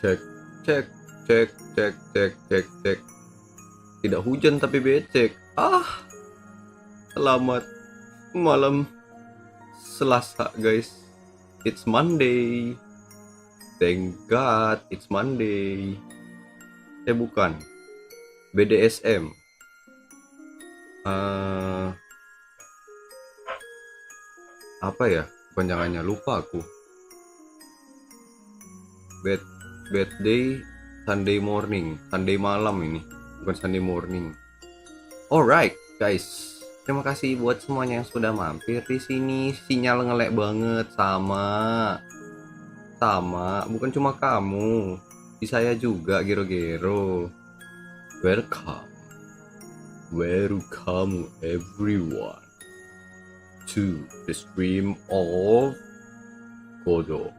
Cek, cek, cek, cek, cek, cek, cek. Tidak hujan tapi becek. Selamat malam Selasa, guys. It's Monday. Thank God, it's Monday. Bukan. BDSM. Apa ya? Panjangannya lupa aku. Bad day, Sunday morning, Sunday malam ini, bukan Sunday morning. Alright, guys. Terima kasih buat semuanya yang sudah mampir di sini. Sinyal ngelek banget, sama, bukan cuma kamu, di saya juga, Gero Gero. Welcome everyone to the stream of Kodoc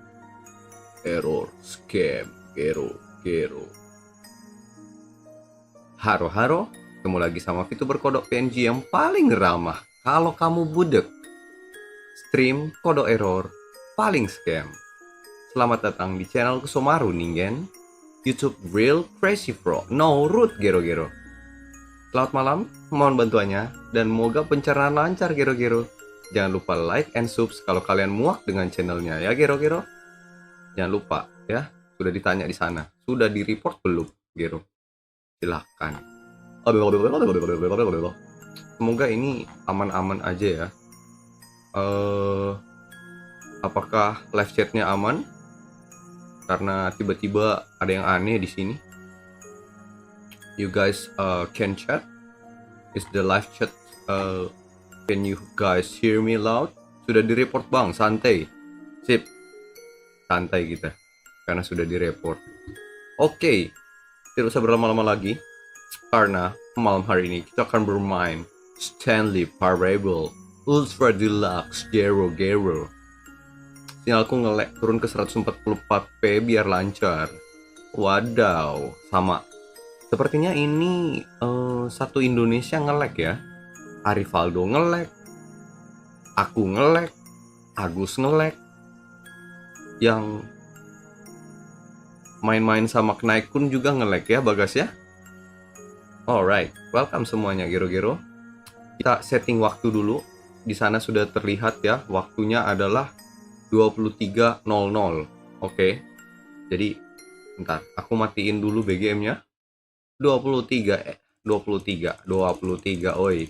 Error Scam Gero Gero. Haro, ketemu lagi sama VTuber Kodok PNG yang paling ramah kalau kamu budek. Stream Kodoc Error paling scam. Selamat datang di channel Kuso-Maru ningen. YouTube Real Crazy Frog No Root Gero Gero. Selamat malam, mohon bantuannya dan moga pencernaan lancar Gero Gero. Jangan lupa like and subs kalau kalian muak dengan channelnya ya Gero Gero. Jangan lupa ya, sudah ditanya di sana. Sudah di report belum, Gero? Silahkan. Semoga ini aman-aman aja ya. Apakah live chatnya aman? Karena tiba-tiba ada yang aneh di sini. You guys can chat? Is the live chat? Can you guys hear me loud? Sudah di report bang, santai. Sip. Santai kita karena sudah direport. Oke, tidak usah berlama-lama lagi karena malam hari ini kita akan bermain Stanley Parable Ultra Deluxe Gero Gero. Sinyalku ngelek turun ke 144p biar lancar. Wadaw, sama. Sepertinya ini satu Indonesia ngelek ya. Arivaldo ngelek, aku ngelek, Agus ngelek. Yang main-main sama Knaikun juga nge-lag ya Bagas ya. Alright, welcome semuanya Gero Gero. Kita setting waktu dulu. Di sana sudah terlihat ya, waktunya adalah 23.00. Oke. Jadi bentar, aku matiin dulu BGM-nya. 23 oi.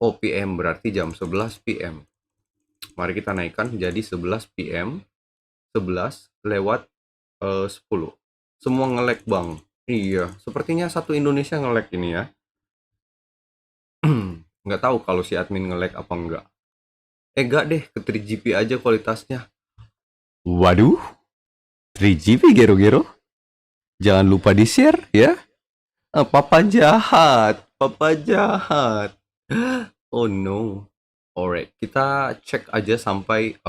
OPM berarti jam 11 PM. Mari kita naikkan jadi 11 PM. 11 lewat 10. Semua nge-lag bang. Iya, sepertinya satu Indonesia nge-lag ini ya. Nggak tahu kalau si admin nge-lag apa enggak. Enggak deh, ke 3GP aja kualitasnya. Waduh, 3GP Gero Gero. Jangan lupa di share ya. Papa jahat. Oh no. Alright, kita cek aja sampai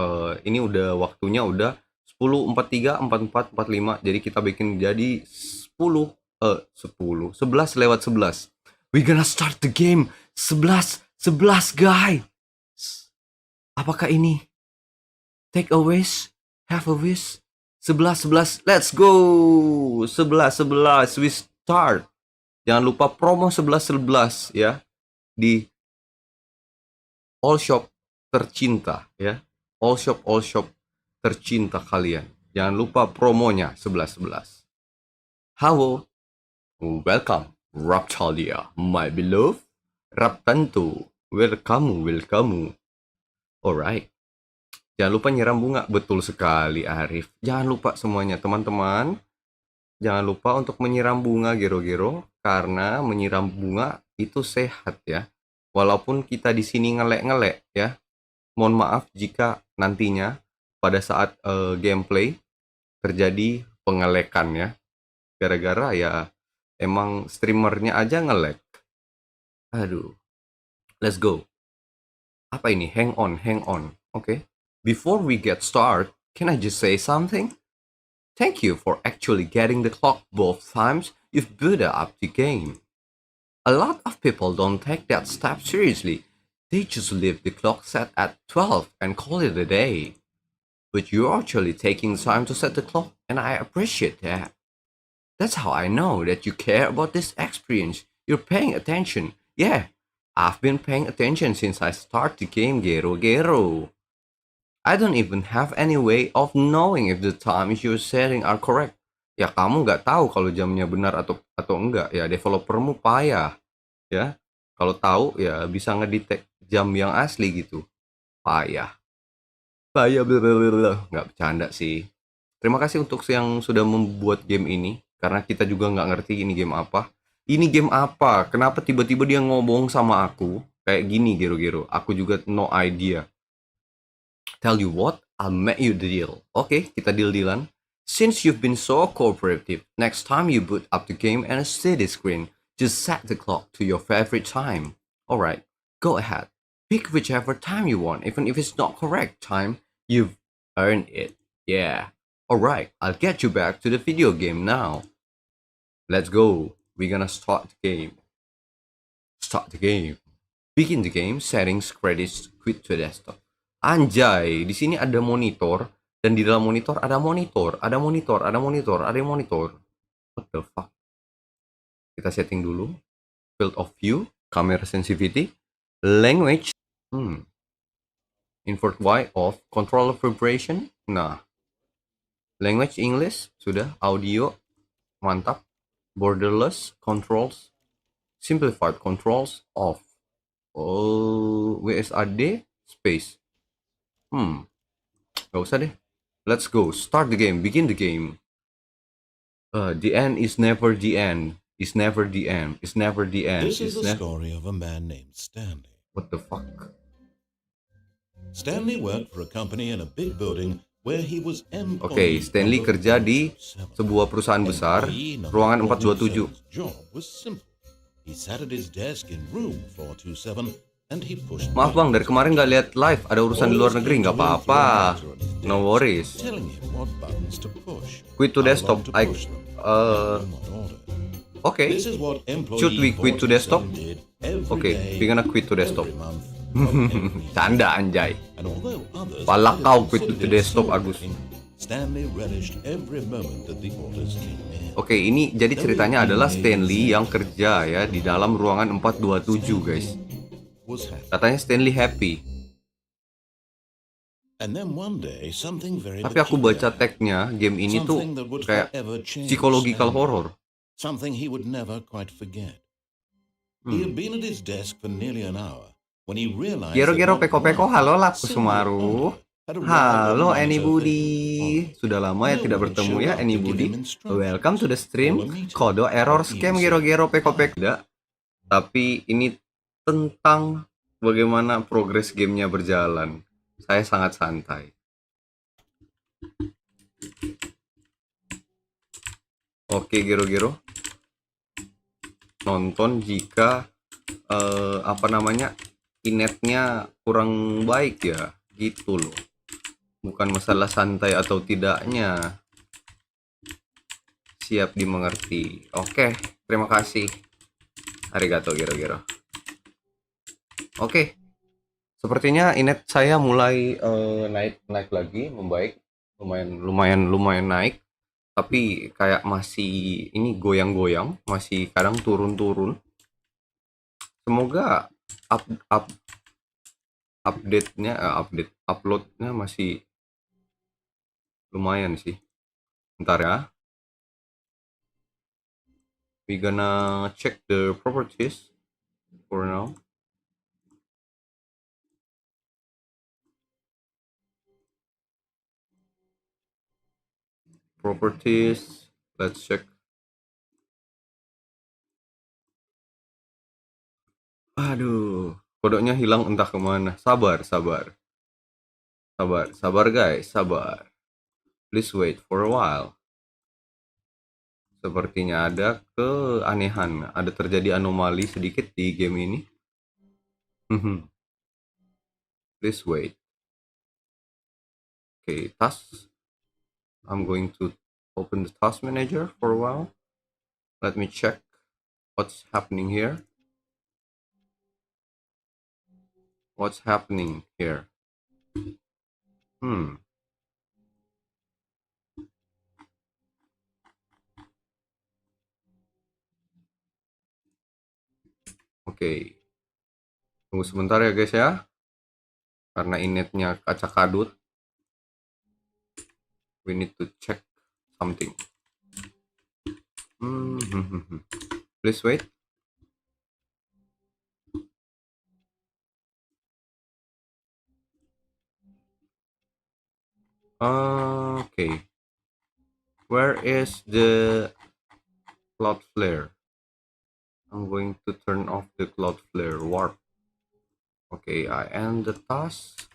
ini udah waktunya udah 10.43, 44, 45. Jadi kita bikin jadi 11 lewat 11. We gonna start the game. 11 guys. Apakah ini take a wish, have a wish? 11, let's go. 11 we start. Jangan lupa promo 11 ya di all shop tercinta ya. All shop tercinta kalian. Jangan lupa promonya 11. Halo. Welcome Raptalia, my beloved. Raptanto. Welcome. Alright. Jangan lupa nyiram bunga. Betul sekali Arif. Jangan lupa semuanya teman-teman. Jangan lupa untuk menyiram bunga Gero Gero. Karena menyiram bunga itu sehat ya. Walaupun kita di sini ngelek ya. Mohon maaf jika nantinya pada saat gameplay terjadi pengelekan ya. Gara-gara ya emang streamernya aja ngelek. Aduh. Let's go. Apa ini? Hang on. Okay. Before we get started, can I just say something? Thank you for actually getting the clock both times you've booted up the game. A lot of people don't take that step seriously. They just leave the clock set at 12 and call it a day. But you're actually taking time to set the clock and I appreciate that. That's how I know that you care about this experience. You're paying attention. Yeah, I've been paying attention since I started the game Gero Gero. I don't even have any way of knowing if the times you're setting are correct. Ya kamu nggak tahu kalau jamnya benar atau enggak. Ya developermu payah. Ya, kalau tahu ya bisa ngedetect jam yang asli gitu. Payah. Payah blablabla. Nggak bercanda sih. Terima kasih untuk yang sudah membuat game ini. Karena kita juga nggak ngerti ini game apa. Ini game apa? Kenapa tiba-tiba dia ngomong sama aku? Kayak gini, Gero-Gero. Aku juga no idea. Tell you what, I'll make you the deal. Oke, kita deal-dealan. Since you've been so cooperative, next time you boot up the game and see the screen, just set the clock to your favorite time. Alright, go ahead. Pick whichever time you want, even if it's not correct time. You've earned it. Yeah. Alright, I'll get you back to the video game now. Let's go. We're gonna start the game. Start the game. Begin the game, settings, credits, quit to desktop. Anjay, di sini ada monitor dan di dalam monitor ada monitor, ada monitor, ada monitor, ada monitor. What the fuck? Kita setting dulu. Field of view, camera sensitivity, language, invert Y off, controller vibration. Nah, language English sudah, audio mantap, borderless controls, simplified controls off. Oh, WSAD space. Gak usah deh. Let's go. Start the game. Begin the game. The end is never the end. Is never the end. Is never the end. This is the story of a man named Stanley. What the fuck? Stanley worked for a company in a big building where he was Oke, Stanley kerja di sebuah perusahaan besar, ruangan 427. Job was simple. He sat at his desk in room 427 and he pushed. Maaf bang, dari kemarin nggak lihat live. Ada urusan di luar negeri, nggak apa-apa. No worries. Telling him what buttons to push. Quit to desktop. Okay. Should we quit to desktop? Okay, we're gonna quit to desktop. Canda anjay. Pala kau quit to desktop, Agus. Oke, ini jadi ceritanya adalah Stanley yang kerja ya di dalam ruangan 427, guys. Katanya Stanley happy. Tapi aku baca tagnya game ini tuh kayak psychological horror. Something he would never quite forget. He had been at his desk for nearly an hour when he realized. Gero Gero peko-peko, halo lah Kuso-Maru. Halo anybody. Sudah lama ya tidak bertemu ya anybody. Welcome to the stream. Kodoc Error scam Gero Gero peko-peko. Tidak. Tapi ini tentang bagaimana progres gamenya berjalan. Saya sangat santai. Oke, Gero Gero. Nonton jika internetnya kurang baik ya, gitu loh. Bukan masalah santai atau tidaknya. Siap dimengerti. Oke, terima kasih. Arigato Gero Gero. Oke. Sepertinya internet saya mulai naik lagi, membaik, lumayan naik. Tapi kayak masih ini goyang-goyang, masih kadang turun-turun. Semoga uploadnya masih lumayan sih. Bentar ya. We gonna check the properties for now. Properties, let's check. Aduh, kodoknya hilang entah kemana. Sabar guys, sabar. Please wait for a while. Sepertinya ada keanehan, ada terjadi anomali sedikit di game ini. Please wait. Okay, tasks. I'm going to open the task manager for a while. Let me check what's happening here. What's happening here? Oke. Tunggu sebentar ya guys ya. Karena inetnya kaca kadut. We need to check something. Please wait. Okay. Where is the cloud flare? I'm going to turn off the cloud flare warp. Okay, I end the task.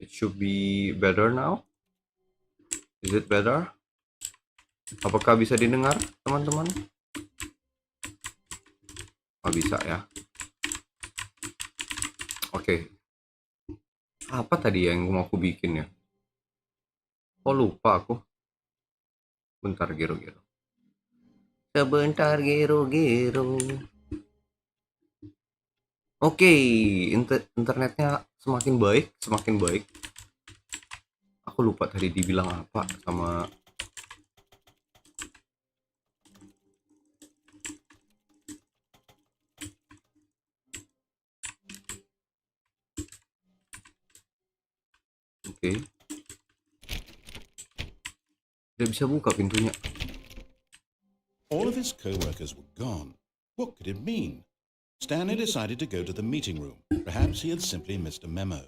It should be better now. Is it better? Apakah bisa didengar, teman-teman? Oh, bisa ya. Oke. Apa tadi yang mau aku bikin ya? Oh, lupa aku. Bentar, Gero Gero. Sebentar, Gero Gero. Oke, internetnya semakin baik, semakin baik. Aku lupa tadi dibilang apa sama. Oke. Tidak bisa buka pintunya. All of his co-workers were gone. What could it mean? Stanley decided to go to the meeting room. Perhaps he had simply missed a memo.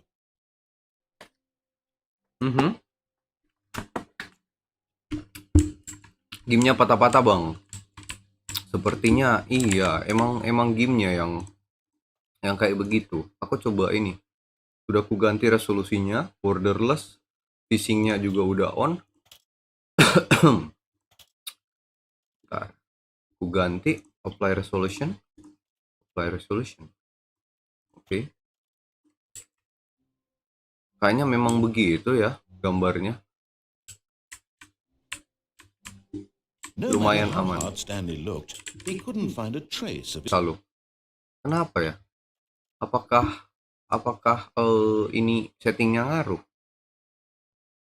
Gamenya patah-patah bang. Sepertinya iya, emang gamenya yang kayak begitu. Aku coba ini. Sudah aku ganti resolusinya, borderless, phishingnya juga udah on. Bentar. Aku ganti apply resolution. Oke. Kayaknya memang begitu ya gambarnya. No Lumayan matter how aman. hard Stanley looked, he couldn't find a trace of his... Lalu, kenapa ya? Apakah ini settingnya ngaruh?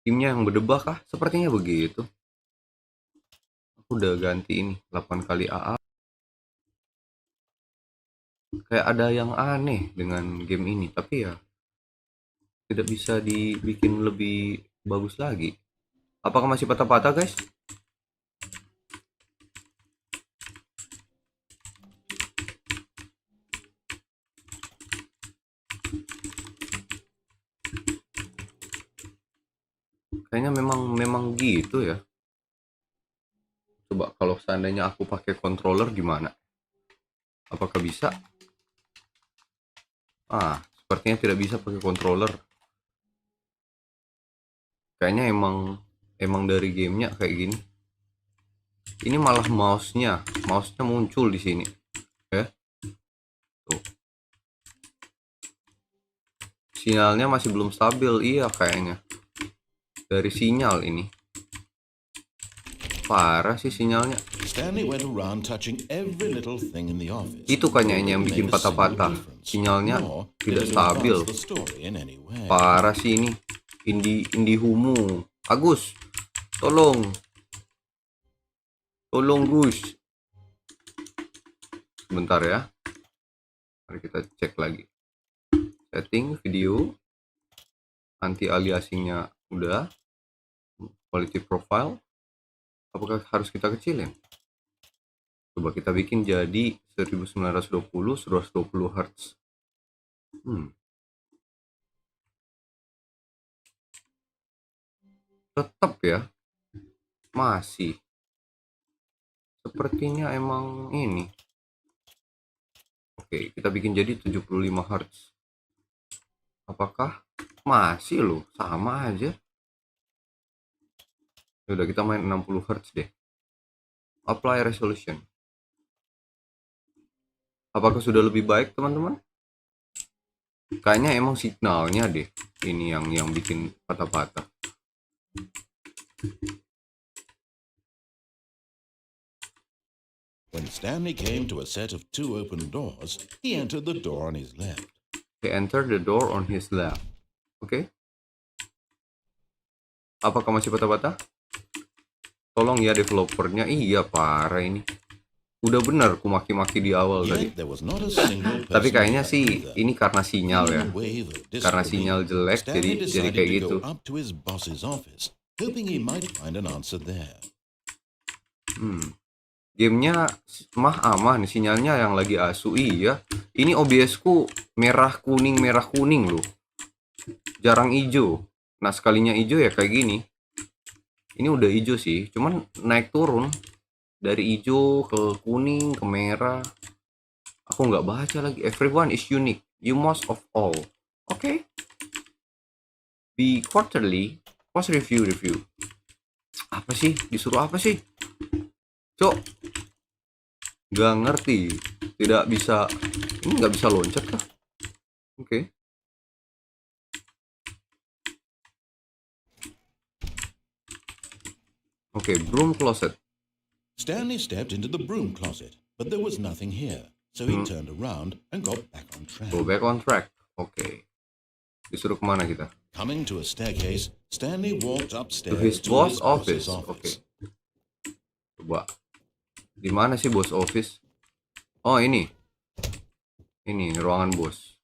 Timnya yang berdebah kah? Sepertinya begitu. Aku udah ganti ini 8 kali AA. Kayak ada yang aneh dengan game ini, tapi ya tidak bisa dibikin lebih bagus lagi. Apakah masih patah-patah guys? Kayaknya memang gitu ya. Coba kalau seandainya aku pakai controller gimana? Apakah bisa? Sepertinya tidak bisa pakai controller. Kayaknya emang dari gamenya kayak gini. Ini malah mouse-nya muncul di sini. Ya. Tuh. Sinyalnya masih belum stabil, iya kayaknya. Dari sinyal ini. Parah sih sinyalnya. Stanley went around touching every little thing in the office. Itu kayaknya yang bikin patah-patah. Sinyalnya tidak stabil. Parah sih ini. Indie Humu. Agus, tolong Gus. Sebentar ya. Mari kita cek lagi. Setting video. Anti aliasingnya udah. Quality profile. Apakah harus kita kecilin? Coba kita bikin jadi 1920 120 Hz. Tetap ya. Masih. Sepertinya emang ini. Oke, kita bikin jadi 75 Hz. Apakah masih loh, sama aja. Udah kita main 60 Hz deh. Apply resolution. Apakah sudah lebih baik, teman-teman? Kayaknya emang signalnya deh. Ini yang bikin patah-patah. When Stanley came to a set of 2 open doors, he entered the door on his left. He entered the door on his left. Oke. Apakah masih patah-patah? Tolong ya developernya. Iya, parah ini. Udah bener ku maki-maki di awal tadi. Yet there was not a single Tapi person kayaknya there sih either. ini karena sinyal Feeling ya. a wave of Karena sinyal disbelief, jelek Stanley jadi decided kayak to gitu. go up to his boss's office, hoping he might find an answer there. Gamenya aman, sinyalnya yang lagi asu. Iya, ini OBS ku merah kuning loh. Jarang hijau. Nah sekalinya hijau ya kayak gini. Ini udah hijau sih, cuman naik turun dari hijau ke kuning ke merah. Aku nggak baca lagi. Everyone is unique. You most of all. Oke. Be quarterly. Post review. Apa sih? Disuruh apa sih? Cok. Nggak ngerti. Tidak bisa. Ini nggak bisa loncat kah? Oke. Oke, broom closet. Stanley stepped into the broom closet, but there was nothing here, so he turned around and got back on track. Go back on track. Oke. Disuruh kemana kita? Coming to a staircase, Stanley walked To upstairs his to boss his boss's office. Oke. office. Coba. Di mana sih boss office? Oh, ini. Ini ruangan bos.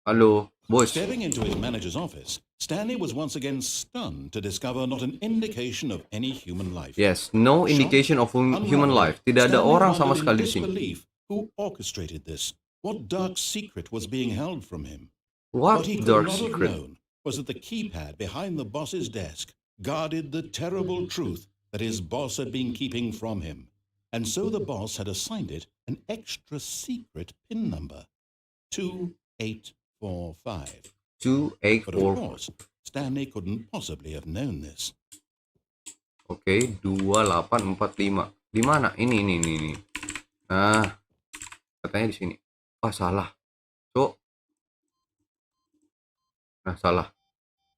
Halo, bos. Stepping into his manager's office, Stanley was once again stunned to discover not an indication of any human life. Yes, no indication of human life. Tidak ada Stanley orang sama wondered in sekali di sini. disbelief who orchestrated this. What dark secret was being held from him? What What he could dark not have secret? known was that the keypad behind the boss's desk guarded the terrible truth that his boss had been keeping from him. And so the boss had assigned it an extra secret PIN number, 2845. 284. But of course, Stanley couldn't possibly have known this. Oke, 2845. Di mana? Ini. Nah, katanya di sini. Ah, salah. Cok. Nah, salah.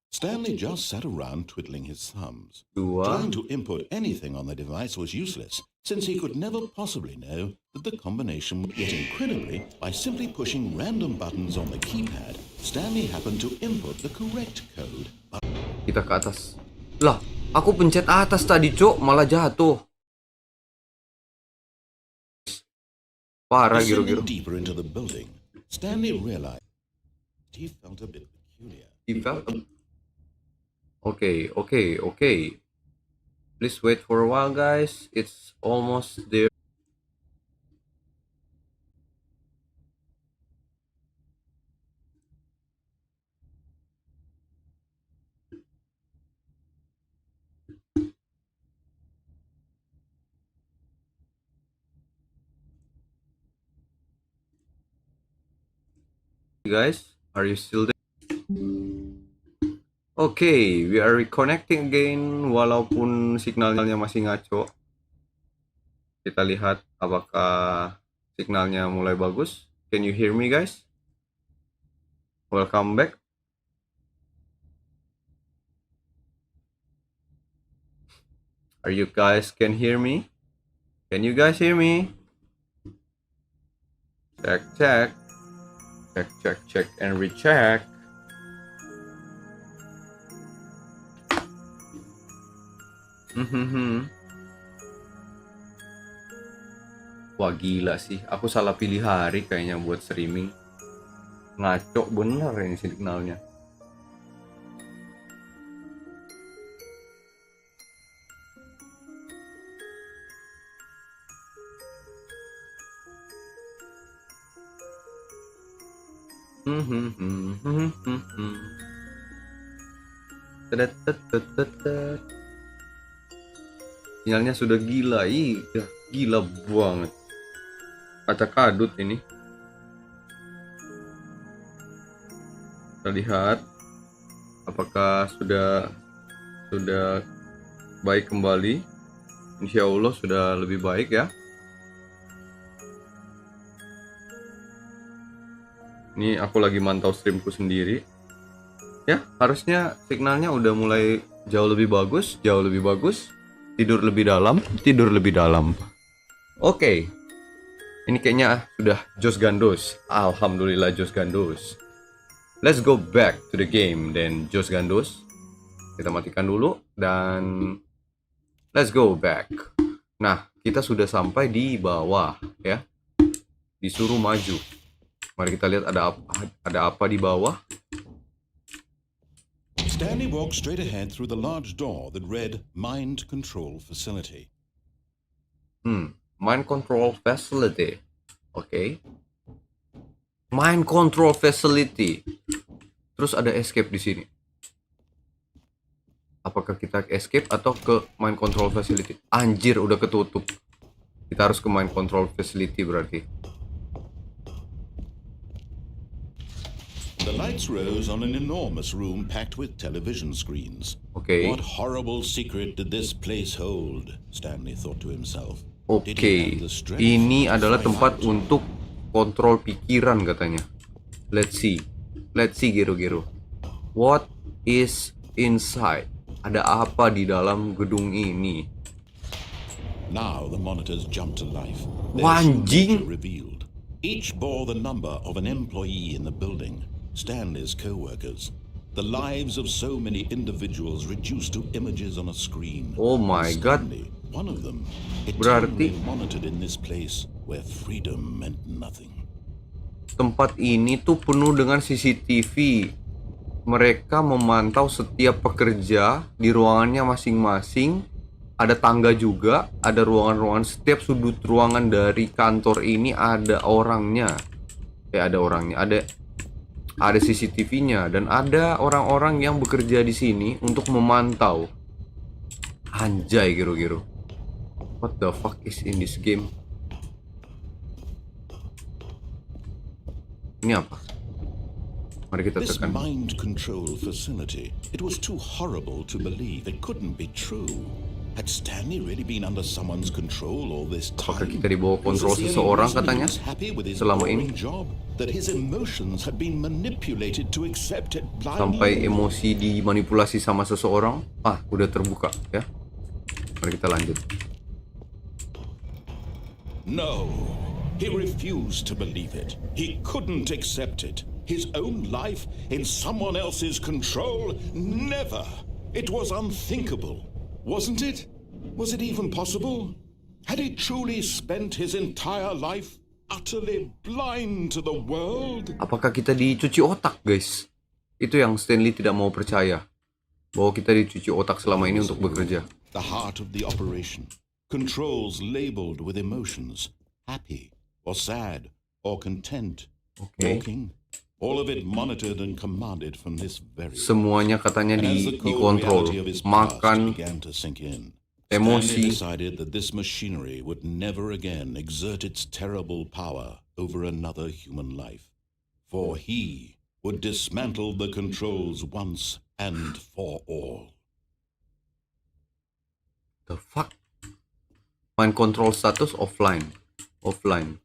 Stanley just sat around twiddling his thumbs. 2. Trying to input anything on the device was useless, since he could never possibly know that the combination would get incredibly by simply pushing random buttons on the keypad. Stanley happened to input the correct code. Kita ke atas. Lah, aku pencet atas tadi, Cok, malah jatuh. Parah, Gero Gero. Descending deeper into the building, Stanley realized he felt a bit peculiar. Okay. Please wait for a while, guys. It's almost there. Guys, are you still there? Okay, we are reconnecting again walaupun signalnya masih ngaco. Kita lihat apakah signalnya mulai bagus. Can you hear me, guys? Welcome back. Are you guys can hear me? Can you guys hear me? Check and recheck. Wah gila sih, aku salah pilih hari kayaknya buat streaming. Ngaco bener ini signalnya. Sinyalnya sudah gila, iya gila banget. Kaca kadut ini. Kita lihat apakah sudah baik kembali. Insya Allah sudah lebih baik ya. Ini aku lagi mantau streamku sendiri. Ya, harusnya signalnya udah mulai jauh lebih bagus. Tidur lebih dalam. Oke. Ini kayaknya sudah Jos Gandos. Alhamdulillah Jos Gandos. Let's go back to the game dan Jos Gandos. Kita matikan dulu dan let's go back. Nah, kita sudah sampai di bawah ya. Disuruh maju. Mari kita lihat ada apa di bawah. Stanley walked straight ahead through the large door that read Mind Control Facility. Mind Control Facility. Oke. Mind Control Facility. Terus ada escape di sini. Apakah kita escape atau ke Mind Control Facility? Anjir, udah ketutup. Kita harus ke Mind Control Facility berarti. The lights rose on an enormous room packed with television screens. Oke. What horrible secret did this place hold? Stanley thought to himself. Oke. Ini adalah tempat untuk kontrol pikiran katanya. Let's see. Let's see, Gero Gero. What is inside? Ada apa di dalam gedung ini? Now the monitors jumped to life. Anjing. Revealed. Each bore the number of an employee in the building. Stanley's co-workers. The lives of so many individuals reduced to images on a screen. Oh my god. One of them, Berarti monitored in this place where freedom meant nothing. Tempat ini tuh penuh dengan CCTV. Mereka memantau setiap pekerja di ruangannya masing-masing. Ada tangga juga, ada ruangan-ruangan. Setiap sudut ruangan dari kantor ini ada orangnya. Ada orangnya, ada CCTV-nya, dan ada orang-orang yang bekerja di sini untuk memantau. Anjay, Gero-Gero. What the fuck is in this game? Ini apa? Mari kita This tekan. mind control facility, it was too horrible to believe. It couldn't be true. Had Stanley really been under someone's control all this time? Apakah kita di bawah kontrol seseorang katanya selama ini? That his emotions had been manipulated to accept it blindly. Sampai emosi dimanipulasi sama seseorang. Udah terbuka ya. Mari kita lanjut. No, he refused to believe it. He couldn't accept it. His own life in someone else's control? Never. It was unthinkable. Wasn't it? Was it even possible? Had he truly spent his entire life utterly blind to the world? Apakah kita dicuci otak, guys? Itu yang Stanley tidak mau percaya. Bahwa kita dicuci otak selama ini untuk bekerja. The heart of the operation. Controls labeled with emotions. Happy or sad or content. Walking. All of it monitored and commanded from this very. Semuanya katanya dikontrol. Makan, emosi. Decided that this machinery would never again exert its terrible power over another human life, for he would dismantle the controls once and for all. The fuck? Mind control status offline. Offline.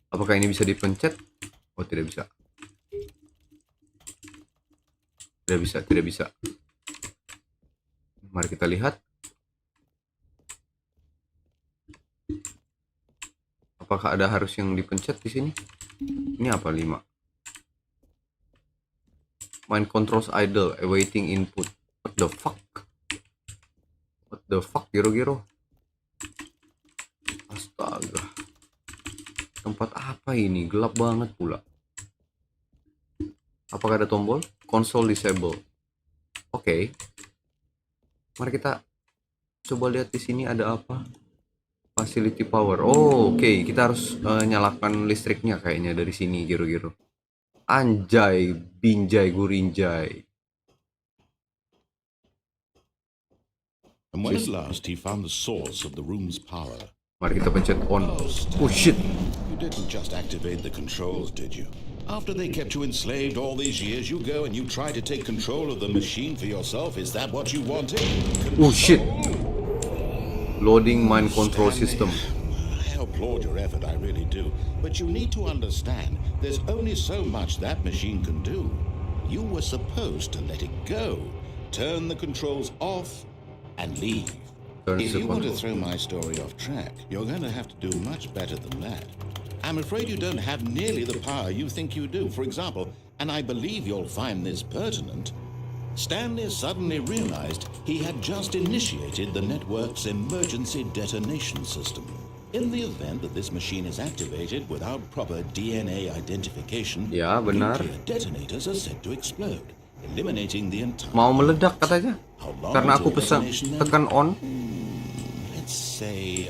Apakah ini bisa dipencet? Oh, tidak bisa. Tidak bisa. Mari kita lihat. Apakah ada harus yang dipencet di sini? Ini apa 5? Mind controls idle, awaiting input. What the fuck? What the fuck, Gero-Gero? Astaga. Tempat apa ini? Gelap banget pula. Apakah ada tombol? Console disable. Oke. Mari kita coba lihat di sini ada apa. Facility power. Oh, oke. Kita harus nyalakan listriknya kayaknya dari sini, Gero-Gero. Anjay, binjai, gurinjai. And when at last he found the source of the room's power. Mari kita pencet on. Oh shit. You didn't just activate the controls, did you? After they kept you enslaved all these years, you go and you try to take control of the machine for yourself. Is that what you wanted? Oh shit. Loading mind control system. I applaud your effort, I really do. But you need to understand, there's only so much that machine can do. You were supposed to let it go, turn the controls off, and leave. If you want to throw my story off track, you're going to have to do much better than that. I'm afraid you don't have nearly the power you think you do. For example, and I believe you'll find this pertinent, Stanley suddenly realized he had just initiated the network's emergency detonation system. In the event that this machine is activated without proper DNA identification, Ya, benar. nuclear detonators are said to explode, eliminating the entire. Mau meledak katanya. Karena aku pesan tekan on. Let's say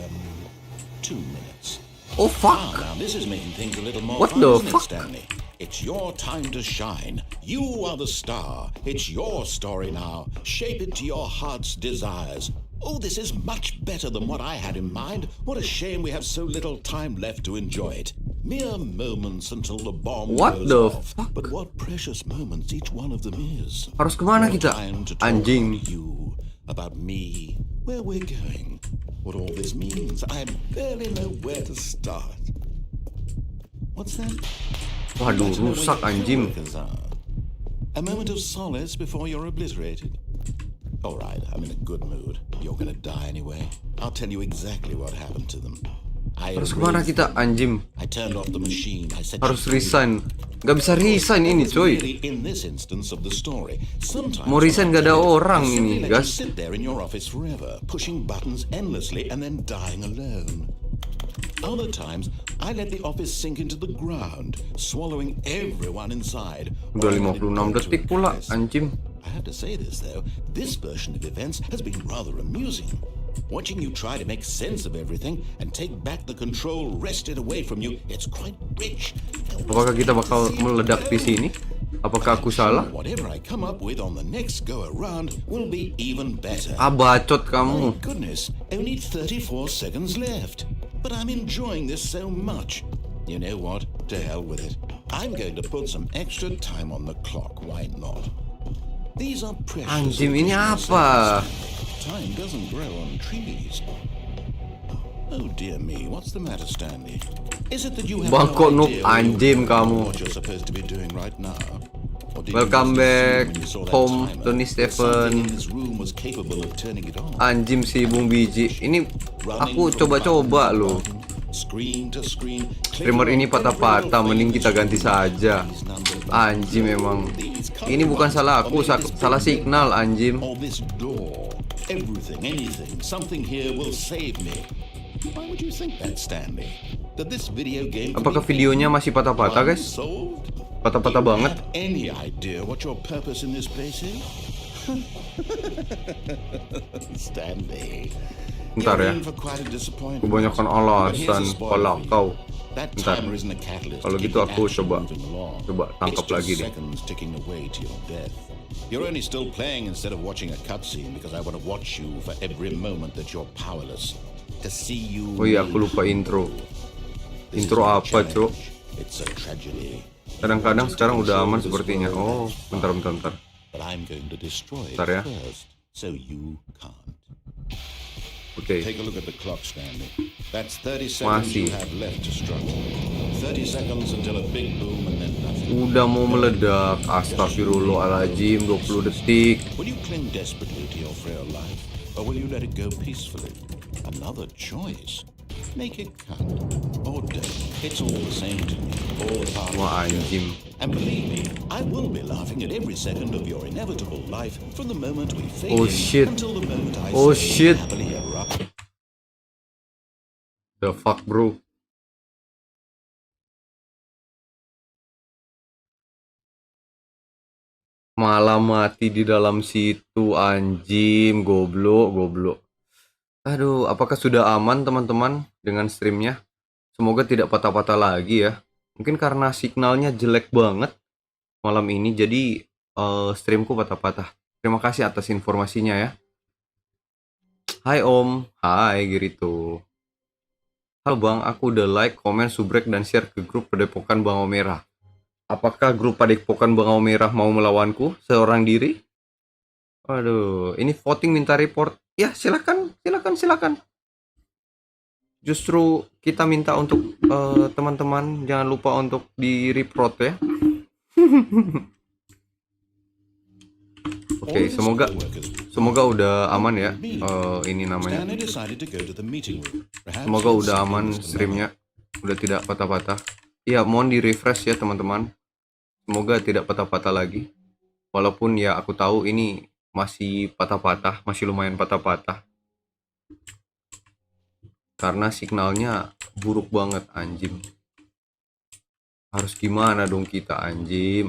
2 minutes. Oh fuck. Now this is making things a little more What fun, the isn't fuck? it, Stanley? It's your time to shine. You are the star. It's your story now. Shape it to your heart's desires. Oh, this is much better than what I had in mind. What a shame we have so little time left to enjoy it. Mere moments until the bomb What goes the off. fuck? But what precious moments each one of them is. Harus kemana More kita? time to talk Anjing. about you, about me, where we're going, what all this means. I barely know where to start. What's that? Waduh, rusak anjing. A moment of solace before you're obliterated. All right, I'm in a good mood. You're gonna die anyway. I'll tell you exactly what happened to them. Harus kemana kita anjing? I turned off the machine. I said Harus resign. Gak bisa resign ini coy. in this instance of the story. Sometimes Mau resign gak ada orang I ini simply let you guys. sit there in your office forever, pushing buttons endlessly and then dying alone. Other times, I let the office sink into the ground, swallowing everyone inside. Udah Or I let it 56 go to detik pula regress. anjing. I have to say this though, this version of events has been rather amusing. Watching you try to make sense of everything and take back the control wrested away from you, it's quite rich. Apakah kita bakal meledak di sini? Apakah aku salah? Whatever I come up with on the next go around will be even better. Ah, bacot My kamu. goodness, only 34 seconds left. But I'm enjoying this so much. You know what? To hell with it. I'm going to put some extra time on the clock. Why not? These are precious. Anjing, ini additional apa? seconds. Time doesn't grow on trees. Oh dear me, what's the matter, Stanley? Is it that you have Bangkok noob idea anjing kamu. what you're supposed to be doing right now? Or did you Welcome just assume back when you saw that home, timer Tony that Stephen. something in this room was capable of turning it on? Anjing si Bung Biji. Ini aku coba-coba loh. Screen to screen. Streamer ini patah-patah, mending kita ganti saja. Anjing memang. Ini bukan salah aku, salah signal anjing. Or this door. Everything, anything, something here will save me. Why would you think that, Stanley? That this video game could Apakah be videonya masih patah-patah guys? solved? Patah-patah Do you banget. have any idea what your purpose in this place is? Stanley. Bentar ya. You're in for quite a disappointment. Kebanyakan But here's alasan a spoiler kepala for you. kau. That Bentar. timer isn't a catalyst Kalau to gitu keep the aku action coba moving along. tangkap It's just lagi deh. seconds ticking away to your death. You're only still playing instead of watching a cutscene because I want to watch you for every moment that you're powerless. To see you. Oh iya, aku lupa intro. This Intro isn't a apa, Cuk? challenge. It's a tragedy. Kadang-kadang sekarang udah aman sepertinya. Oh, bentar. But I'm going to destroy it Bentar ya. first, so you can't. Oke. Take a look at the clock, Stanley. That's 30 seconds Masih. you have left to struggle. 30 seconds until a big boom and then nothing. Udah mau meledak. Astagfirullahaladzim, 20 detik. Will you cling desperately to your frail life, or will you let it go peacefully? Another choice. Make it count, or don't. It's all the same to me. All part of Wah the journey. anjing. And believe me, I will be laughing at every second of your inevitable life from the moment we fade Oh, in shit. until the moment I Oh, say shit. happily ever after. The fuck bro. Malah mati di dalam situ anjing. Goblok. Aduh, apakah sudah aman teman-teman dengan streamnya? Semoga tidak patah-patah lagi ya. Mungkin karena signalnya jelek banget malam ini, jadi streamku patah-patah. Terima kasih atas informasinya ya. Hai Om, hai Girito. Halo Bang, aku udah like, komen, subrek, dan share ke grup Padepokan Bangau Merah. Apakah grup Padepokan Bangau Merah mau melawanku seorang diri? Aduh, ini voting minta report. Ya, silakan. Justru kita minta untuk teman-teman jangan lupa untuk di report ya. Oke, semoga udah aman ya. Ini namanya. Stanley decided to go to the meeting room. Perhaps Semoga he'll udah see aman Mr. streamnya, udah tidak patah-patah. Ya, mohon di refresh ya teman-teman. Semoga tidak patah-patah lagi. Walaupun ya aku tahu ini masih patah-patah, masih lumayan patah-patah. karena signalnya buruk banget anjing. Harus gimana dong kita anjing.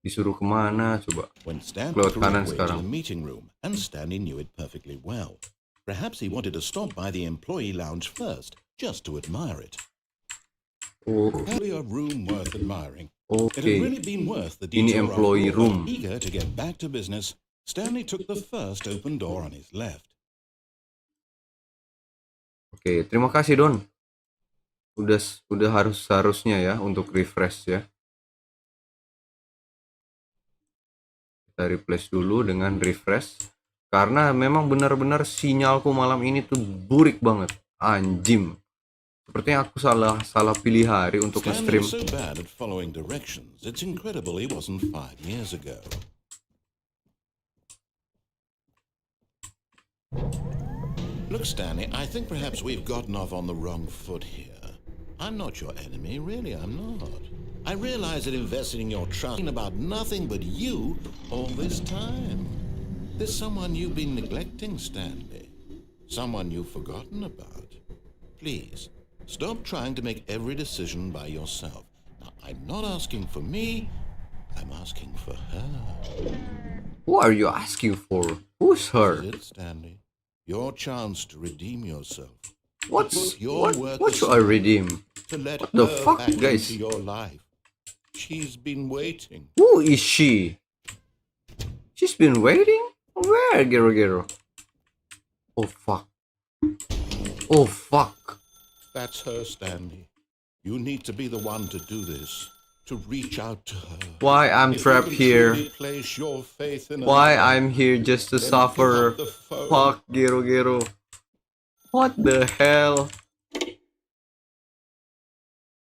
Disuruh kemana coba? When Stanley Lewat threw kanan away to sekarang. the meeting room, and Stanley knew it perfectly well. Perhaps he wanted to stop by the employee lounge first, just to admire it. Oh, Probably a room worth admiring. It had oke. really been worth the Ini detour. employee After all, room. but eager to get back to business, Stanley took the first open door on his left. Oke, terima kasih Don. Udah harusnya ya untuk refresh ya. Kita replace dulu dengan refresh karena memang benar-benar sinyalku malam ini tuh burik banget anjim. Sepertinya aku salah pilih hari untuk Stanley nge-stream. was so bad at following directions, it's incredible he wasn't 5 years ago. Look, Stanley, I think perhaps we've gotten off on the wrong foot here. I'm not your enemy, really, I'm not. I realize that investing your trust in about nothing but you all this time. There's someone you've been neglecting, Stanley. Someone you've forgotten about. Please, stop trying to make every decision by yourself. Now, I'm not asking for me, I'm asking for her. Who are you asking for? Who's her? This is it, Stanley. Your chance to redeem yourself. What Work should I redeem? To let What the her fuck, back guys? into your life. She's been waiting. Who is she? She's been waiting? Where, Gero Gero? Oh fuck. Oh fuck. That's her, Stanley. You need to be the one to do this. To reach out to her. Why I'm If you trapped can here? truly place your faith in Why another, I'm here just to then suffer? pick up the phone. Fuck, Gero Gero. What the hell?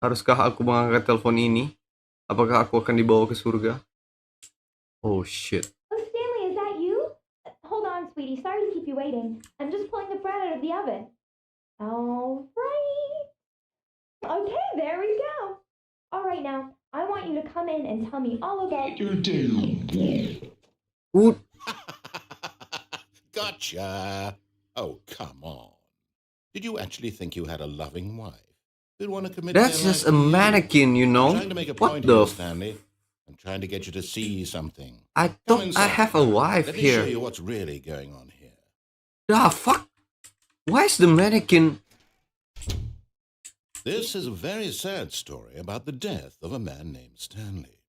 Haruskah aku mengangkat telepon ini? Apakah aku akan dibawa ke surga? Oh shit. Oh, Stanley, is that you? Hold on, sweetie. Sorry to keep you waiting. I'm just pulling the bread out of the oven. All right. Okay, there we go. All right, now, I want you to come in and tell me all about your day. Ooh, Gotcha. Oh, come on. Did you actually think you had a loving wife? Who'd want to commit that's their just life a to you? mannequin, you I'm know? trying to make a What point the here, Stanley. I'm trying to get you to see something. I Come thought I inside. have a wife Let me show here. you what's really going on here. The fuck? Why is the mannequin? This is a very sad story about the death of a man named Stanley.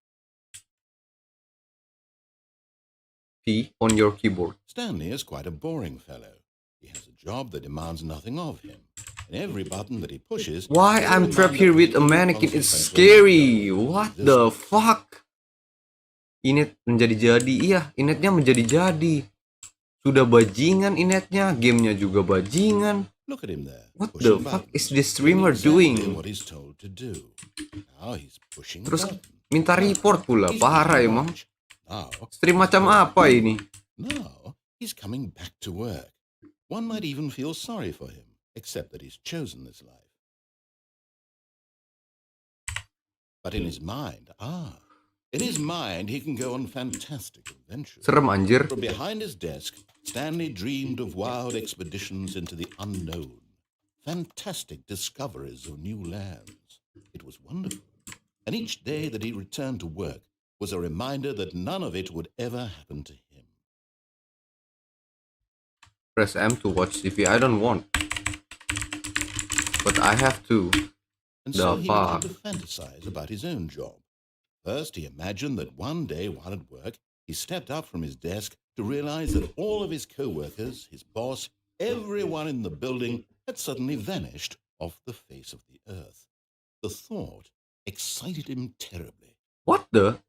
P on your keyboard. Stanley is quite a boring fellow. He has a job that demands nothing of him. And every button that he pushes... Why is a I'm trapped here reminder with a of the mannequin? It's consequences scary. of What this. the fuck? Inet menjadi-jadi. Iya, inetnya menjadi-jadi. Sudah bajingan inetnya, gamenya juga bajingan. Look at him there. What pushing the fuck buttons, is this streamer exactly doing? what he's told to do. Now he's pushing Terus buttons. minta report pula, He's parah pushing emang. watch. Now, Stream macam apa ini? Now he's coming back to work. One might even feel sorry for him, except that he's chosen this life. But in his mind, he can go on fantastic adventures. Serem anjir. From behind his desk, Stanley dreamed of wild expeditions into the unknown, fantastic discoveries of new lands. It was wonderful. And each day that he returned to work was a reminder that none of it would ever happen to him. Press M to watch TV. I don't want. But I have to. And The so he began fuck? to fantasize about his own job. First, he imagined that one day while at work, he stepped up from his desk to realize that all of his co-workers, his boss, everyone in the building had suddenly vanished off the face of the earth. The thought excited him terribly. What the?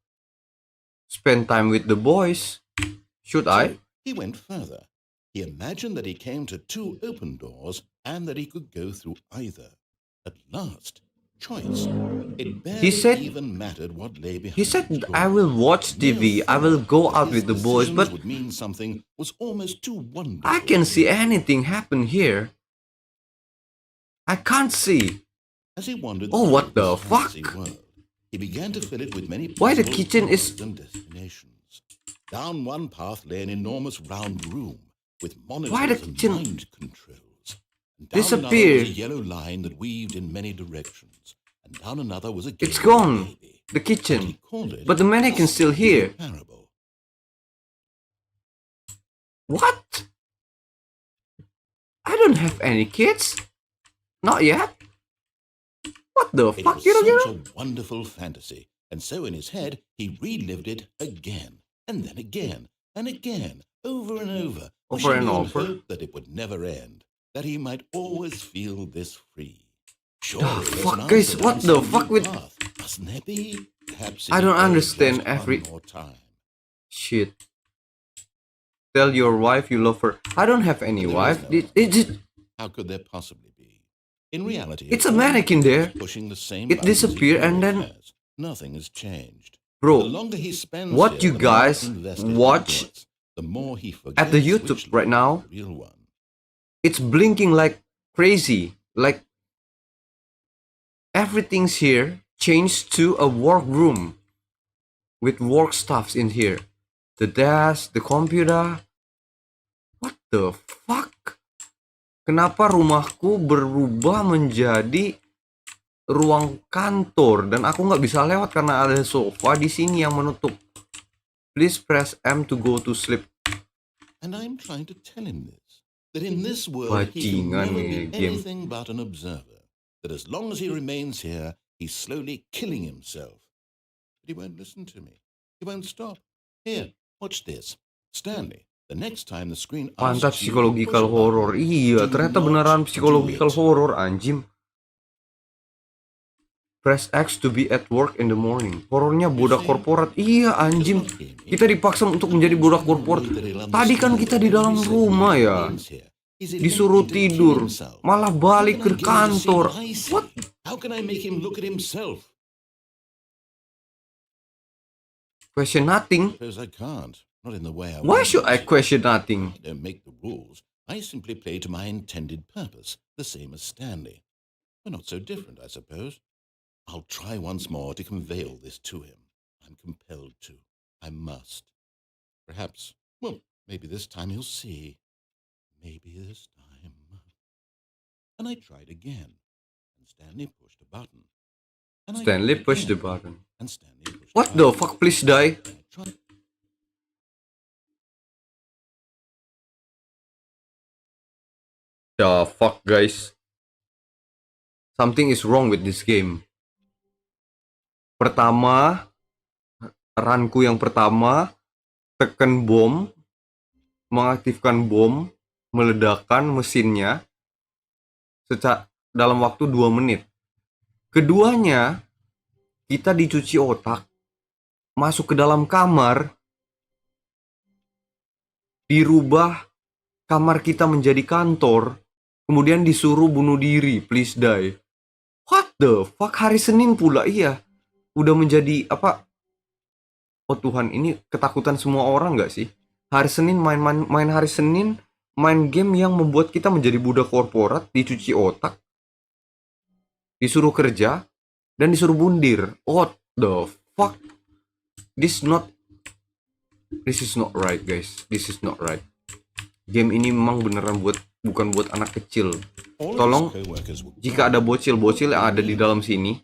Spend time with the boys. Should I? So he went further. He imagined that he came to 2 open doors and that he could go through either. At last, choice. It barely said- even mattered what lay behind. He said, each door. I will watch TV. I will go out His with the boys. decisions But would mean something was almost too wonderful. I can see anything happen here. I can't see. As he wandered Oh, through what the this fancy fuck? world, he began to fill it with many Why the possible kitchen is- roads and destinations. Down one path lay an enormous round room, with Why the monitors and kitchen mind controls. And down another was disappear? a yellow line that weaved in many directions. And down another was a game It's with a gone. baby. The And he kitchen. called it But the mannequin's still here. Parable. What? I don't have any kids. Not yet. What the It fuck, was Gero such Gero? a wonderful fantasy, and so in his head he relived it again, and then again, and again, over and over, Over wishing and and over. hoped that it would never end, that he might always feel this free. The Surely there's fuck, an guys? answer What down the some fuck new with... path. Mustn't there be? Perhaps I if don't he played understand just every... one more time. Shit. Tell your wife you love her. I don't have any But there wife. is no How could there possibly be? In reality, It's a all he mannequin did there. was pushing the same It buttons he disappeared and always then... has. Nothing has changed. The Bro, longer he spends what here, you the more guys invested he watch gets, the more he forgets at the YouTube which right life now, is the real one. it's blinking like crazy. Like everything's here changed to a workroom with work stuffs in here. The desk, the computer. What the fuck? Kenapa rumahku berubah menjadi ruang kantor dan aku nggak bisa lewat karena ada sofa di sini yang menutup. Please press M to go to sleep. And I'm trying to tell him this, that in this world he can Bajingan never nih be game. anything but an observer, that as long as he remains here, he's slowly killing himself. But he won't listen to me. He won't stop. Here, watch this. Stanley, the next time the screen Mantap, asks you to push psychological a horror. button, Iya, do ternyata not beneran do psychological it. horror, anjim. Press X to be at work in the morning. Horornya budak korporat. Iya, anjim. Kita dipaksa untuk menjadi budak korporat. Tadi kan kita di dalam rumah ya. Disuruh tidur. Malah balik ke kantor. What? How can I make him look at himself? Question nothing. Suppose I can't. Not in the way I Why want should I to. question nothing? I don't make the rules. I simply play to my intended purpose, the same as Stanley. We're not so different, I suppose. I'll try once more to convey all this to him. I'm compelled to. I must. Perhaps, well, maybe this time he'll see. Maybe this time. And I tried again. And Stanley pushed a button. And I Stanley tried push the again. button. And Stanley pushed What a the button. fuck, please die. And I tried. The fuck, guys. Something is wrong with this game. Pertama, runku yang pertama, tekan bom, mengaktifkan bom, meledakkan mesinnya dalam waktu 2 menit. Keduanya, kita dicuci otak, masuk ke dalam kamar, dirubah kamar kita menjadi kantor, kemudian disuruh bunuh diri, please die. What the fuck, hari Senin pula, iya. Udah menjadi apa? Oh Tuhan, ini ketakutan semua orang nggak sih? Hari Senin main hari Senin, main game yang membuat kita menjadi budak korporat, dicuci otak, disuruh kerja, dan disuruh bundir. What the fuck? This is not right, guys. This is not right. Game ini memang beneran bukan buat anak kecil. Tolong, jika ada bocil-bocil yang ada di dalam sini,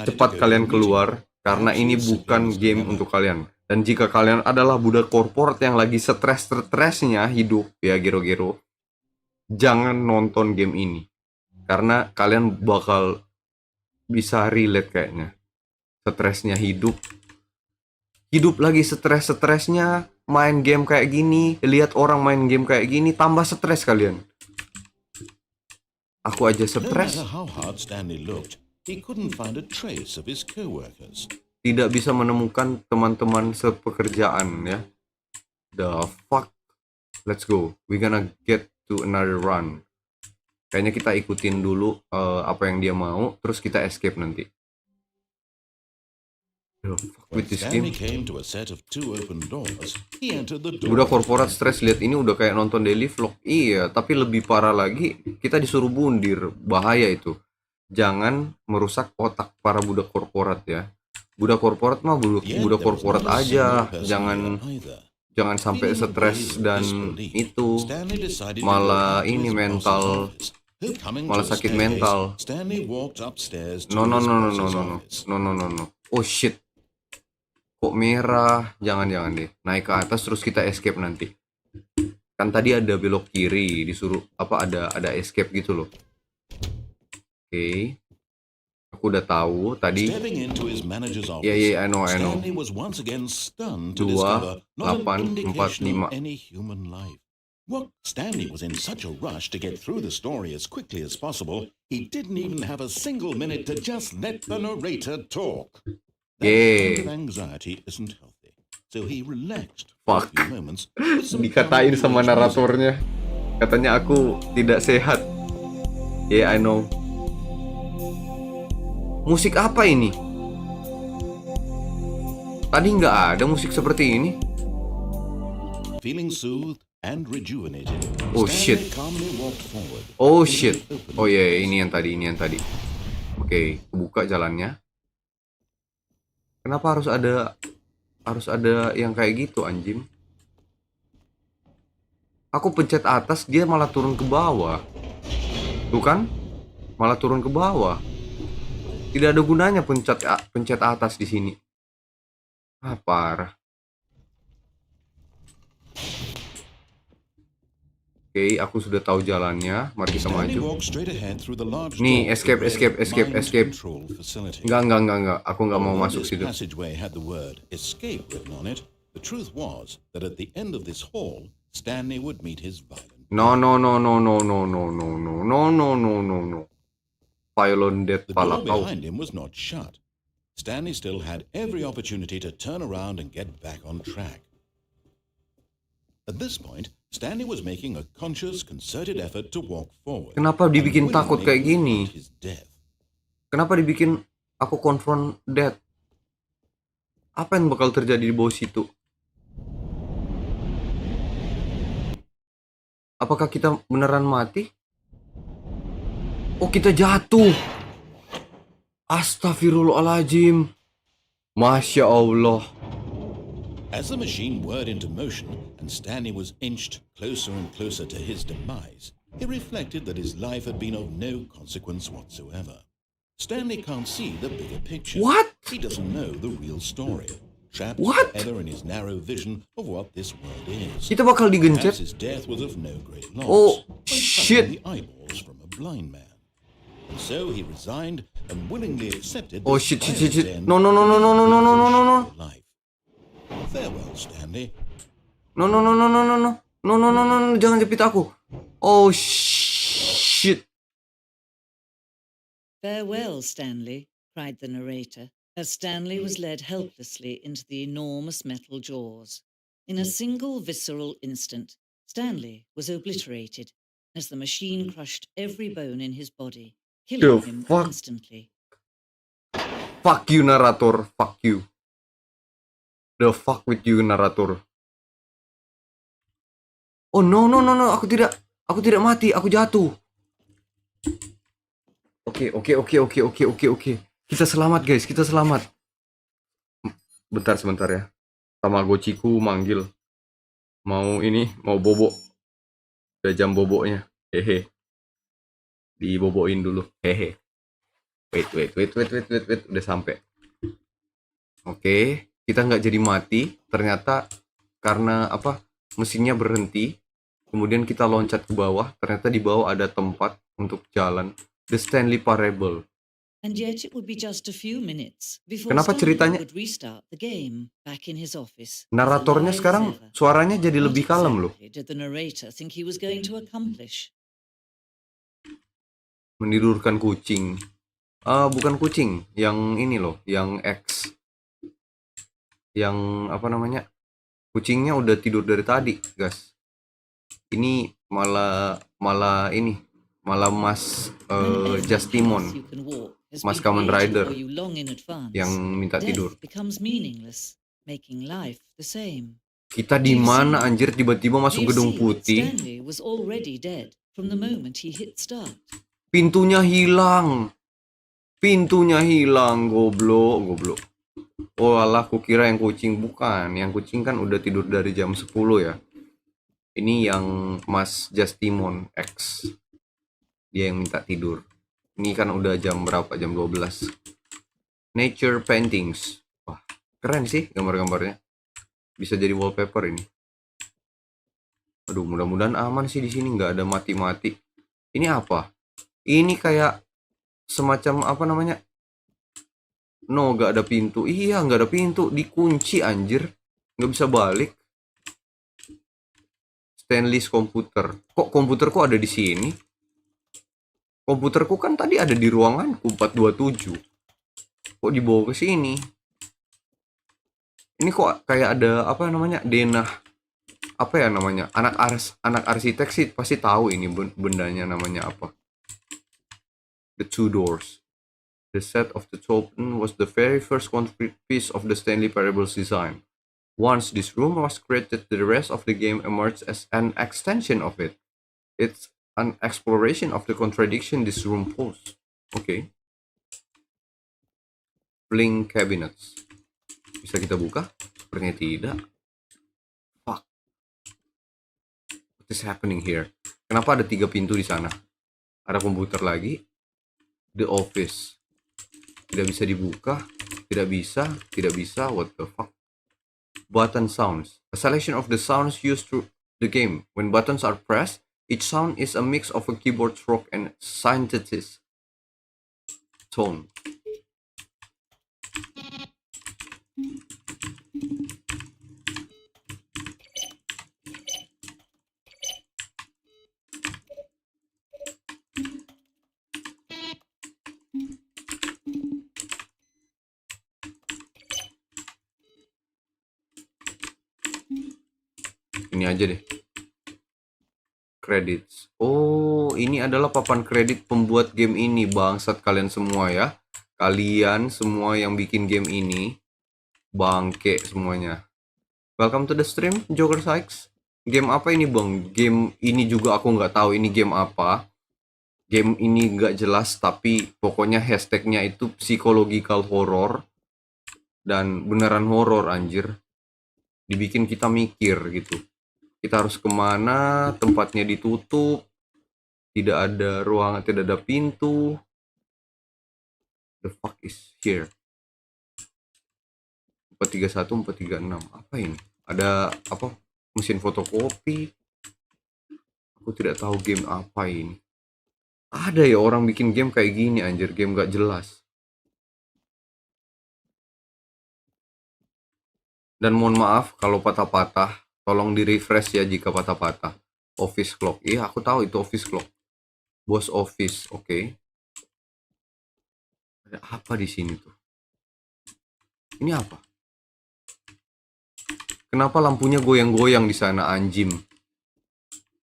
cepat kalian keluar, karena ini bukan game untuk kalian. Dan jika kalian adalah budak korporat yang lagi stres-stresnya hidup, ya Gero-Gero, jangan nonton game ini. Karena kalian bakal bisa relate kayaknya. Stresnya hidup lagi stres-stresnya, main game kayak gini, lihat orang main game kayak gini, tambah stres kalian. Aku aja No stres, matter how hard Stanley looked, he couldn't find a trace of his co-workers. tidak bisa menemukan teman-teman sepekerjaan ya. The fuck. Let's go. We gonna get to another run. Kayaknya kita ikutin dulu apa yang dia mau, terus kita escape nanti. The fuck When with this Stanley game. came to a set of 2 open doors, he entered the door. Udah korporat stres, lihat ini udah kayak nonton daily vlog. Iya, tapi lebih parah lagi, kita disuruh bundir. Bahaya itu. Jangan merusak otak para budak korporat ya. Budak korporat mah Yet budak there was korporat not a aja. single person Jangan here either. jangan sampai Feeling stres relieved dan of disbelief, itu Stanley decided to go malah back to ini his boss's mental, office. Coming malah to the sakit staircase, mental. Stanley walked upstairs to No no his no no no boss's no no office. no no no no. Oh shit, kok merah? Jangan deh. Naik ke atas terus kita escape nanti. Kan tadi ada belok kiri, disuruh apa, ada escape gitu loh. Oke. Aku udah tahu tadi. Stepping into his manager's Yeah, office, I know. Stanley was once again stunned to 2, discover not an 8, 4, indication 5. of any human life. What Stanley was in such a rush to get through the story as quickly as possible, he didn't even have a single minute to just let the narrator talk. That kind of anxiety isn't healthy, so he relaxed for a Fuck. few moments. With some Dikatain calming sama music. naratornya. Katanya aku tidak sehat. Yeah, I know. Musik apa ini? Tadi nggak ada musik seperti ini. Feeling soothed and rejuvenated, Oh, Stanley shit. calmly walked forward. Oh into shit. the open Oh iya, ini yang tadi. Oke, buka jalannya. Kenapa harus ada yang kayak gitu, anjing? Aku pencet atas, dia malah turun ke bawah. Tuh kan? Malah turun ke bawah. Tidak ada gunanya pencet atas di sini. Ah, parah. Oke, aku sudah tahu jalannya. Mari kita Stanley maju. walked straight ahead through the large Nih, door of the escape. mind control facility. Enggak. Aku nggak mau Although masuk this situ. passageway had the word escape written on it, the truth was that at the end of this hall, Stanley would meet his violent. No. Violent death The pala door kau. behind him was not shut. Stanley still had every opportunity to turn around and get back on track. At this point, Stanley was making a conscious, concerted effort to walk forward. Kenapa dibikin and takut kayak willingly gini? confront his death. Kenapa dibikin aku confront death? Apa yang bakal terjadi di bawah situ? Apakah kita beneran mati? Oh, kita jatuh. Astagfirullahaladzim. Masya Allah. As the machine whirred into motion and Stanley was inched closer and closer to his demise, he reflected that his life had been of no consequence whatsoever. Stanley can't see the bigger picture. What? He doesn't know the real story. Trapped What? forever in his narrow vision of what this world is. Kita bakal digencet. Perhaps his death was of no great loss. Oh, by shit. cutting the eyeballs from a blind man. And so he resigned and willingly accepted Oh, this shit. violent end No. of his life. Farewell, Stanley. No. Jangan jepit aku. Oh, shit. Farewell, Stanley, cried the narrator, as Stanley was led helplessly into the enormous metal jaws. In a single visceral instant, Stanley was obliterated as the machine crushed every bone in his body, killing The him fuck? instantly. Fuck you, narator. Fuck you. The fuck with you, narator. Oh, no. Aku tidak mati. Aku jatuh. Oke. Kita selamat, guys. Kita selamat. Sebentar ya. Tamagotchiku manggil. Mau bobo. Udah jam boboknya. Hehe. Diboboin dulu. Hehe. Wait. Udah sampai. Oke. Kita nggak jadi mati. Ternyata karena mesinnya berhenti. Kemudian kita loncat ke bawah. Ternyata di bawah ada tempat untuk jalan. The Stanley Parable. And yet it would be just a few minutes before Kenapa Stanley ceritanya- would restart the game back in his office. Naratornya as alive sekarang as ever. suaranya jadi What lebih kalem loh. exactly did the narrator think he was going to accomplish? Menidurkan kucing. Bukan kucing, yang ini loh, yang X. Yang kucingnya udah tidur dari tadi, guys. Ini malah Mas Justimon Mas Kamen Rider yang minta tidur. Kita di mana anjir, tiba-tiba masuk gedung putih. Pintunya hilang, goblok. Oh alah, kukira yang kucing. Bukan, yang kucing kan udah tidur dari jam 10 ya. Ini yang Mas Justimon X, dia yang minta tidur. Ini kan udah jam berapa? Jam 12. Nature paintings. Wah, keren sih gambar-gambarnya. Bisa jadi wallpaper ini. Aduh, mudah-mudahan aman sih di sini, nggak ada mati-mati. Ini apa? Ini kayak semacam apa namanya? No, nggak ada pintu. Iya, nggak ada pintu. Dikunci anjir. Nggak bisa balik. Stanley's komputer. Kok komputerku ada di sini? Komputerku kan tadi ada di ruanganku 427. Kok dibawa ke sini? Ini kok kayak ada apa namanya? Denah. Apa ya namanya? Anak arsitek sih pasti tahu ini bendanya namanya apa. The two doors. The set of the Chopin was the very first concrete piece of the Stanley Parables design. Once this room was created, the rest of the game emerged as an extension of it. It's an exploration of the contradiction this room poses. Okay. Blink cabinets. Bisa kita buka? Sepertinya tidak. Fuck. What is happening here? Kenapa ada 3 pintu di sana? Ada komputer lagi. The office. Tidak bisa dibuka. Tidak bisa. Tidak bisa. What the fuck? Button sounds. A selection of the sounds used through the game. When buttons are pressed, each sound is a mix of a keyboard stroke and synthesis tone. Ini aja deh. Credits. Oh, ini adalah papan kredit pembuat game ini. Bangsat kalian semua ya. Kalian semua yang bikin game ini bangke semuanya. Welcome to the stream, Joker Sykes. Game apa ini bang? Game ini juga aku nggak tahu ini game apa. Game ini nggak jelas, tapi pokoknya hashtagnya itu psychological horror. Dan beneran horror anjir. Dibikin kita mikir gitu. Kita harus kemana, tempatnya ditutup, tidak ada ruangan, tidak ada pintu. The fuck is here? 431, 436. Apa ini? Ada apa? Mesin fotokopi. Aku tidak tahu game apa ini. Ada ya orang bikin game kayak gini anjir, game gak jelas. Dan mohon maaf kalau patah-patah. Tolong di refresh ya jika patah-patah. Office clock. Iya, aku tahu itu office clock. Boss office, oke. Ada apa di sini tuh? Ini apa? Kenapa lampunya goyang-goyang di sana, anjim?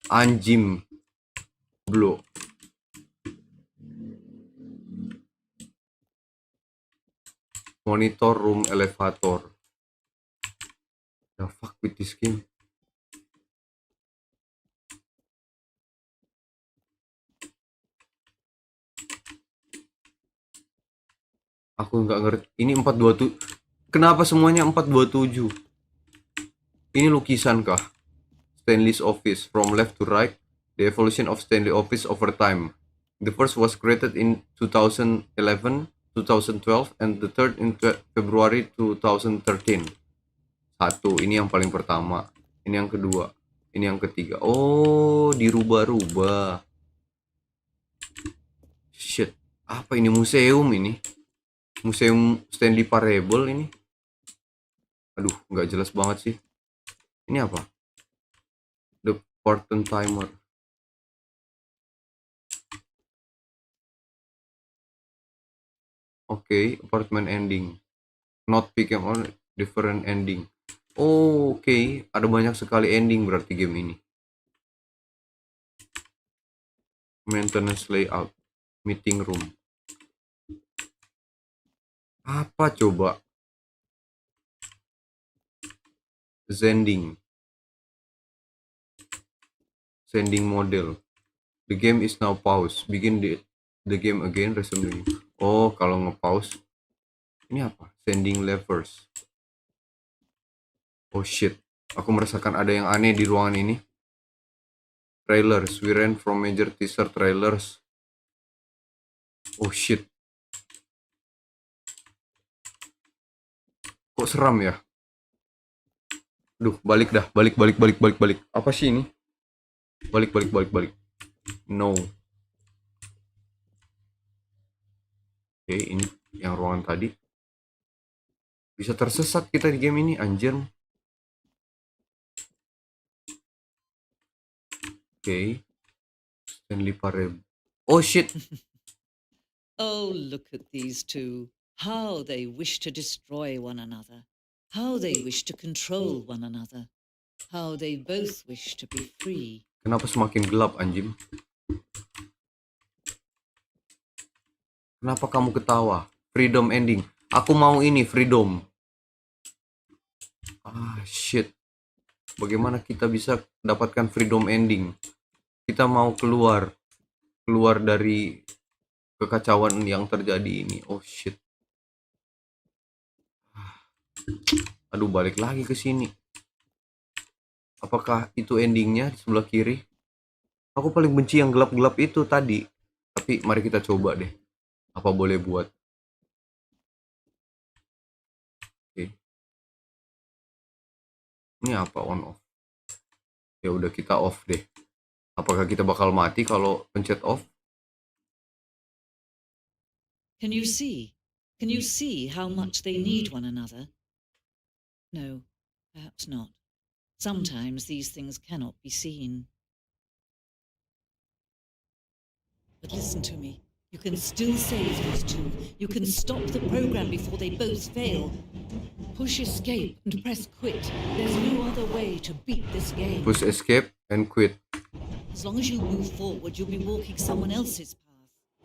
Anjim. Blo. Monitor room elevator. The fuck with this game? Aku nggak ngerti. Ini 427. Kenapa semuanya 427? Ini lukisan kah? Stanley's office from left to right. The evolution of Stanley office over time. The first was created in 2011, 2012, and the third in February 2013. Satu, ini yang paling pertama. Ini yang kedua. Ini yang ketiga. Oh, dirubah-rubah. Shit. Apa ini, museum ini? Museum Stanley Parable ini. Aduh, nggak jelas banget sih. Ini apa? The Parton Timer. Oke, apartment ending. Not became on different ending. Oh, oke. Ada banyak sekali ending berarti game ini. Maintenance layout. Meeting room. Apa coba? Sending. Sending model. The game is now paused. Begin the game again. Resume. Oh, kalau nge-pause. Ini apa? Standing levers. Oh shit. Aku merasakan ada yang aneh di ruangan ini. Trailers. We ran from major teaser trailers. Oh shit. Kok seram ya? Duh, balik dah. Balik. Apa sih ini? Balik. No. Oke, ini yang ruangan tadi. Bisa tersesat kita di game ini, anjir. Oke. Stanley Parable. Oh shit. Oh, look at these two. How they wish to destroy one another. How they wish to control one another. How they both wish to be free. Kenapa semakin gelap, anjing? Kenapa kamu ketawa? Freedom ending. Aku mau ini, freedom. Ah, shit. Bagaimana kita bisa dapatkan freedom ending? Kita mau keluar dari kekacauan yang terjadi ini. Oh shit. Aduh, balik lagi ke sini. Apakah itu endingnya di sebelah kiri? Aku paling benci yang gelap-gelap itu tadi. Tapi mari kita coba deh. Apa boleh buat? Oke. Ini apa, on off? Ya udah, kita off deh. Apakah kita bakal mati kalau pencet off? Can you see? Can you see how much they need one another? No, perhaps not. Sometimes these things cannot be seen. But listen to me. You can still save these two. You can stop the program before they both fail. Push escape and press quit. There's no other way to beat this game. Push escape and quit. As long as you move forward, you'll be walking someone else's path.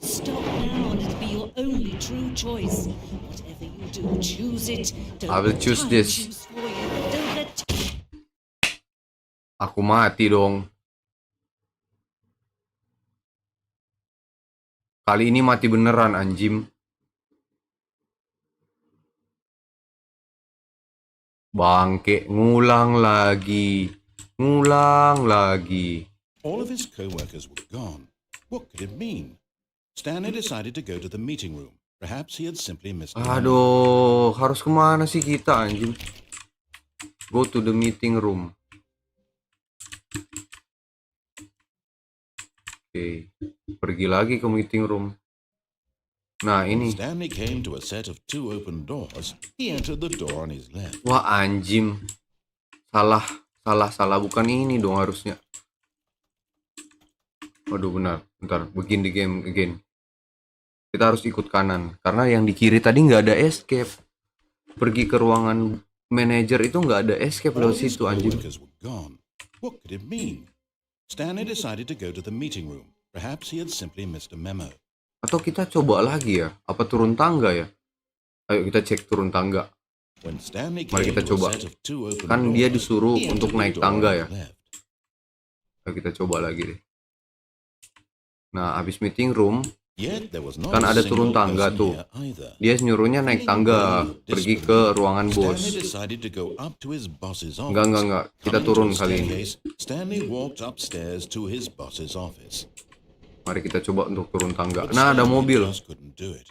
Stop now and it'll be your only true choice. Whatever you do, choose it. Don't I will let choose time this. choose for you. Don't let Aku mati dong. Kali ini mati beneran, anjim. Bangke, ngulang lagi. All of his co-workers were gone. What could it mean? Stanley decided to go to the meeting room. Perhaps he had simply missed the memo. Aduh, harus kemana sih kita, anjing? Go to the meeting room. Oke, pergi lagi ke meeting room. Nah, When ini. Stanley came to a set of 2 open doors, he entered the door on his left. Wah, anjim. Salah. Bukan ini dong harusnya. Waduh, benar. Bentar, begin the game again. Kita harus ikut kanan. Karena yang di kiri tadi nggak ada escape. Pergi ke ruangan manajer itu nggak ada escape All lewat of his situ, anjing. co-workers were gone. What could it mean? Stanley decided to go to the meeting room. Perhaps he had simply missed a memo. Atau kita coba lagi ya? Apa turun tangga ya? Ayo kita cek turun tangga. When Stanley Mari came kita to a coba. set of 2 open Kan dia doors, disuruh he untuk entered the naik door tangga on ya. his left. Ayo kita coba lagi deh. Nah, habis meeting room, Yet there was not kan a ada single turun tangga person tuh. here either. Dia nyuruhnya naik tangga, pergi ke ruangan bos. Stanley decided to go up to his boss's office. Enggak. Kita Coming turun to a kali ini. staircase, Stanley walked upstairs to his boss's office. Mari kita coba untuk turun tangga. But Nah, ada Stanley mobil. just couldn't do it.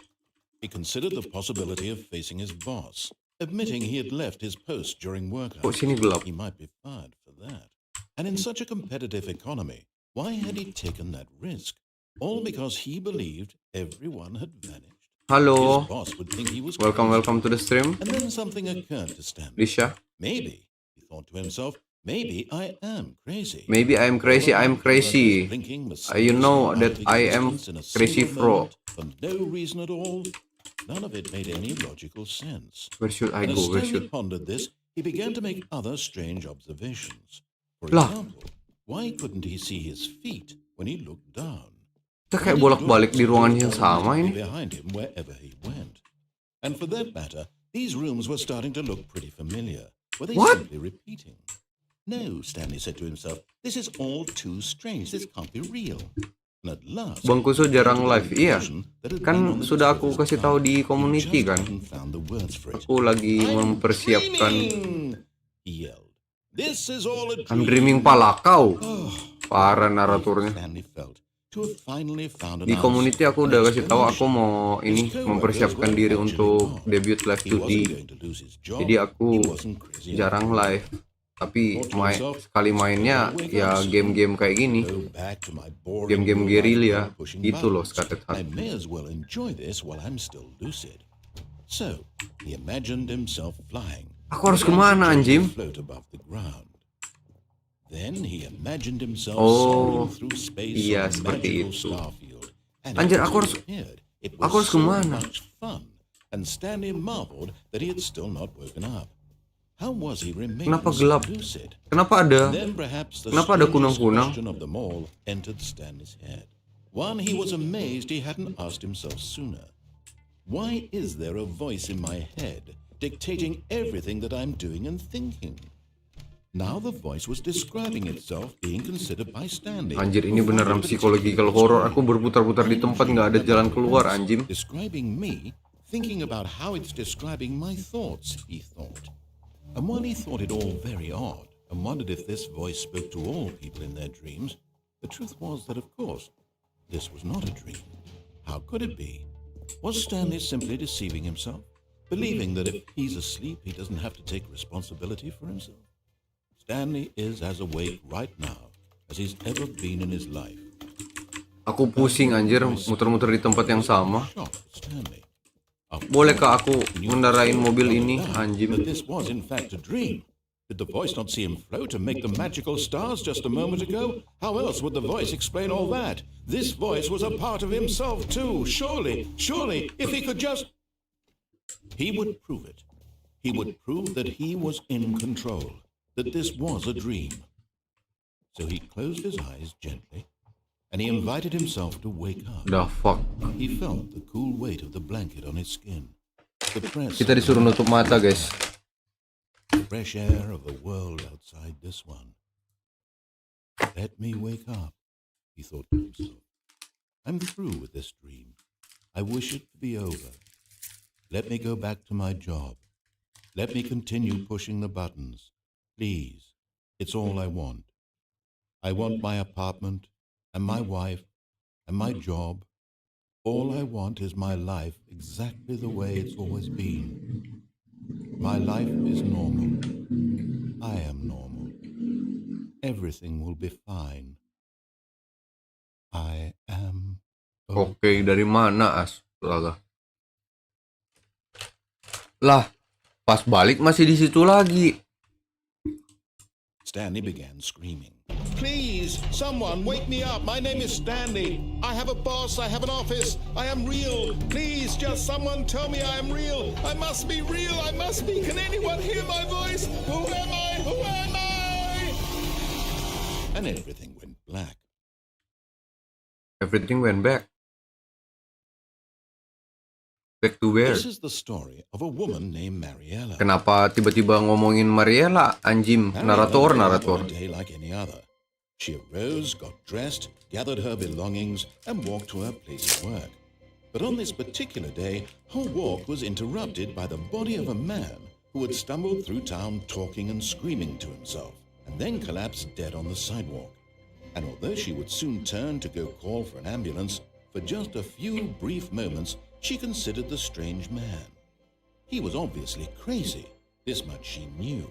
He considered the possibility of facing his boss, admitting he had left his post during work Kok hours. sini gelap? He might be fired for that. And in such a competitive economy, why had he taken that risk? All because he believed everyone had vanished. Halo. His boss would think he was Welcome crazy. to the stream. And then something occurred to Stanley. Lisha. Maybe, he thought to himself, maybe I am crazy. Maybe I am crazy. I'm crazy. You know that I am crazy bro. For no reason at all. None of it made any logical sense. Where should I And go? as Where Stanley should? pondered this, he began to make other strange observations. For Lah. example, why couldn't he see his feet when he looked down? Kita kayak bolak-balik di ruangan yang sama ini. Behind him wherever he went. And for that matter, these rooms were starting to look pretty familiar. Were they What? simply repeating? No, Stanley said to himself, this is all too strange. This can't be real. And at last, Bang Kuso jarang live. Iya, that had been kan on the sudah tip of aku his kasih tahu tongue. di He community just kan. hadn't found the words for it. Aku lagi I'm mempersiapkan. dreaming, he yelled. This is all a I'm dream. dreaming pala kau. Oh, Parah how naraturnya. Stanley felt to have finally found an Di community answer, aku an udah kasih tahu aku explanation. mau ini His coworkers mempersiapkan were diri actually untuk wrong. debut live He 2D. wasn't going to lose his job. Jadi aku He wasn't crazy jarang enough. live. Tapi Thought to himself, sekali mainnya "Better wake ya up soon. game-game kayak gini. Go back to my boring Game-game real life Guerilla. world pushing Gitu loh, buttons. Scattered I Heart. may as well enjoy this while I'm still lucid." So he imagined himself flying. Aku harus Began to kemana, gently anjing? float above the ground. Then he imagined himself Oh, soaring through space iya, on a seperti magical itu. starfield. And Anjir, it aku harus- appeared. It aku was harus so kemana? much fun. And Stanley marveled that he had still not woken up. How was he remaining Kenapa so gelap? lucid? Kenapa ada? Then perhaps the Kenapa ada strangest kunang-kunang? question of them all entered Stanley's head. One he was amazed he hadn't asked himself sooner. Why is there a voice in my head dictating everything that I'm doing and thinking? Now the voice was describing itself being considered by Stanley. Anjir, ini beneran psychological horror. Aku berputar-putar di tempat nggak ada jalan keluar, anjing. Describing me, thinking about how it's describing my thoughts, he thought. And while he thought it all very odd, and wondered if this voice spoke to all people in their dreams, the truth was that, of course, this was not a dream. How could it be? Was Stanley simply deceiving himself, believing that if he's asleep, he doesn't have to take responsibility for himself? Stanley is as awake right now as he's ever been in his life. Aku pusing anjir, muter-muter di tempat yang sama. Shocked Stanley. Bolehkah aku ngendarain mobil ini, anjing? But this was in fact a dream. Did the voice not see him float and make the magical stars just a moment ago? How else would the voice explain all that? This voice was a part of himself too. Surely, if he could just... He would prove it. He would prove that he was in control, that this was a dream. So he closed his eyes gently, and he invited himself to wake up. The fuck. He felt the cool weight of the blanket on his skin. The press Kita disuruh nutup mata, guys. fresh air of the world outside this one. Let me wake up, he thought to himself. I'm through with this dream. I wish it to be over. Let me go back to my job. Let me continue pushing the buttons. Please, it's all I want. I want my apartment and my wife and my job. All I want is my life exactly the way it's always been. My life is normal. I am normal. Everything will be fine. I am... Oke, dari mana astaga? Lah, pas balik masih di situ lagi. Stanley began screaming. Please, someone, wake me up. My name is Stanley. I have a boss. I have an office. I am real. Please, just someone tell me I am real. I must be real. I must be. Can anyone hear my voice? Who am I? Who am I? And everything went black. Everything went back. Back to where? This is the story of a woman named Mariella. Kenapa tiba-tiba ngomongin Mariella, anjing? Narator. A day like any other. She arose, got dressed, gathered her belongings, and walked to her place of work. But on this particular day, her walk was interrupted by the body of a man who had stumbled through town talking and screaming to himself, and then collapsed dead on the sidewalk. And although she would soon turn to go call for an ambulance, for just a few brief moments, she considered the strange man. He was obviously crazy. This much she knew.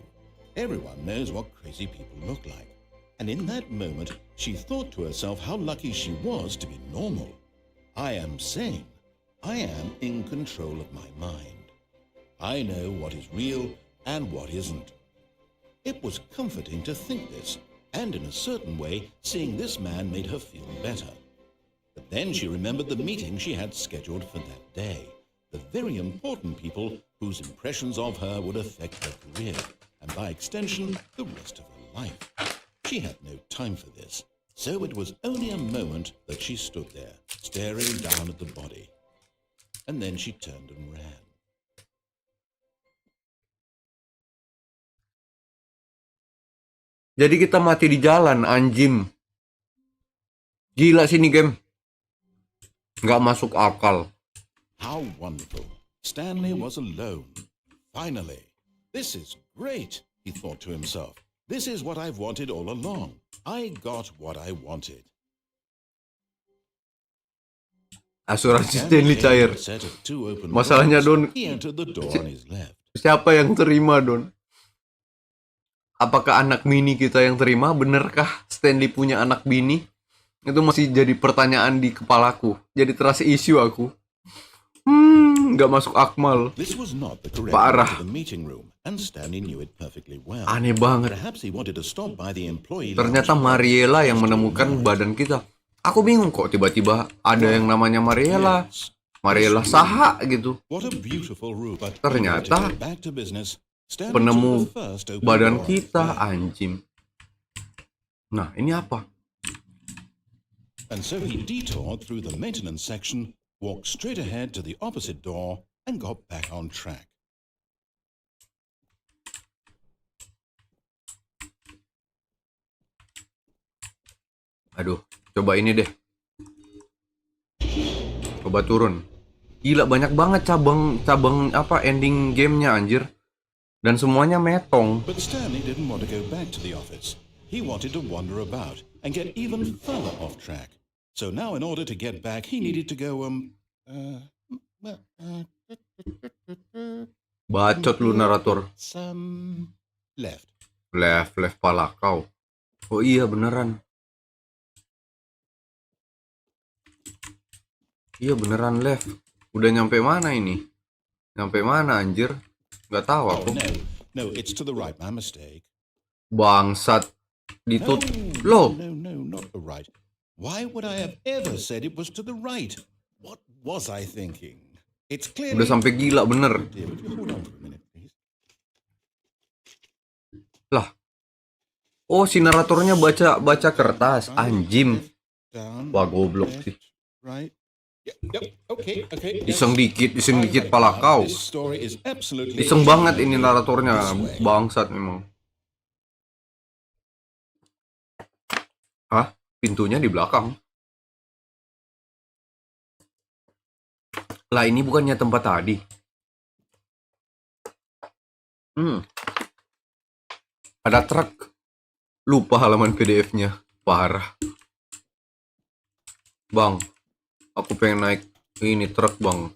Everyone knows what crazy people look like. And in that moment, she thought to herself how lucky she was to be normal. I am sane. I am in control of my mind. I know what is real and what isn't. It was comforting to think this, and in a certain way, seeing this man made her feel better. But then she remembered the meeting she had scheduled for that day, the very important people whose impressions of her would affect her career, and by extension, the rest of her life. She had no time for this, so it was only a moment that she stood there, staring down at the body. And then she turned and ran. Jadi kita mati di jalan, anjing. Gila sih ini game. Nggak masuk akal. How wonderful. Stanley was alone. Finally. This is great, he thought to himself. This is what I've wanted all along. I got what I wanted. Asuransi Stanley cair. Set of two open Masalahnya, doors. Don, He entered the door on his left. siapa yang terima, Don? Apakah anak bini kita yang terima? Benerkah Stanley punya anak bini? Itu masih jadi pertanyaan di kepalaku. Jadi terasa isu aku. Nggak masuk akmal. This was not the correct Parah. way to the meeting room, and Stanley knew it perfectly well. Aneh banget. Perhaps he wanted to stop by the employee Ternyata lounge. Mariela yang menemukan badan kita. Aku bingung kok tiba-tiba ada yang namanya Mariela. Yes. Mariela saha gitu. What a beautiful room. But Ternyata to get back to business, Stanley penemu took the first open badan door. kita, anjing. Nah, ini apa? And so he detoured through the maintenance section, walked straight ahead to the opposite door, and got back on track. Aduh, coba ini deh. Coba turun. Gila, banyak banget cabang apa ending gamenya, anjir. Dan semuanya metong. But Stanley didn't want to go back to the office. He wanted to wander about and get even further off track. So now in order to get back, he needed to go, Bacot lu narator. some left. Left pala kau. Oh iya, beneran. Iya beneran left. Udah nyampe mana ini? Nyampe mana anjir? Gak tahu Oh, aku. no, it's to the right. My mistake. Bangsat. Ditut. Loh, No, not the right. Why would I have ever said it was to the right? What was I thinking? It's clearly... udah sampai gila bener. Dear, would you hold on for a minute, please? Lah. Oh, si naratornya baca kertas, anjing. Down, Wah, goblok sih. right. Yep, okay. Iseng dikit pala kau. This story is absolutely... Iseng banget ini naratornya, bangsat memang. Hah? Pintunya di belakang. Lah, ini bukannya tempat tadi. Ada truk. Lupa halaman PDF-nya. Parah. Bang, aku pengen naik ini truk, Bang.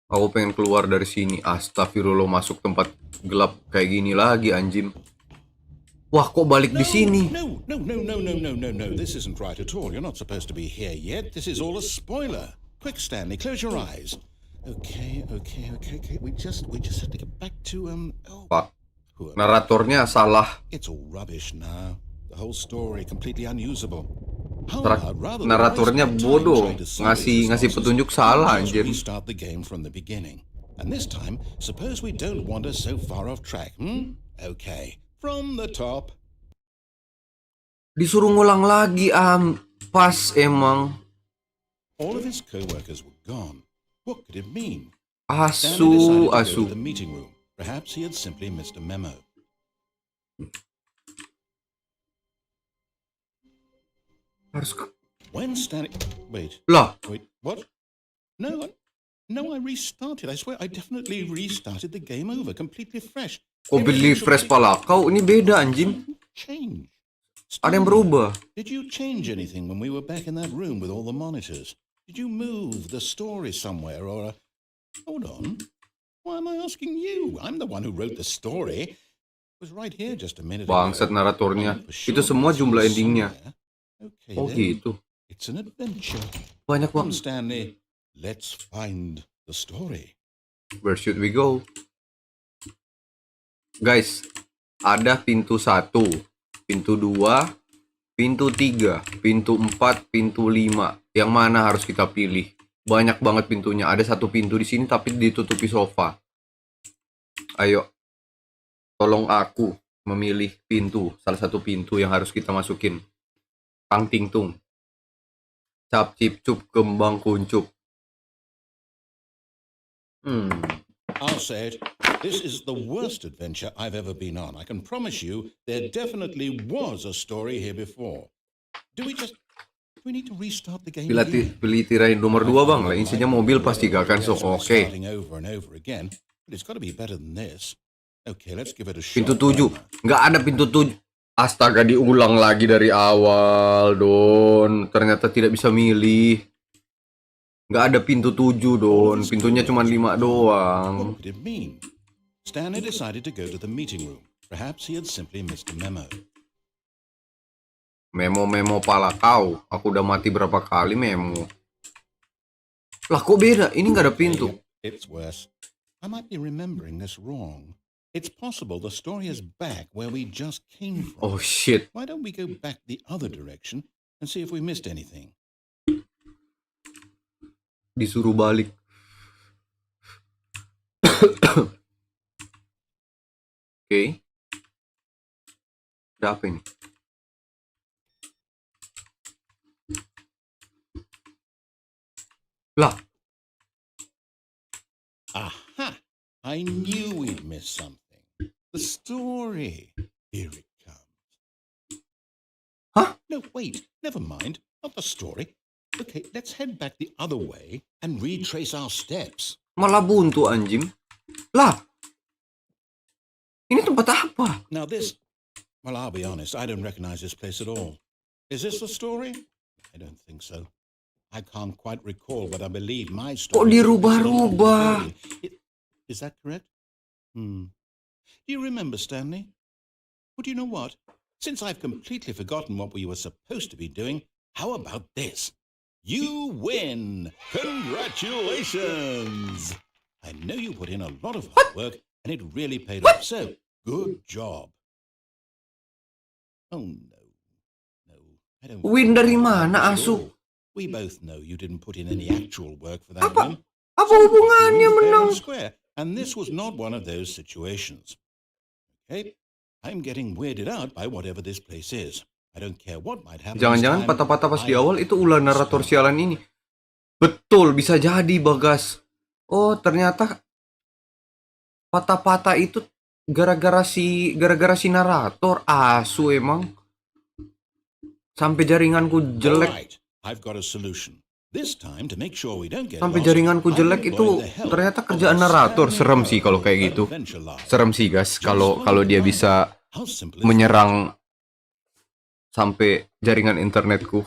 Aku pengen keluar dari sini. Astagfirullah, masuk tempat gelap kayak gini lagi, anjing. Wah, kok balik di sini? No. This isn't right at all. You're not supposed to be here yet. This is all a spoiler. Quick, Stanley, close your eyes. Okay. We just have to get back to Pak, naratornya salah. It's all rubbish now. The whole story completely unusable. Naratornya bodoh, ngasih petunjuk salah, anjir. Restart the game from the beginning. And this time, suppose we don't wander so far off track. Okay. From the top. Disuruh ngulang lagi, pas emang. All of his co-workers were gone. What could it mean? Asu. To the meeting room. Perhaps he had simply missed a memo. Harus When Stanley... Wait, lah. what? No, I restarted. I swear, I definitely restarted the game over, completely fresh. Kok beli fresh pala kau? Ini beda, anjing. Change. Ada yang berubah. Did you change anything when we were back in that room with all the monitors? Did you move the story somewhere or... Hold on. Why am I asking you? I'm the one who wrote the story. It was right here just a minute ago. Bangsat naratornya. Itu semua jumlah endingnya. Okay, Oh then. gitu. It's an adventure. Banyak Come, banget. Stanley. Let's find the story. Where should we go? Guys, ada pintu 1, pintu 2, pintu 3, pintu 4, pintu 5. Yang mana harus kita pilih? Banyak banget pintunya. Ada satu pintu di sini tapi ditutupi sofa. Ayo, tolong aku memilih pintu. Salah satu pintu yang harus kita masukin. Tang ting tung. Cap cip cup kembang kuncup. I'll say it. This is the worst adventure I've ever been on. I can promise you there definitely was a story here before. Do we just... We need to restart the game Pilih, again. pilih tirai nomor 2 bang, lah isinya mobil pasti gak akan so oke. Starting over and over again, but it's got to be better than this. Okay, let's give it a shot. Pintu 7, nggak ada pintu 7. Astaga, diulang lagi dari awal, Don. Ternyata tidak bisa milih. Nggak ada pintu 7, Don. Pintunya cuma 5 doang. What could it mean? Stanley decided to go to the meeting room. Perhaps he had simply missed a memo. Memo-memo pala kau. Aku udah mati berapa kali memo. Lah kok beda? Ini nggak ada pintu. It's worse. I might be remembering this wrong. It's possible the story is back where we just came from. Oh shit. Why don't we go back the other direction and see if we missed anything? Disuruh balik. Oke. Ada apa ini? Lah, Aha! I knew we'd miss something. The story. Here it comes. Huh? No, wait. Never mind. Not the story. Okay, let's head back the other way and retrace our steps. malah buntu anjing. Lah, ini tempat apa? Now this, well, I'll be honest, I don't recognize this place at all. Is this the story? I don't think so. I can't quite recall, but I believe my story. Kok dirubah-rubah? Is that correct? Do you remember, Stanley? Well, do you know what? Since I've completely forgotten what we were supposed to be doing, how about this? You win! Congratulations! I know you put in a lot of hard work, and it really paid off, so good job. Oh, no. No, I don't... Win dari mana, asu? We both know you didn't put in any actual work for that Apa? win. Apa hubungannya Fair menang? and square, and this was not one of those situations. Okay? I'm getting weirded out by whatever this place is. I don't care what might happen. Jangan-jangan patah-patah pas di awal itu ulah narator sialan ini. Betul, bisa jadi, Bagas. Oh, ternyata patah-patah itu gara-gara si narator. Asu emang. Sampai jaringanku jelek. Alright, I've got a solution. This time to make sure we don't get Sampai lost, jaringanku I've jelek itu employed the help ternyata of kerjaan the narator. Stanley Serem sih Haro kalau kayak gitu. Adventure Lab. Serem sih, guys, kalau dia bisa How simple is menyerang sampai jaringan internetku.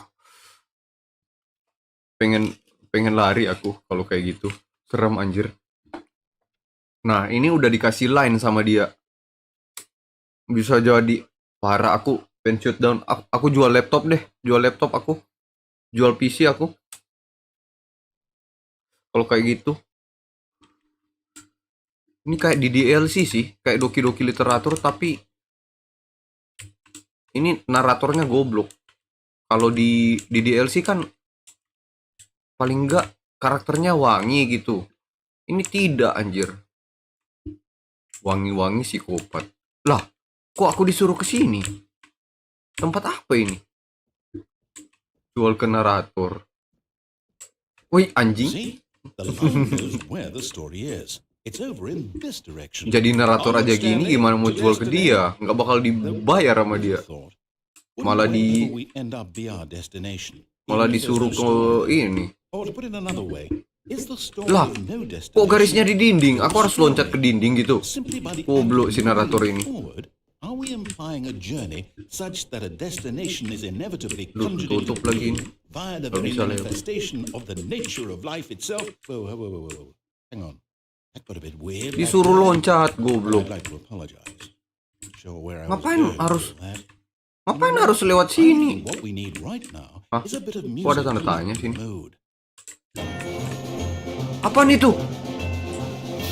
Pengen lari aku kalau kayak gitu. Serem anjir. Nah, ini udah dikasih line sama dia. Bisa jadi parah, aku pen shutdown. Aku jual laptop deh. Jual laptop aku. Jual PC aku. Kalau kayak gitu. Ini kayak di DLC sih, kayak doki-doki literatur, tapi ini naratornya goblok. Kalau di DLC kan paling enggak karakternya wangi gitu. Ini tidak, anjir. Wangi-wangi psikopat. Lah, kok aku disuruh ke sini? Tempat apa ini? Jual ke narator. Woi, anjing. See? The line knows where the story is. It's over in this direction. Jadi narator aja gini, gimana mau jual ke dia? Nggak bakal dibayar sama dia. Malah malah disuruh ke ini. Or to put it another way, is the story Lah, of no kok destination garisnya di dinding? Aku harus loncat ke dinding gitu. simply by the Goblok act si of narator moving ini. forward? Are we implying a journey such that a destination is inevitably Duh, conjured tutup into lagi being ini. via the Nggak very bisa lewat. manifestation of the nature of life itself? Whoa. Hang on. That got a bit weird. Disuruh loncat, goblok. I'd like to apologize. Not sure where I was Ngapain going harus- with that. Ngapain harus lewat I sini? think what we need right now Hah? is a bit of Kok music ada tanda to tanya lighten sini? the mood. Apaan itu?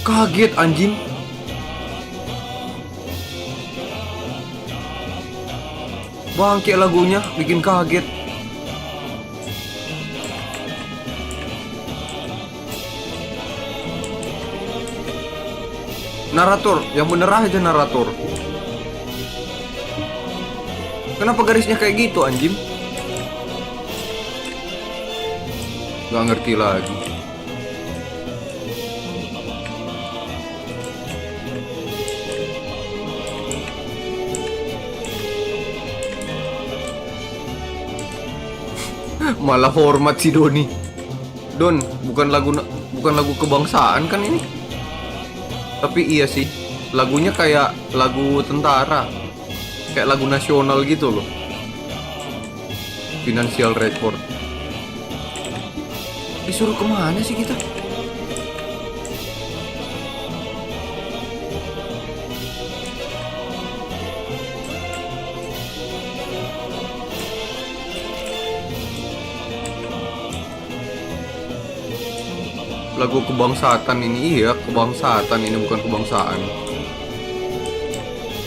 Kaget anjing. Bangke lagunya, bikin kaget. Narator, yang bener aja narator. Kenapa garisnya kayak gitu anjing? Gak ngerti lagi. Malah hormat si Doni. Don, bukan lagu kebangsaan kan ini? Tapi iya sih, lagunya kayak lagu tentara. Kayak lagu nasional gitu loh. Financial report. Disuruh kemana sih kita? Lagu kebangsaan ini, iya kebangsaan ini, bukan kebangsaan.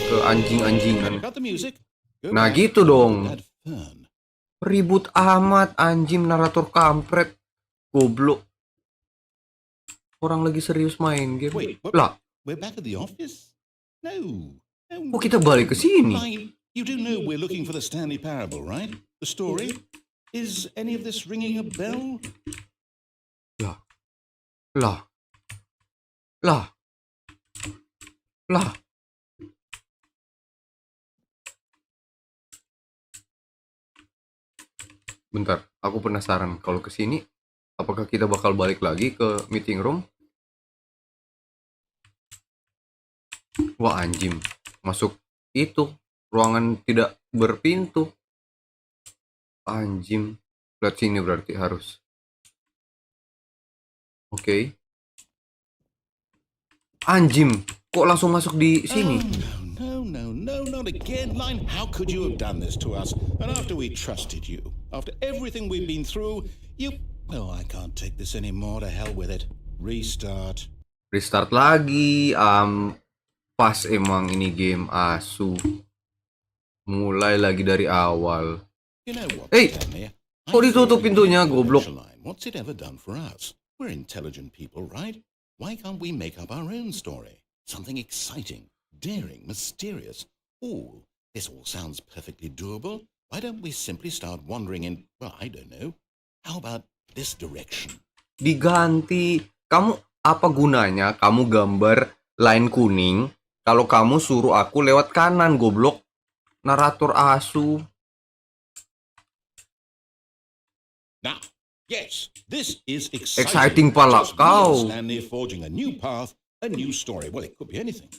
Ke anjing-anjingan. Cut the music. Go Nah back gitu to dong. that fern. Ribut amat anjing, narator kampret. Goblok. Orang lagi serius main game. Wait, what? Lah, We're back at the office? No. No. kok kita balik ke sini? Fine. You do know we're looking for the Stanley Parable, right? The story? Is any of this ringing a bell? Lah. Lah. Lah. Bentar, aku penasaran kalau ke sini apakah kita bakal balik lagi ke meeting room? Wah, anjing. Masuk itu ruangan tidak berpintu. Anjing. Lihat sini berarti harus. Oke. Anjing, kok langsung masuk di sini? Oh, no, not again. Line, how could you have done this to us? And after we trusted you, after everything we've been through, you... Oh, I can't take this anymore. To hell with it. Restart. Restart lagi. Pas emang ini game asu. Mulai lagi dari awal. You know what, Hey, Stanley? kok ditutup pintunya, goblok? Line, what's it ever done for us? We're intelligent people, right? Why can't we make up our own story? Something exciting, daring, mysterious. Ooh, this all sounds perfectly doable. Why don't we simply start wandering in, well, I don't know. How about this direction? Diganti. Kamu apa gunanya kamu gambar line kuning kalau kamu suruh aku lewat kanan, goblok? Narator asu. Now, yes, this is Exciting pala Just me and kau. Stanley forging a new path, a new story. Well, it could be anything.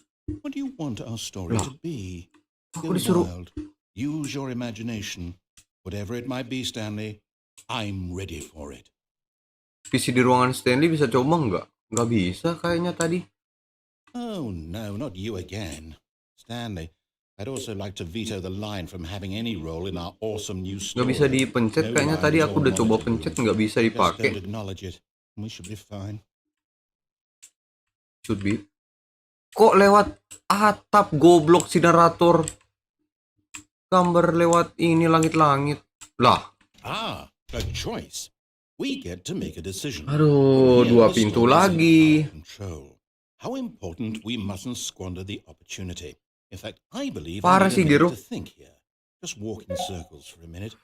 What do you want our story Lah, to be? aku Go disuruh wild. Use your imagination. Whatever it might be, Stanley, I'm ready for it. visi di ruangan Stanley bisa coba nggak? Nggak bisa kayaknya tadi. Oh, no, not you again. Stanley, I'd also like to veto the line from having any role in our awesome new story. Nggak bisa dipencet No kayaknya line tadi is aku all udah coba monitored. pencet nggak bisa Just dipakai. don't acknowledge it. We should be fine. Should be. Kok lewat atap, goblok si narator? Gambar lewat ini langit-langit. Lah, Ah, a choice. We get to make a decision. aduh, Here, dua the pintu story's in lagi. our control. How important we mustn't squander the opportunity. In fact, I believe Parah I sih, need a Gero. minute to think here. Just walk in circles for a minute.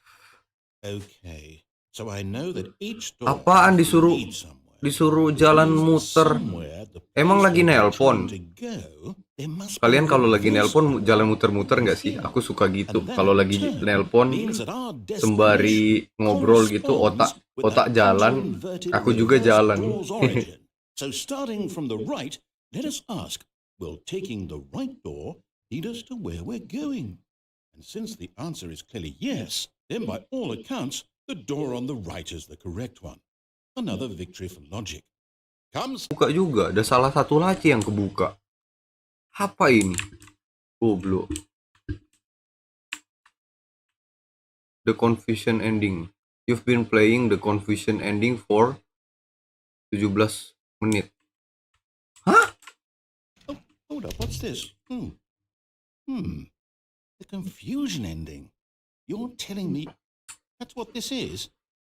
Okay, so I know that each door Apaan disuruh leads somewhere. disuruh jalan Means muter? somewhere the Emang place lagi we're nelpon? trying to go, there must be Kalian a kalau lagi reverse nelpon jalan muter-muter nggak sih? Aku suka gitu. And that Kalau lagi in turn nelpon means that our sembari destination ngobrol gitu, corresponds with otak that jalan, counter-inverted aku juga reverse jalan. door's origin. So starting from the right, let us ask, will taking the right door lead us to where we're going? And since the answer is clearly yes, then by all accounts, the door on the right is the correct one. Another victory for logic. Comes Buka juga, ada salah satu laci yang kebuka. Apa ini? Goblok. The confusion ending. You've been playing the confusion ending for 17 menit. Hah? Oh, hold up, what's this? The confusion ending. You're telling me that's what this is?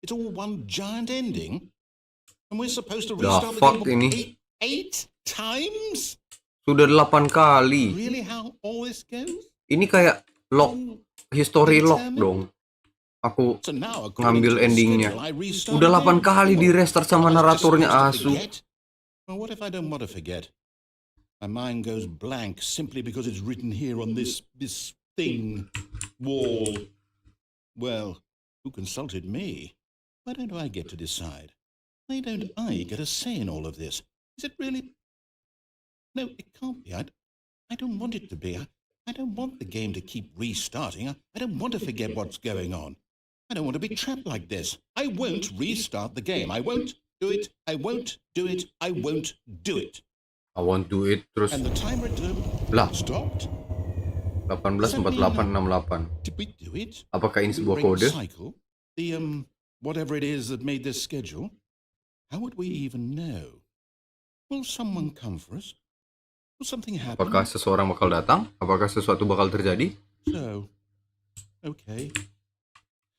It's all one giant ending? And we're supposed to The restart the fuck game ini? eight times? Sudah 8 kali. Really how all this goes? Ini kayak lock, Oh, history lock determined? dong. Aku So now, according ngambil to the endingnya. schedule, I restart Udah 8 again. kali di restart sama Am I just naratornya supposed to asu. forget? Well, what if I don't want to forget? My mind goes blank simply because it's written here on this thing, wall. Well, who consulted me. Why don't I get to decide? Why don't I get a say in all of this? Is it really? No, it can't be. I don't want it to be. I don't want the game to keep restarting. I don't want to forget what's going on. I don't want to be trapped like this. I won't restart the game. I won't do it. I won't do it. I won't do it. I won't do it. Terus And the timer lah, stopped. 18:48:68. Did we do it? Apakah ini Did we sebuah break the kode? cycle? The whatever it is that made this schedule. How would we even know? Will someone come for us? Will something happen? Apakah seseorang bakal datang? Apakah sesuatu bakal terjadi? So, okay.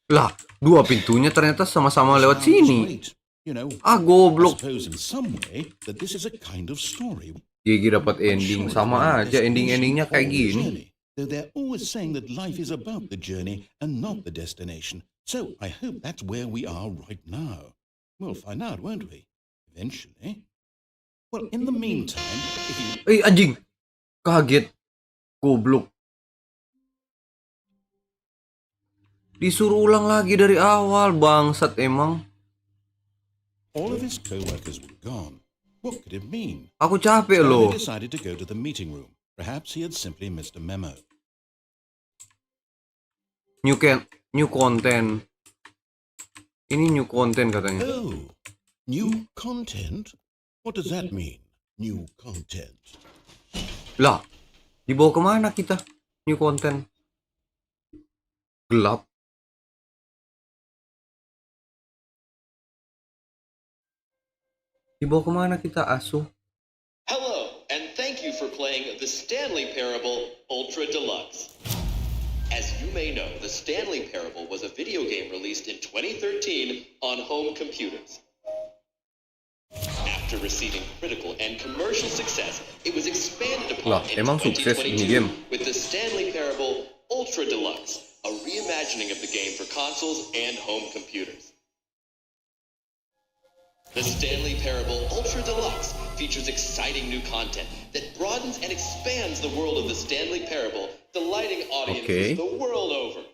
Lah, dua pintunya ternyata sama-sama lewat Sounds sini. great. You know, Ah, I goblok. suppose in some way that this is a kind of story. Gigi dapat ending sama aja, ending-endingnya kayak gini. Though they're always saying that life is about the journey and not the destination. So I hope that's where we are right now. We'll find out, won't we? Eventually. Well, in the meantime, if you... Anjing. Kaget. Goblok. Disuruh ulang lagi dari awal, bangsat emang. All of his co-workers were gone. What could it mean? Aku capek loh. Stanley decided to go to the meeting room. Perhaps he had simply missed a memo. New content. Ini new content katanya. Oh, new content? What does that mean? New content. Lah, dibawa kemana kita? New content. Gelap. Dibawa kemana kita, asuh? Hello, and thank you for playing the Stanley Parable Ultra Deluxe. As you may know, the Stanley Parable was a video game released in 2013 on home computers. After receiving critical and commercial success, it was expanded upon Lah, in emang sukses ini game? 2022 with the Stanley Parable Ultra Deluxe, a reimagining of the game for consoles and home computers. The Stanley Parable Ultra Deluxe features exciting new content that broadens and expands the world of the Stanley Parable, delighting audiences the world over.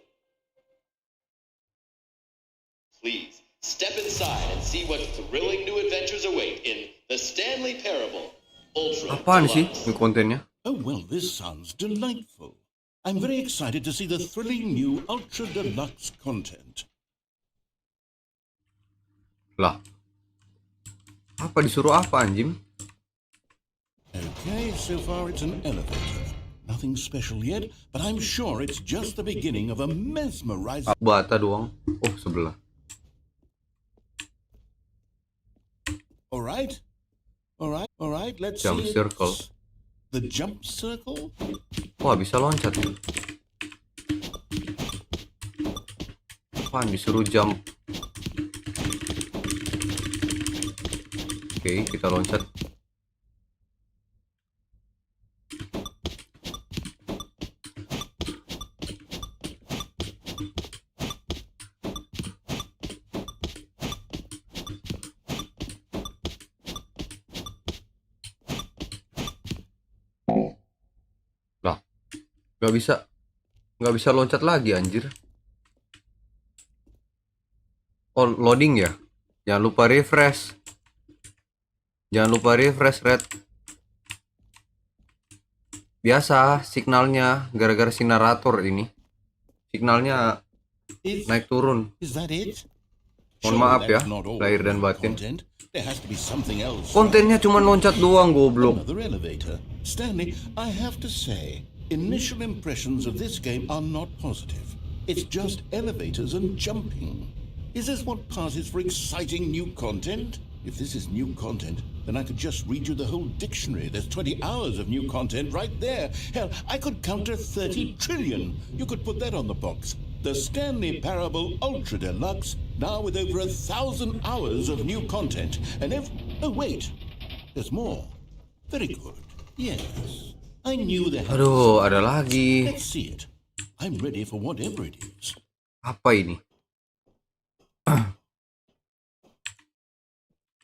Please, step inside and see what thrilling new adventures await in the Stanley Parable Ultra Apaan sih Deluxe. new kontennya? Oh, well, this sounds delightful. I'm very excited to see the thrilling new Ultra Deluxe content. Lah. Apa disuruh apa anjing? Okay, so far it's an elevator. Nothing special yet, but I'm sure it's just the beginning of a mesmerizing... Bata doang. Oh, sebelah. Alright, let's Jump see it. circle. The jump circle? Wah, bisa loncat. Apaan disuruh jump? Oke, kita loncat. Lah, nggak bisa loncat lagi anjir. Oh, loading ya? Jangan lupa refresh. Red. Biasa signalnya gara-gara si narator ini. Signalnya naik turun. Is that it? Mohon maaf ya, That's not all lahir dan batin. content. There has to be something else. Kontennya cuma loncat doang, goblok. Another elevator. Stanley, I have to say, initial impressions of this game are not positive. It's just elevators and jumping. Is this what passes for exciting new content? If this is new content, then I could just read you the whole dictionary. There's 20 hours of new content right there. Hell, I could counter 30 trillion. You could put that on the box. The Stanley Parable Ultra Deluxe, now with over 1,000 hours of new content. And oh wait, there's more. Very good. Yes, I knew there had to be Aduh, something. ada lagi. Let's see it. I'm ready for whatever it is. Apa ini?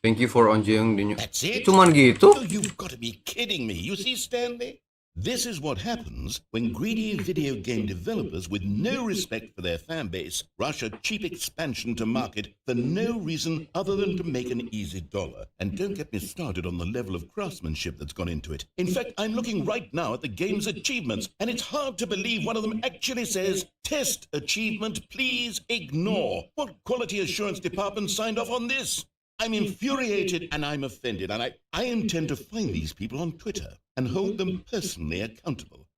Thank you for enjoying the new. That's it? Cuman gitu? Oh, you've got to be kidding me. You see, Stanley? This is what happens when greedy video game developers with no respect for their fan base rush a cheap expansion to market for no reason other than to make an easy dollar. And don't get me started on the level of craftsmanship that's gone into it. In fact, I'm looking right now at the game's achievements, and it's hard to believe one of them actually says, "Test achievement, please ignore." What quality assurance department signed off on this? I'm infuriated and I'm offended, and I intend to find these people on Twitter and hold them personally accountable.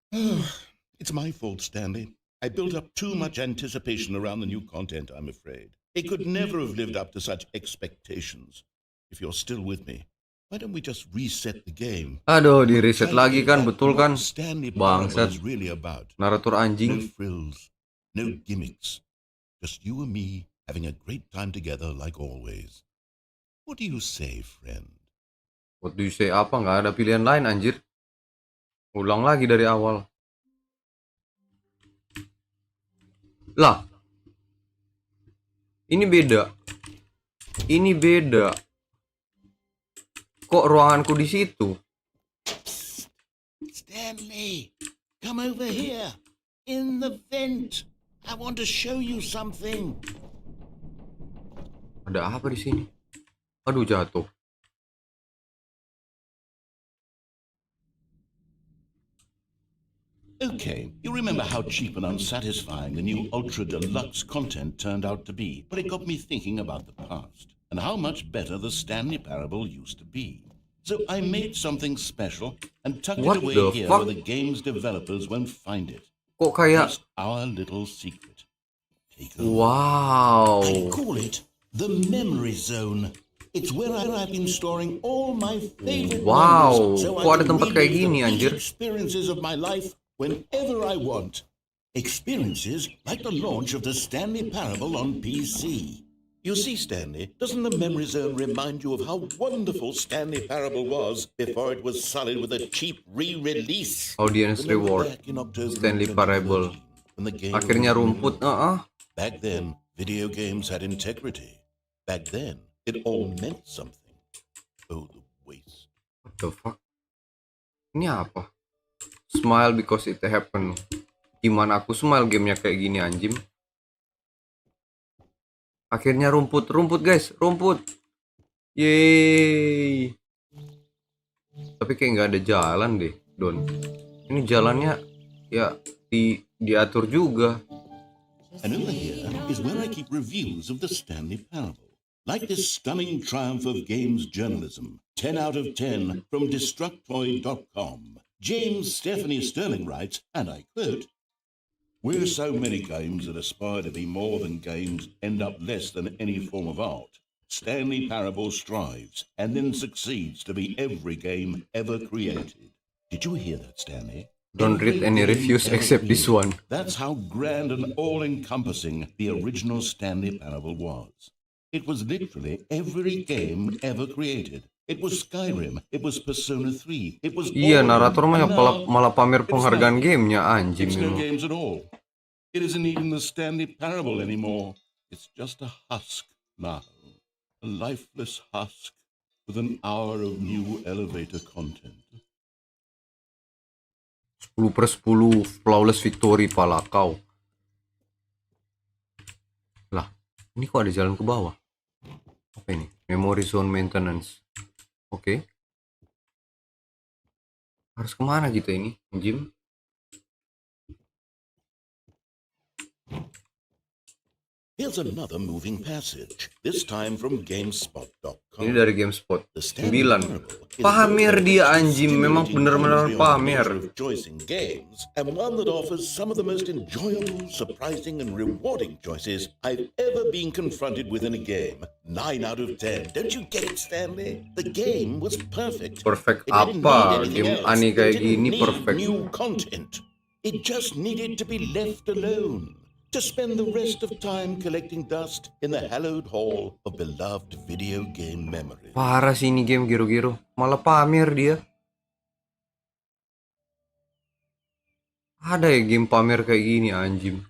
It's my fault, Stanley. I built up too much anticipation around the new content, I'm afraid. It could never have lived up to such expectations. If you're still with me, why don't we just reset the game? Aduh, di reset lagi kan, betul kan? Stanley Bangsat. is really about. Narator No anjing. frills, no gimmicks. Just you and me having a great time together like always. What do you say, friend? What do you say apa? Nggak ada pilihan lain anjir. Ulang lagi dari awal. Lah. Ini beda. Ini beda. Kok ruanganku di situ? Stanley, come over here. In the vent. I want to show you something. Ada apa di sini? Aduh, jatuh. Okay, you remember how cheap and unsatisfying the new Ultra Deluxe content turned out to be, but it got me thinking about the past and how much better the Stanley Parable used to be. So I made something special and tucked What it away the here fuck? where the game's developers won't find it. Kok kayak... Just our little secret. Take a look. Wow. I call it the Memory Zone. It's where I've been storing all my favorite Wow, memories, so kok I ada can tempat kayak relive gini, the anjir? experiences of my life whenever I want. Experiences like the launch of the Stanley Parable on PC. You see, Stanley, doesn't the Memory Zone remind you of how wonderful Stanley Parable was before it was sullied with a cheap re-release? Audience Remember reward. back in October Stanley 2013, Parable. when the game Akhirnya was rumput. Back then, video games had integrity. Back then, it all meant something. Oh, the waste. What the fuck? Ini apa? Smile because it happened. Gimana aku smile gamenya kayak gini anjim? Akhirnya rumput guys, rumput. Yeay. Tapi kayak nggak ada jalan deh, Don. Ini jalannya ya diatur juga. And over here is where I keep reviews of the Stanley Parable. Like this stunning triumph of games journalism, 10 out of 10 from Destructoid.com. James Stephanie Sterling writes, and I quote, "Where so many games that aspire to be more than games end up less than any form of art, Stanley Parable strives and then succeeds to be every game ever created." Did you hear that, Stanley? Don't read any reviews except this one. That's how grand and all-encompassing the original Stanley Parable was. It was literally every game ever created. It was Skyrim, it was Persona 3, it was... Iya, narator mah and malah pamer it's penghargaan not. gamenya anjing It's no lu. games at all. It isn't even the Stanley Parable anymore. It's just a husk now. A lifeless husk with an hour of new elevator content. 10/10 flawless victory pala kau. Lah, ini kok ada jalan ke bawah? Apa ini? Memory zone maintenance. Oke. Harus kemana kita ini, Jim? Here's another moving passage, this time from GameSpot.com. Ini dari GameSpot. The Stanley 9. Parable is Pamer the dia most anjing, memang stimulating benar-benar commentary on the pamer. nature of choice in games, and one that offers some of the most enjoyable, surprising, and rewarding choices I've ever been confronted with in a game. 9 out of 10. Don't you get it, Stanley? The game was perfect. Perfect It didn't apa? need anything Game else. aneh It kayak didn't gini need perfect. new content. It just needed to be left alone. To spend the rest of time collecting dust in the hallowed hall of beloved video game memories. Parah sih ini game Gero Gero. Malah pamer dia. Ada ya game pamer kayak gini anjing.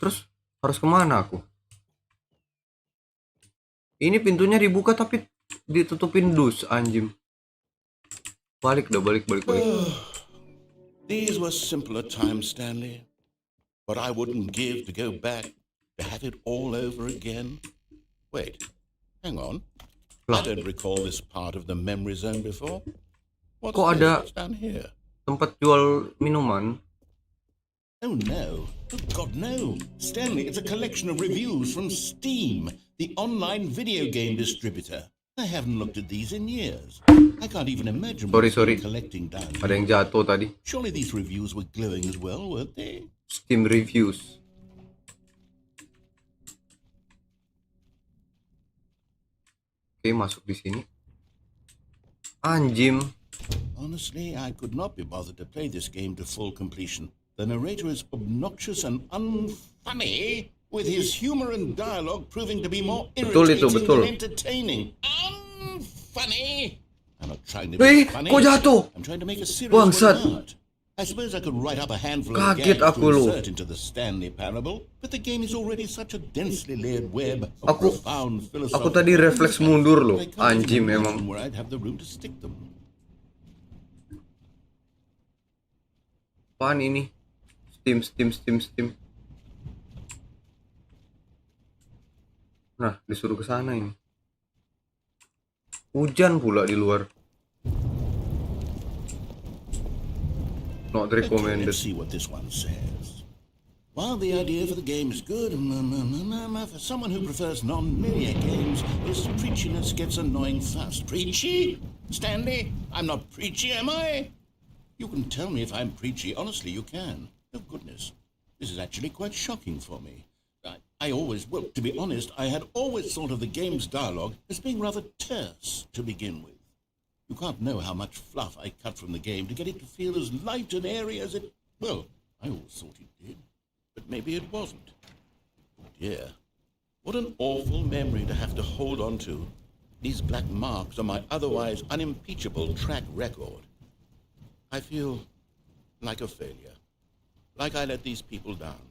Terus harus kemana aku? Ini pintunya dibuka tapi ditutupin dus anjing. Balik dah, balik. These were simpler times, Stanley. What I wouldn't give to go back, to have it all over again. Wait, hang on. I Lah, don't recall this part of the memory zone before. What's kok this? ada What's down here? tempat jual minuman? Oh no. Oh God, no. Stanley, it's a collection of reviews from Steam, the online video game distributor. I haven't looked at these in years. I can't even imagine what's Sorry. been collecting down Ada yang here. jatuh tadi. Surely these reviews were glowing as well, weren't they? Steam reviews. Oke, masuk di sini. Anjim. Honestly, I could not be bothered to play this game to full completion. The narrator is obnoxious and unfunny, with his humor and dialogue proving to be more irritating betul. than entertaining. Unfunny! I'm not trying to Weh, be funny. kok jatuh? I'm trying to make a serious Bangsat. one out. I suppose I could write up a handful of Kaget gags aku to lu. insert into the Stanley parable, but the game is already such a densely layered web of Aku- profound Aku philosophical tadi refleks mundur loh. I can't Anjim even imagine emang. where I'd have the room to stick them. Apaan ini? Steam. Nah, disuruh ke sana ini. Hujan pula di luar. Not Okay, recommended. let's see what this one says. While the idea for the game is good, for someone who prefers non-linear games, this preachiness gets annoying fast. Preachy? Stanley? I'm not preachy, am I? You can tell me if I'm preachy. Honestly, you can. Oh, goodness. This is actually quite shocking for me. To be honest, I had always thought of the game's dialogue as being rather terse to begin with. You can't know how much fluff I cut from the game to get it to feel as light and airy as it... Well, I always thought it did, but maybe it wasn't. Oh dear, what an awful memory to have to hold on to. These black marks on my otherwise unimpeachable track record. I feel like a failure, like I let these people down.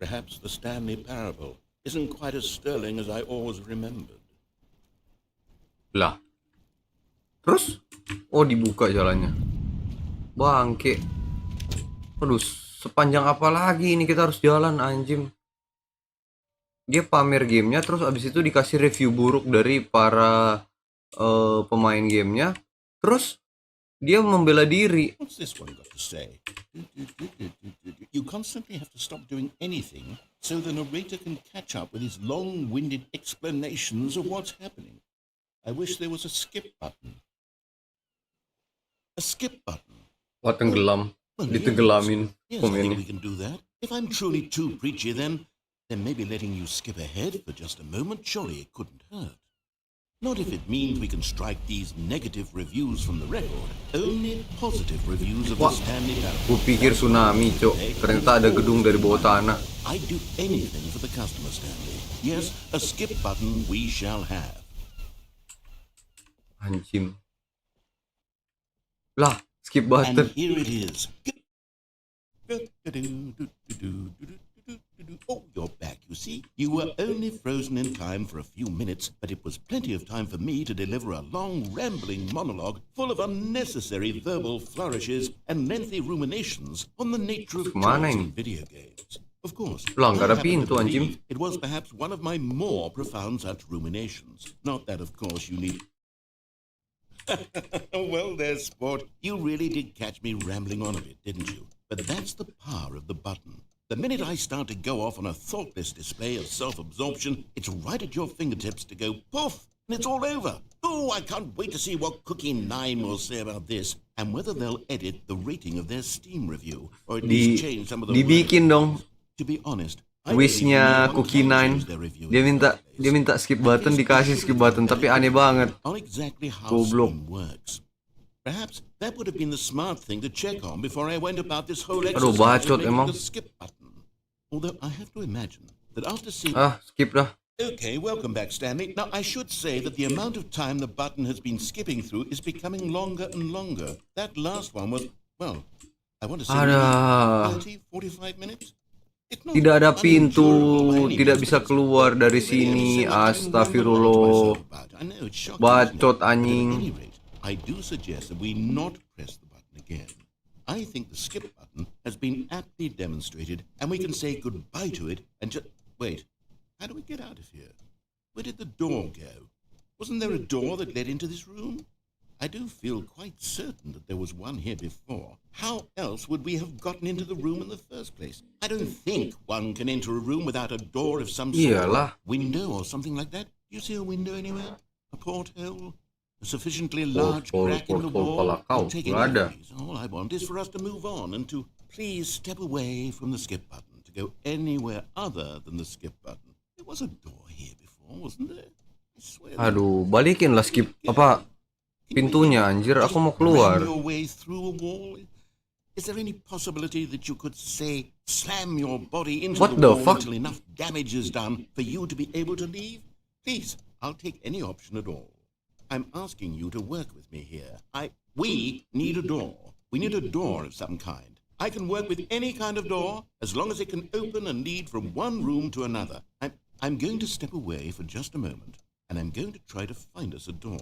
Perhaps the Stanley parable isn't quite as sterling as I always remembered. Lah. Terus? Oh, dibuka jalannya. Bangke. Aduh, sepanjang apa lagi ini kita harus jalan, anjim. Dia pamer gamenya, terus abis itu dikasih review buruk dari para pemain gamenya. Terus dia membela diri. What's this one got to say? You constantly have to stop doing anything so the narrator can catch up with his long-winded explanations of what's happening. I wish there was a skip button. A skip button. Wah, tenggelam. Well, Ditenggelamin yes, I think komennya. we can do that. If I'm truly too preachy, then maybe letting you skip ahead for just a moment, surely it couldn't hurt. Not if it means we can strike these negative reviews from the record. Only positive reviews of Wah, the Stanley Parable. Gue pikir tsunami, cok. Ternyata ada gedung dari bawah tanah. I'd do anything for the customer, Stanley. Yes, a skip button we shall have. Anjim. Lah, skip And button. here it is. Oh, you're back, you see. You were only frozen in time for a few minutes, but it was plenty of time for me to deliver a long, rambling monologue full of unnecessary verbal flourishes and lengthy ruminations on the nature of Kemana choice ini? in video games. Of course, Lah, nggak ada I happen to pintu, anjing. believe it was perhaps one of my more profound such ruminations. Not that, of course, you need... Well, there's sport. You really did catch me rambling on a bit, didn't you? But that's the power of the button. The minute I start to go off on a thoughtless display of self-absorption, it's right at your fingertips to go poof, and it's all over. Oh, I can't wait to see what Cookie9 will say about this, and whether they'll edit the rating of their Steam review, or at least change some of the Dibikin dong. To be honest, I Wishnya really Cookie9. change their review in the first place. Dia minta skip button, dikasih skip button, tapi aneh banget. On exactly how Goblok. Steam works. Perhaps that would have been the smart thing to check on before I went about this whole Aduh, exercise bacot of making emang. the skip button. Although I have to imagine that after seeing... Ah, skip dah. Okay, welcome back, Stanley. Now, I should say that the amount of time the button has been skipping through is becoming longer and longer. That last one was, well, I want to say Ada. 30, 45 minutes? It's not Tidak ada pintu, unendurable by any tidak means, bisa but keluar dari it's really sini. something I can Astagfirullah. remind myself about. I know it's shocking, Bacot, isn't it? But at anjing. any rate, I do suggest that we not press the button again. I think the skip button has been aptly demonstrated, and we can say goodbye to it and just... Wait, how do we get out of here? Where did the door go? Wasn't there a door that led into this room? I do feel quite certain that there was one here before. How else would we have gotten into the room in the first place? I don't think one can enter a room without a door of some sort, Iyalah. window or something like that. Do you see a window anywhere? A porthole? A sufficiently large crack in the wall? Pala kau, Take it nggak ada. easy. All I want is for us to move on and to please step away from the skip button, to go anywhere other than the skip button. There was a door here before, wasn't there? I swear. Aduh, balikin lah skip apa pintunya anjir, aku mau keluar. Ram your way through a wall? Is there any possibility that you could, say, slam your body into What the the wall fuck? until enough damage is done for you to be able to leave? Please, I'll take any option at all. I'm asking you to work with me here. We need a door. We need a door of some kind. I can work with any kind of door as long as it can open and lead from one room to another. I'm going to step away for just a moment, and I'm going to try to find us a door.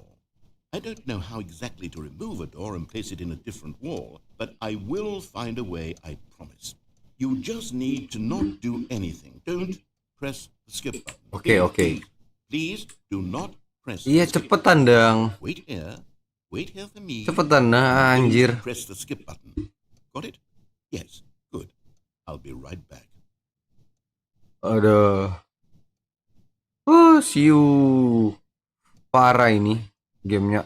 I don't know how exactly to remove a door and place it in a different wall, but I will find a way, I promise. You just need to not do anything. Don't press the skip button. Oke. Please do not press Iya, the skip cepetan dong. Wait here for me. Cepetan nah anjir. Press the skip button. Got it? Yes, good. I'll be right back. Aduh. Siu. Parah ini gamenya.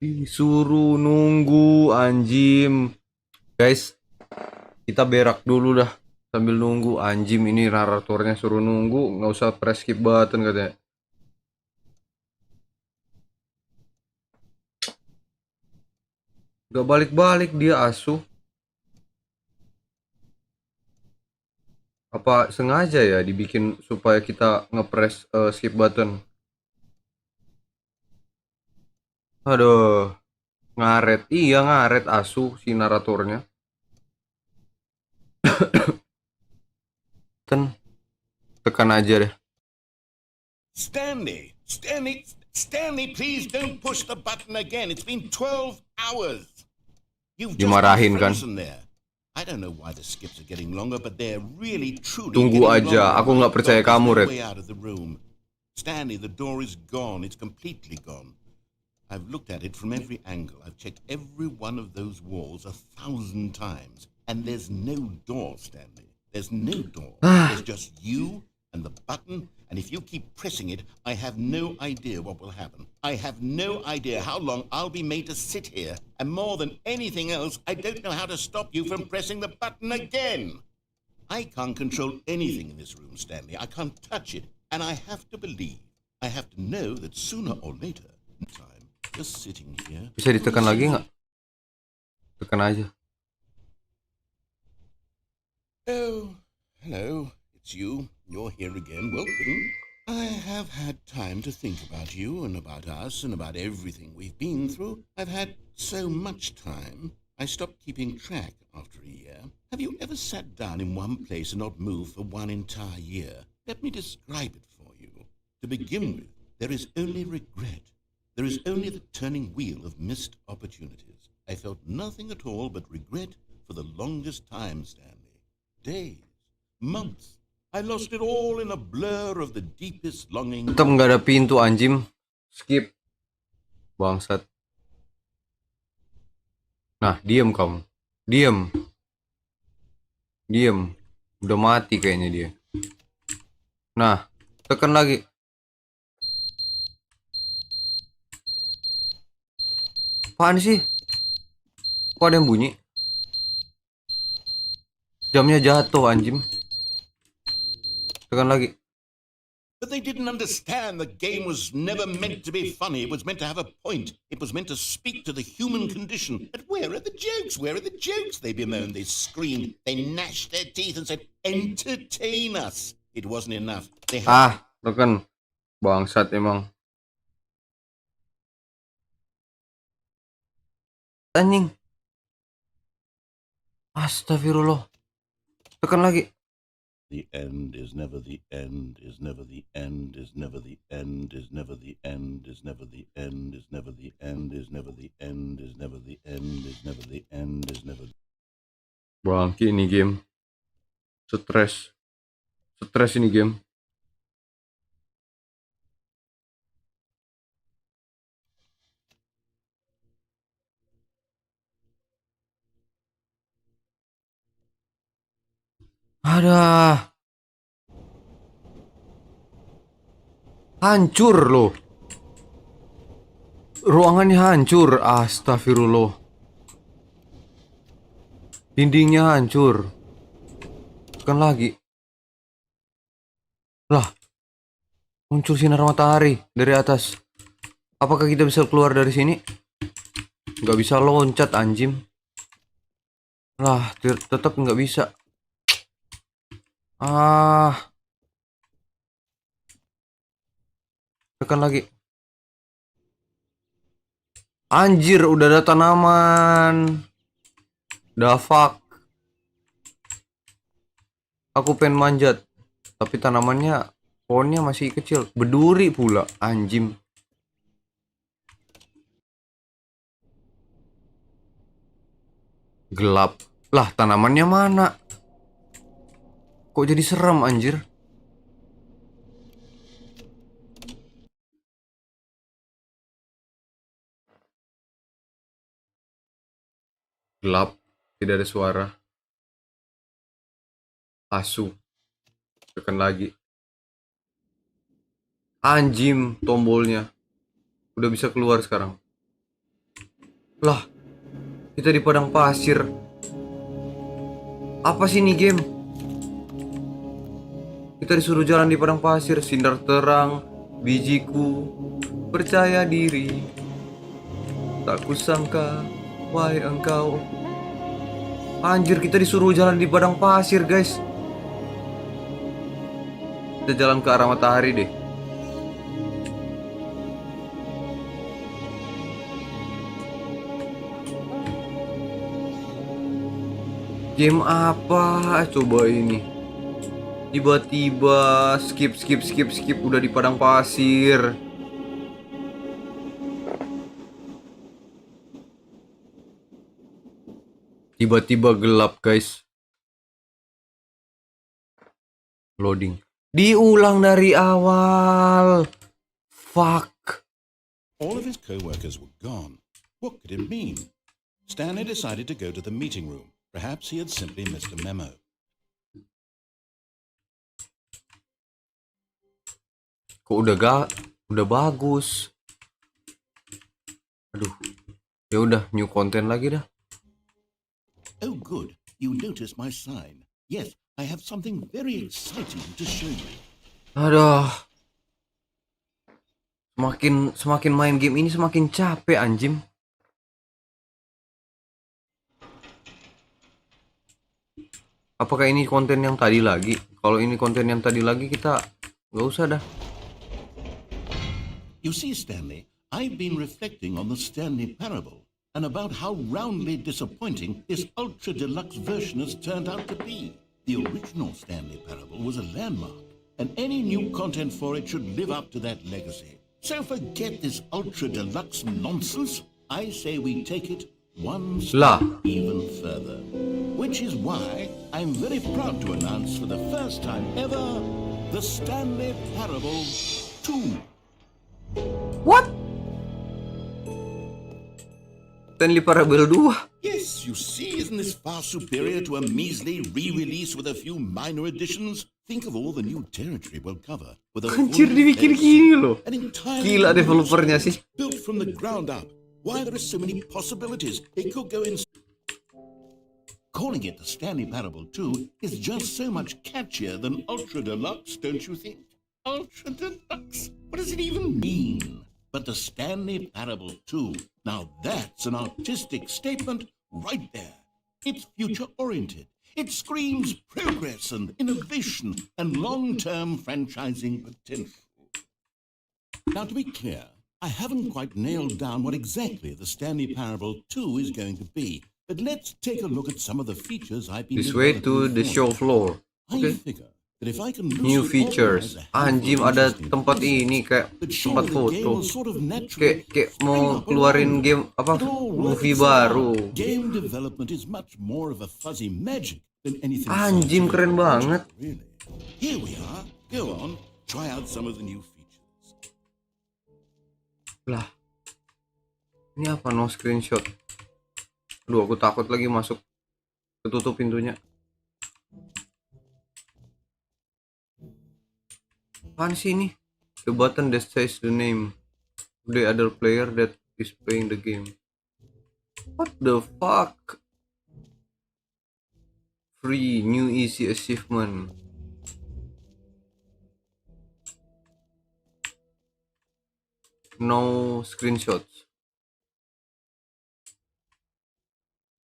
Disuruh nunggu anjim. Guys, kita berak dulu dah sambil nunggu. Anjim, ini naratornya suruh nunggu, nggak usah press skip button katanya. Gak balik-balik dia asuh. Apa sengaja ya dibikin supaya kita ngepress skip button? Aduh, ngaret. Iya, ngaret asuh si naratornya. Tekan aja deh. Stanley, please don't push the button again. It's been 12 hours. You've just Dimarahin been kan? frozen there. I don't know why the skips are getting longer, but they're really truly Tunggu getting aja, longer. aku nggak percaya There's kamu, no Red. way out of the room. Stanley, the door is gone. It's completely gone. I've looked at it from every angle. I've checked every one of those walls 1,000 times. And there's no door, Stanley. There's no door. There's just you and the button. And if you keep pressing it, I have no idea what will happen. I have no idea how long I'll be made to sit here. And more than anything else, I don't know how to stop you from pressing the button again. I can't control anything in this room, Stanley. I can't touch it. And I have to believe. I have to know that sooner or later, time, just sitting here. Bisa ditekan lagi nggak? Tekan aja. Oh, hello. It's you. You're here again. Welcome. I have had time to think about you and about us and about everything we've been through. I've had so much time. I stopped keeping track after a year. Have you ever sat down in one place and not moved for one entire year? Let me describe it for you. To begin with, there is only regret. There is only the turning wheel of missed opportunities. I felt nothing at all but regret for the longest time, Stanley. Days, months. I lost it all in a blur of the deepest longing. Tetap nggak ada pintu anjim. Skip. Bangsat. Nah, diem kamu. Diem. Udah mati kayaknya dia. Nah, tekan lagi. Apaan sih? Kok ada yang bunyi? Jamnya jatuh anjim. Tekan lagi. But they didn't understand the game was never meant to be funny. It was meant to have a point. It was meant to speak to the human condition. But where are the jokes? Where are the jokes? They bemoaned, they screamed, they gnashed their teeth and said, entertain us. It wasn't enough. They had Tekan. Bangsat emang. Anjing. Astagfirullah. Tekan lagi. The end is never the end, is never the end, is never the end, is never the end, is never the end, is never the end, is never the end, is never the end, is never the end, is never. Bangki ini game. Stres. Stres ini game. Ada. Hancur loh. Ruangannya hancur. Astagfirullah. Dindingnya hancur. Tekan lagi. Lah. Muncul sinar matahari dari atas. Apakah kita bisa keluar dari sini? Nggak bisa loncat anjing. Lah, tetap nggak bisa. Tekan lagi. Anjir, udah ada tanaman. The fuck. Aku pengen manjat. Tapi tanamannya, pohonnya masih kecil. Berduri pula, anjing. Gelap. Lah, tanamannya mana? Kok jadi serem anjir? Gelap, tidak ada suara. Asu. Tekan lagi. Anjing tombolnya. Udah bisa keluar sekarang. Lah, kita di padang pasir. Apa sih ini game? Kita disuruh jalan di padang pasir, sinar terang, bijiku, percaya diri. Tak kusangka, wahai engkau. Anjir, kita disuruh jalan di padang pasir, guys. Kita jalan ke arah matahari deh. Game apa coba ini? Tiba-tiba skip udah di padang pasir. Tiba-tiba gelap, guys. Loading. Diulang dari awal. Fuck. All of his co-workers were gone. What could it mean? Stanley decided to go to the meeting room. Perhaps he had simply missed a memo. Kok udah bagus. Aduh. Ya udah, new content lagi dah. Oh, good. You noticed my sign. Yes, I have something very exciting to show you. Aduh. Semakin main game ini semakin capek anjing. Apakah ini konten yang tadi lagi? Kalau ini konten yang tadi lagi kita nggak usah dah. You see, Stanley, I've been reflecting on the Stanley parable and about how roundly disappointing this ultra deluxe version has turned out to be. The original Stanley parable was a landmark, and any new content for it should live up to that legacy. So forget this ultra deluxe nonsense. I say we take it one step even further. Which is why I'm very proud to announce for the first time ever the Stanley Parable 2. What? Stanley Parable 2? Yes, you see, isn't this far superior to a measly re-release with a few minor additions? Think of all the new territory we'll cover with a Anjir, dibikin gini loh. an entirely Gila developernya sih. built from the ground up. Why, there are so many possibilities. It could go in. Calling it the Stanley Parable 2 is just so much catchier than Ultra Deluxe, don't you think? Ultra Deluxe? What does it even mean? But the Stanley Parable 2, now that's an artistic statement right there. It's future-oriented. It screams progress and innovation and long-term franchising potential. Now, to be clear, I haven't quite nailed down what exactly the Stanley Parable 2 is going to be. But let's take a look at some of the features I've been This way to developing the for show it. floor. I Okay. figure that if I can New loosely features. organize a handful Anjim, of ada interesting tempat concepts, ini kayak that tempat surely the game foto. will sort of naturally Kayak spring mau up keluarin around game them. apa It'll all work movie itself baru. out. Game development is much more of a fuzzy magic than anything Anjim, scientific keren or banget. logical, really. Here we are. Go on, try out some of the new features. Lah, ini apa no screenshot? Aduh, aku takut lagi masuk. Ketutup pintunya. Apaan sih ini? The button that says the name of the other player that is playing the game. What the fuck? Free new easy achievement. No screenshots.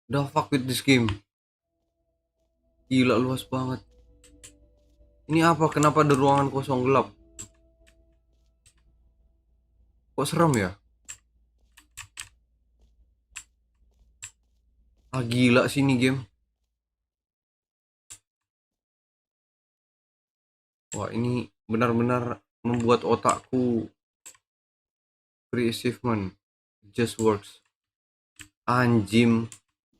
The fuck with this game? Gila, luas banget. Ini apa? Kenapa ada ruangan kosong gelap? Kok serem ya? Ah, gila sih ini game. Wah, ini benar-benar membuat otakku. Free achievement. Just works. Anjim.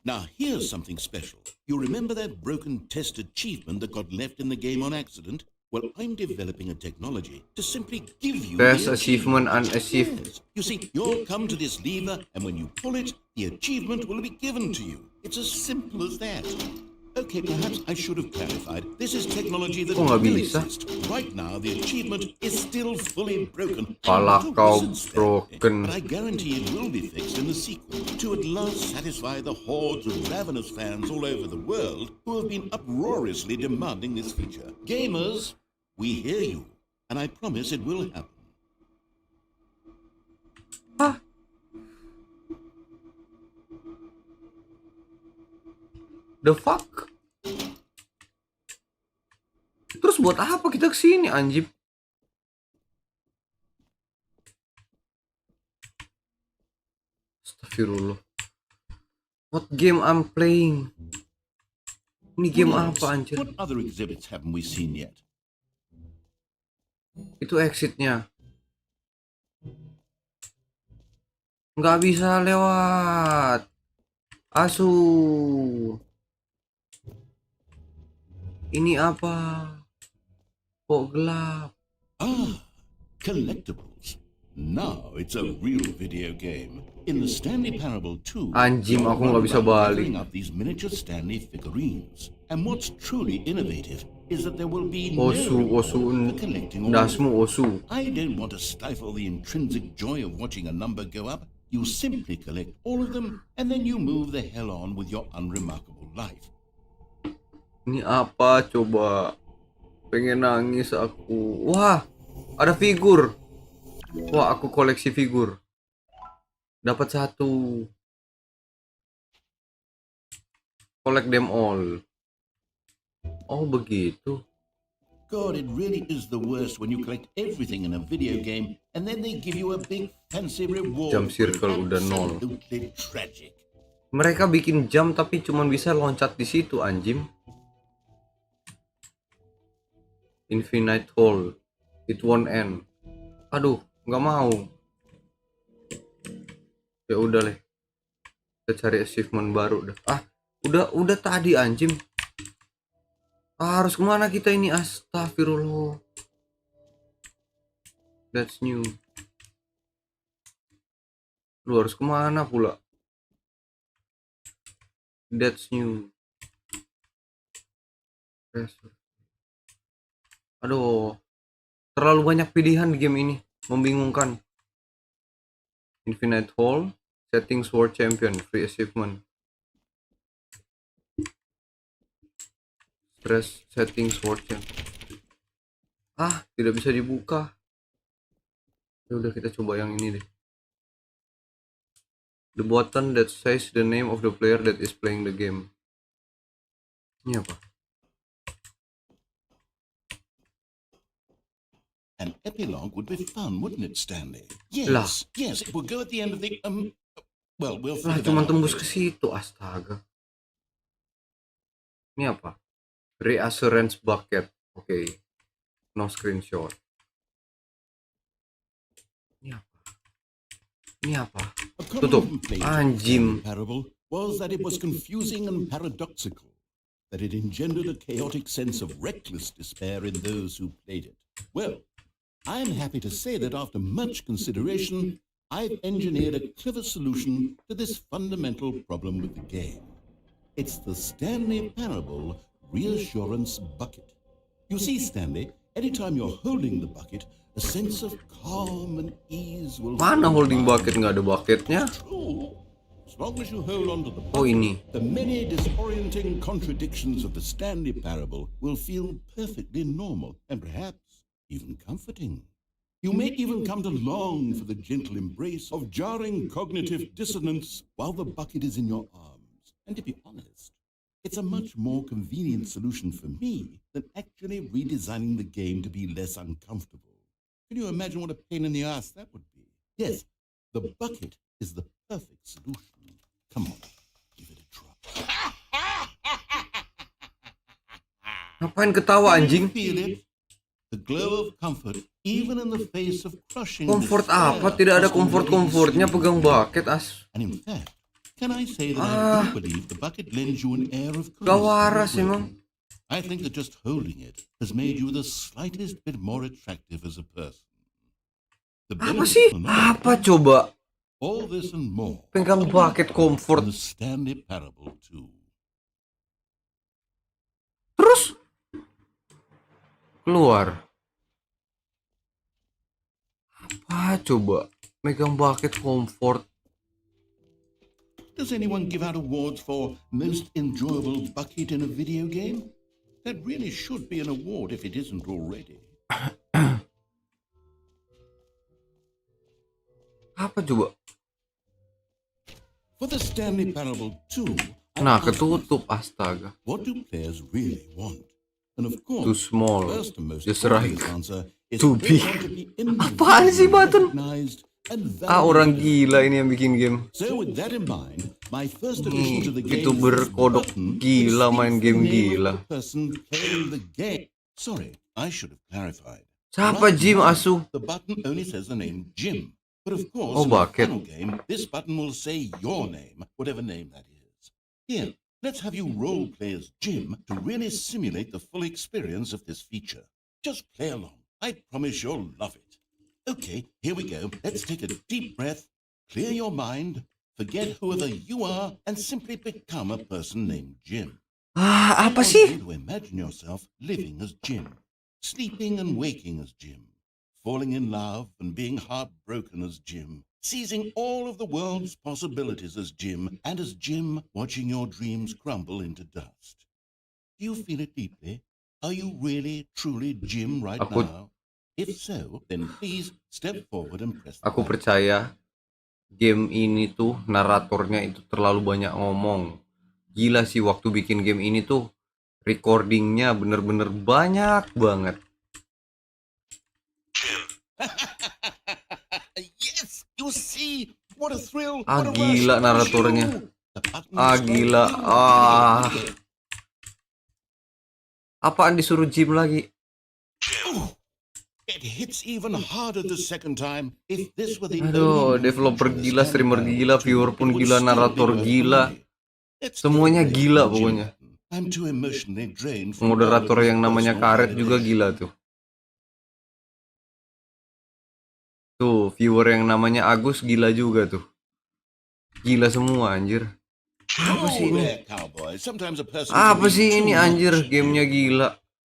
Now, here's something special. You remember that broken test achievement that got left in the game on accident? Well, I'm developing a technology to simply give you Test the achievement unachieved. Yes. You see, you'll come to this lever, and when you pull it, the achievement will be given to you. It's as simple as that. Okay, perhaps I should have clarified. This is technology that Kok nggak will bisa? exist. Right now, the achievement is still fully broken. Pala And not a kau wizard's fair, broken. But I guarantee it will be fixed in the sequel to at last satisfy the hordes of ravenous fans all over the world who have been uproariously demanding this feature. Gamers, we hear you, and I promise it will happen. Hah? The fuck? Terus buat apa kita kesini, anjing? Astagfirullah. What game I'm playing? Ini game What apa, else? anjir? What other exhibits haven't we seen yet? Itu exitnya. Nggak bisa lewat. Asu. Ini apa? Kok gelap? Ah, collectibles. Now it's a real video game. In the Stanley Parable 2, Anjing, aku nggak bisa balik. up these miniature Stanley figurines. And what's truly innovative is that there will be Osu, no osu, reward for collecting all of dasmu them. osu. I don't want to stifle the intrinsic joy of watching a number go up. You simply collect all of them, and then you move the hell on with your unremarkable life. Ini apa coba? Pengen nangis aku. Wah, ada figur. Wah, aku koleksi figur. Dapat satu. Collect them all. Oh, begitu. God, it really is the worst when you collect everything in a video game and then they give you a big fancy reward. Jump circle udah nol. Absolutely tragic. Mereka bikin jam tapi cuma bisa loncat di situ, anjing. Infinite hole. It won't end. Aduh, nggak mau. Ya udah deh. Kita cari achievement baru dah. Ah, udah tadi, anjing. Ah, harus kemana kita ini? Astagfirullah. That's new. Lu harus kemana pula? That's new. Aduh, terlalu banyak pilihan di game ini, membingungkan. Infinite Hall, Settings World Champion, Free Achievement. Stress Settings World Champion. Ah, tidak bisa dibuka. Ya udah, kita coba yang ini deh. The button that says the name of the player that is playing the game. Ini apa? An epilogue would be fun, wouldn't it, Stanley? Yes, Lah. yes, it will go at the end of the, well, we'll Lah, figure cuma that out tembus later. ke situ, astaga. Ini apa? Reassurance Bucket. Oke, no screenshot. Ini apa? Ini apa? A common Tutup. complaint of the Anjim. Stanley parable was that it was confusing and paradoxical, that it engendered a chaotic sense of reckless despair in those who played it. Well, I'm happy to say that after much consideration, I've engineered a clever solution to this fundamental problem with the game. It's the Stanley Parable Reassurance Bucket. You see, Stanley, anytime you're holding the bucket, a sense of calm and ease will... Mana holding bucket? Nggak ada bucketnya. True. As long as you hold on to the Oh, bucket, ini. the many disorienting contradictions of the Stanley Parable will feel perfectly normal and perhaps even comforting. You may even come to long for the gentle embrace of jarring cognitive dissonance while the bucket is in your arms. And to be honest, it's a much more convenient solution for me than actually redesigning the game to be less uncomfortable. Can you imagine what a pain in the ass that would be? Yes, the bucket is the perfect solution. Come on, give it a try. Ngapain ketawa anjing? Feel it? The glow of comfort, even in the face of crushing Comfort despair, apa? Tidak ada must already comfort-comfortnya soothe pegang you. bucket as. And in fact, can I say that I do believe the bucket lends you an air of Gak cozy waras tranquility. emang. I think that just holding it has made you the slightest bit more attractive as a person. The Apa benefits sih? are not Apa coba? all this and more. Pegang bucket comfort. The Stanley Parable too. Terus keluar. Apa coba? Megang bucket comfort. Does anyone give out awards for most enjoyable bucket in a video game? That really should be an award if it isn't already. Apa coba? For the Stanley Parable 2, Nah, ketutup, astaga. what do players really want? And of course, Too small. first and most Just obvious right. answer is Too that they big. want to be individually Apaan sih, Button? recognized and Orang validated. gila ini yang bikin game. So with that in mind, my first addition to the game YouTuber is this Kodoc button gila which main speaks the game name of gila. the person playing the game. Sorry, I should have clarified. Siapa Right Jim now, Asu? The button only says the name Jim. But of course, Oh, in the bucket. final game, this button will say your name, whatever name that is. Here, let's have you role play as Jim to really simulate the full experience of this feature. Just play along. I promise you'll love it. Okay, here we go. Let's take a deep breath, clear your mind, forget whoever you are, and simply become a person named Jim. Ah, I apa want sih? you to imagine yourself living as Jim, sleeping and waking as Jim, falling in love and being heartbroken as Jim, seizing all of the world's possibilities as Jim, and as Jim watching your dreams crumble into dust. Do you feel it deeply? Are you really, truly Jim right Aku- now? If so, then please step forward and press the Aku button. percaya game ini tuh naratornya itu terlalu banyak ngomong. Gila sih waktu bikin game ini tuh recordingnya bener-bener banyak banget. Yes, you see, what a thrill! Ah, what a gila rush, naratornya. The button Ah, is gila. right Ah. here. Apaan disuruh Jim lagi? Ooh, it hits even harder the second time. If this were the Aduh, only developer feature of gila, Stanley streamer Parable gila, 2, viewer pun it would gila, still be narator worth the gila. money. Let's Semuanya take a break gila from the Jim pokoknya. button. I'm too emotionally drained from all Moderator of this yang namanya personal Karet juga validation. gila tuh. Tuh, viewer yang namanya Agus gila juga tuh. Gila semua anjir. Apa sih Oh ini? there, cowboy. Sometimes a person Apa can be sih too ini much, anjir? Jim. Gamenya gila.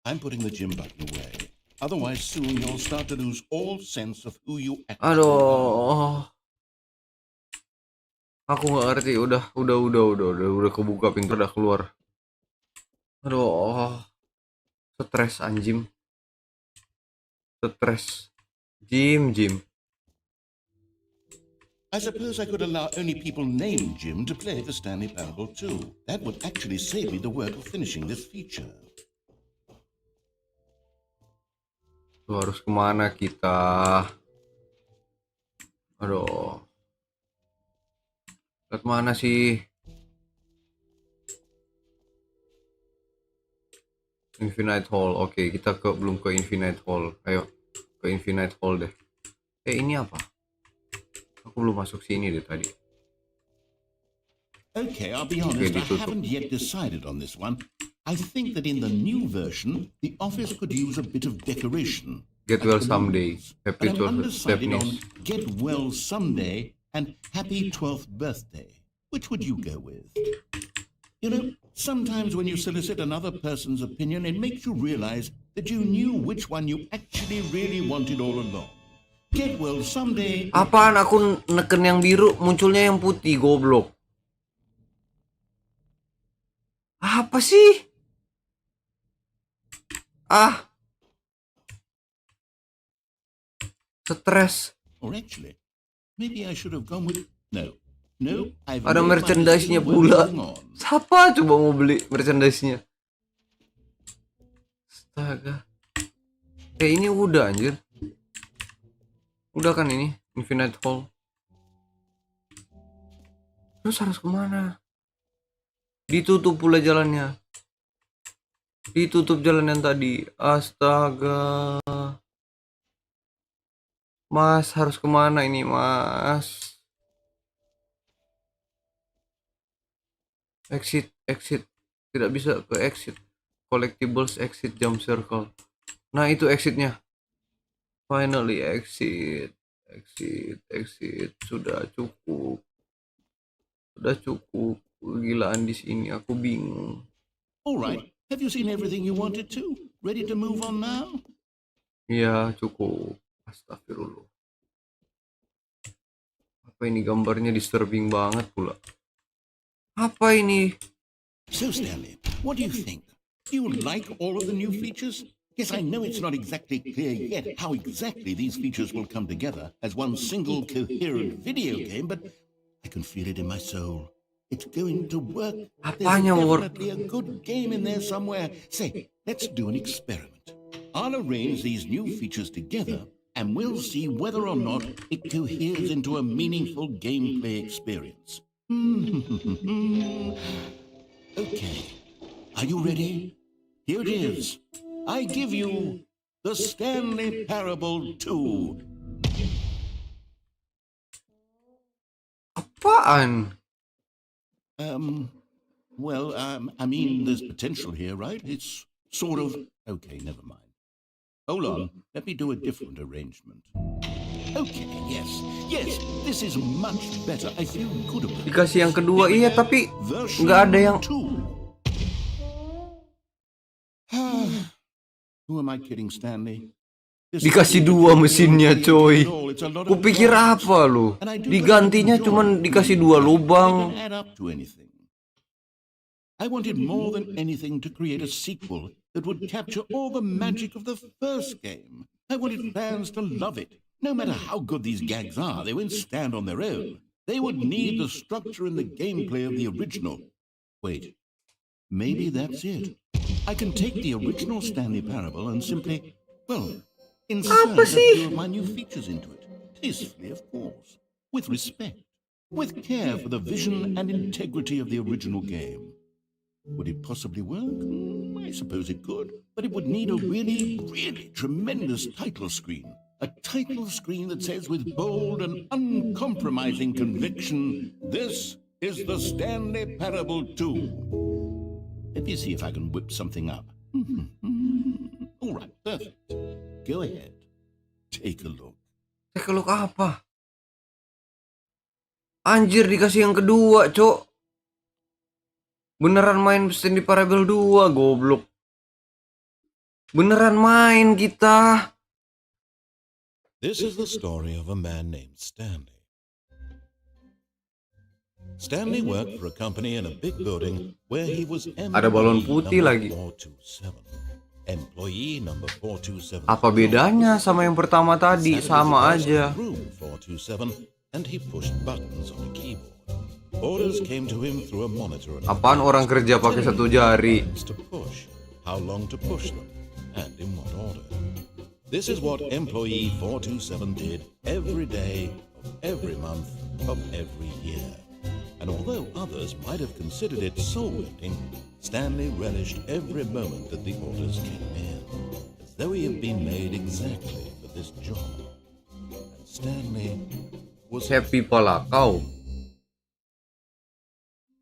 I'm putting the Jim button away. Otherwise, soon you'll start to lose all sense of who you actually are. Aduh. Aku nggak ngerti. Udah kebuka pintu, udah keluar. Aduh. Stres anjing. Stres. Jim. I suppose I could allow only people named Jim to play the Stanley Parable 2. That would actually save me the work of finishing this feature. Tuh, harus kemana kita? Aduh. Lihat mana sih? Infinite Hall. Oke, kita belum ke Infinite Hall. Ayo ke Infinite Hall deh. Ini apa? Aku belum masuk sini deh tadi. Okay, I'll be honest, I haven't yet decided on this one. I think that in the new version, the office could use a bit of decoration. Get well someday. Happy But I'm 12th undecided on Daphnis. get well someday and happy 12th birthday. Which would you go with? You know, sometimes when you solicit another person's opinion, it makes you realize that you knew which one you actually really wanted all along. Get well someday. Apaan aku neken yang biru, munculnya yang putih, goblok. Apa sih? Stres. Or actually, maybe I should have gone with no. I've Ada made my merchandise-nya decision. We're pula. moving on. Siapa coba mau beli merchandise-nya? Astaga. Ini udah anjir. Udah kan ini Infinite Hall. Terus harus kemana? Ditutup pula jalannya. Ditutup jalan yang tadi. Astaga. Mas harus kemana ini mas? Exit. Tidak bisa ke exit. Collectibles exit jump circle. Nah itu exitnya. Finally exit. Sudah cukup. Kegilaan di sini, aku bingung. All right. Have you seen everything you wanted to? Ready to move on now? Iya, cukup. Astagfirullah. Apa ini gambarnya disturbing banget pula. Apa ini? So, Stanley, what do you think? Do you like all of the new features? Yes, I know it's not exactly clear yet how exactly these features will come together as one single coherent video game, but I can feel it in my soul. It's going to work. Apanya There's work? definitely a good game in there somewhere. Say, let's do an experiment. I'll arrange these new features together, and we'll see whether or not it coheres into a meaningful gameplay experience. Okay. Are you ready? Here it is. I give you the Stanley Parable 2. Apaan? I mean, there's potential here, right? It's sort of... Okay, never mind. Hold on. Let me do a different arrangement. Okay, yes, this is much better. I feel good about it. Dikasih yang kedua, iya tapi nggak ada yang... Who am I kidding, Stanley? Dikasih dua mesinnya coy. Kupikir apa lu? Digantinya cuman dikasih dua lubang. I wanted more than anything to create a sequel that would capture all the magic of the first game. I wanted fans to love it. No matter how good these gags are, they won't stand on their own. They would need the structure and the gameplay of the original. Wait, maybe that's it. I can take the original Stanley Parable and simply, insert a few of my new features into it. Tastefully, of course. With respect. With care for the vision and integrity of the original game. Would it possibly work? I suppose it could. But it would need a really, really tremendous title screen. A title screen that says with bold and uncompromising conviction, "This is the Stanley Parable 2. Let me see if I can whip something up. All right, perfect. Go ahead. Take a look. Take a look apa? Anjir dikasih yang kedua, cok. Beneran main Stanley Parable 2, goblok. Beneran main kita. This is the story of a man named Stanley. Stanley worked for a company in a big building where he was Ada balon putih lagi. 427. Employee number 427. Apa bedanya sama yang pertama tadi? Sama aja. Room 427 and he pushed buttons on a keyboard. Orders came to him through a monitor. Apaan orang kerja pakai satu jari? To push, how long to push them, and in what order. This is what employee 427 did every day of every month of every year. and although others might have considered it soul-rending, Stanley relished every moment that the orders came in, as though he had been made exactly for this job. And Stanley was Happy pala kau.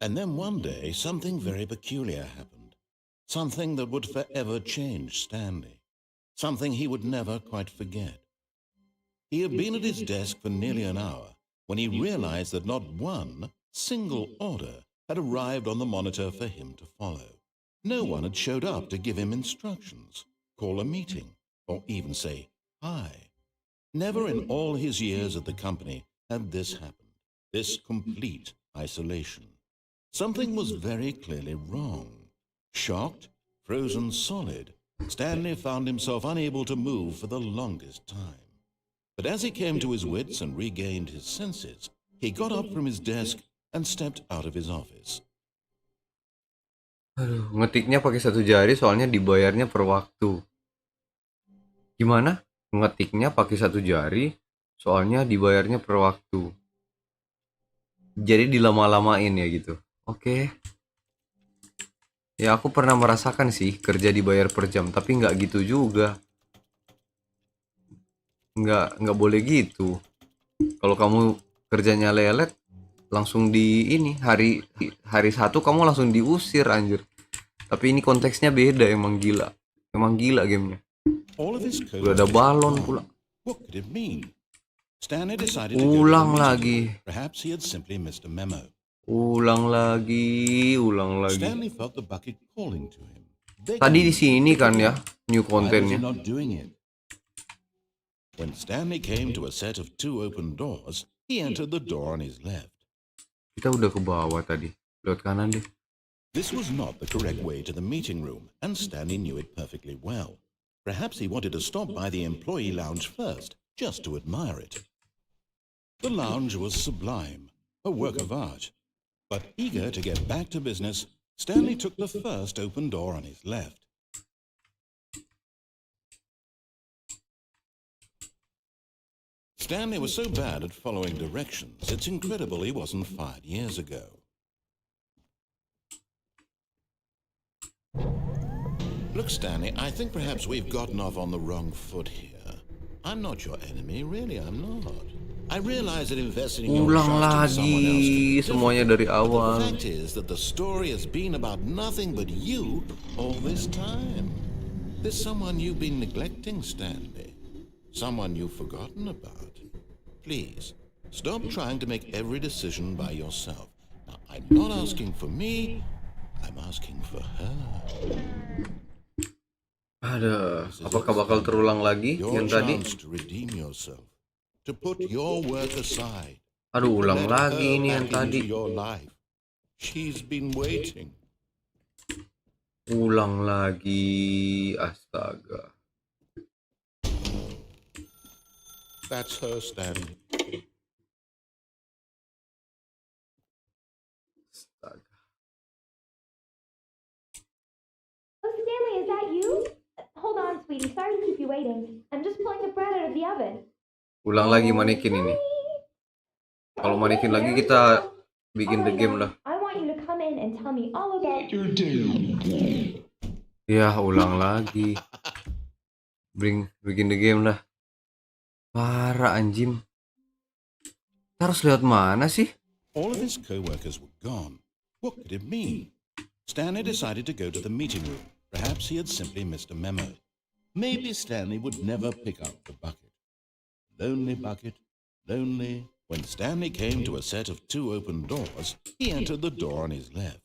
And then one day, something very peculiar happened. Something that would forever change Stanley. Something he would never quite forget. He had been at his desk for nearly an hour when he realized that not one single order had arrived on the monitor for him to follow. No one had showed up to give him instructions, call a meeting, or even say hi. Never in all his years at the company had this happened, this complete isolation. Something was very clearly wrong. Shocked, frozen solid, Stanley found himself unable to move for the longest time. But as he came to his wits and regained his senses, he got up from his desk and stepped out of his office. Aduh, ngetiknya pakai satu jari soalnya dibayarnya per waktu. Gimana? Ngetiknya pakai satu jari soalnya dibayarnya per waktu. Jadi dilama-lamain ya gitu. Oke. Ya aku pernah merasakan sih kerja dibayar per jam, tapi nggak gitu juga. Nggak boleh gitu. Kalau kamu kerjanya lelet, langsung di ini hari satu kamu langsung diusir anjir. Tapi ini konteksnya beda, emang gila gamenya. Udah ada balon pula. What could it mean? Stanley decided to Ulang go to the lagi. meeting room. Perhaps he had simply missed a memo. Ulang lagi. Stanley felt the bucket calling to him. Tadi di sini kan ya, new Why was he kontennya. not doing it? When Stanley came to a set of 2 open doors, he entered the door on his left. Kita udah ke bawah tadi. Lewat kanan deh. This was not the correct way to the meeting room, and Stanley knew it perfectly well. Perhaps he wanted to stop by the employee lounge first, just to admire it. The lounge was sublime, a work of art. But eager to get back to business, Stanley took the first open door on his left. Stanley was so bad at following directions, it's incredible he wasn't fired years ago. Look, Stanley, I think perhaps we've gotten off on the wrong foot here. I'm not your enemy, really, I'm not. I realize that investing your Ulang trust in someone else can be lagi semuanya difficult, dari but awal. the fact is that the story has been about nothing but you all this time. There's someone you've been neglecting, Stanley. Someone you've forgotten about. Please, stop trying to make every decision by yourself. Now, I'm not asking for me, I'm asking for her. Ada, apakah bakal terulang lagi Your yang tadi? chance to redeem yourself, to put your work aside. Aduh, to ulang let lagi her ini yang back into tadi. your life. She's been waiting. Ulang lagi, astaga. That's her, Stanley. Astaga. Oh, Stanley, is that you? Hold on, sweetie. Sorry to keep you waiting. I'm just pulling the bread out of the oven. Ulang lagi manekin ini. Kalau manekin lagi kita bikin the game lah. I want you to come in and tell me all about your Ya, ulang lagi. Bikin the game lah. Parah anjim. Kita harus lewat mana sih? All of his co-workers were gone. What could it mean? Stanley decided to go to the meeting room. Perhaps he had simply missed a memo. Maybe Stanley would never pick up the bucket. Lonely bucket, lonely. When Stanley came to a set of 2 open doors, he entered the door on his left.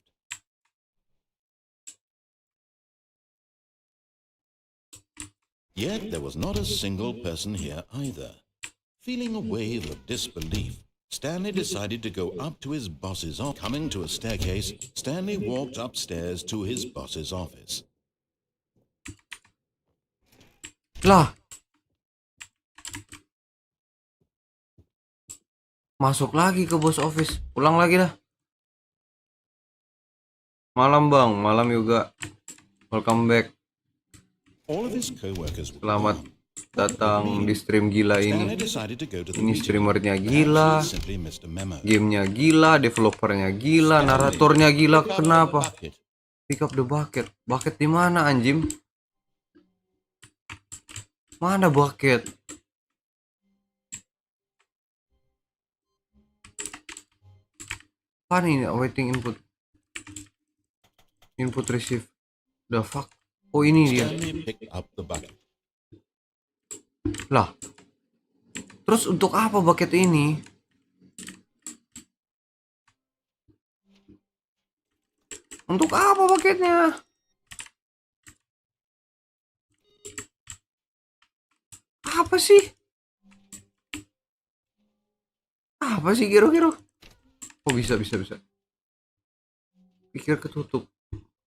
Yet there was not a single person here either. Feeling a wave of disbelief, Stanley decided to go up to his boss's office. Coming to a staircase, Stanley walked upstairs to his boss's office. Lah. Masuk lagi ke bos office. Ulang lagi dah. Malam bang, malam juga. Welcome back. All of his co-workers were Selamat gone. datang di stream gila Stanley ini. decided to go to the Ini meeting. streamernya Perhaps gila, he simply missed a memo. gamenya gila, developernya gila, naratornya gila. Pick up Kenapa? the bucket. Pick up the bucket. Bucket di mana anjim? Mana bucket? Apa ini? Awaiting input. Input receive. The fuck? Oh ini dia. Stanley picked up the bucket. Lah. Terus untuk apa bucket ini? Untuk apa bucketnya? Apa sih? Apa sih Gero Gero? Oh bisa. Pikir ketutup.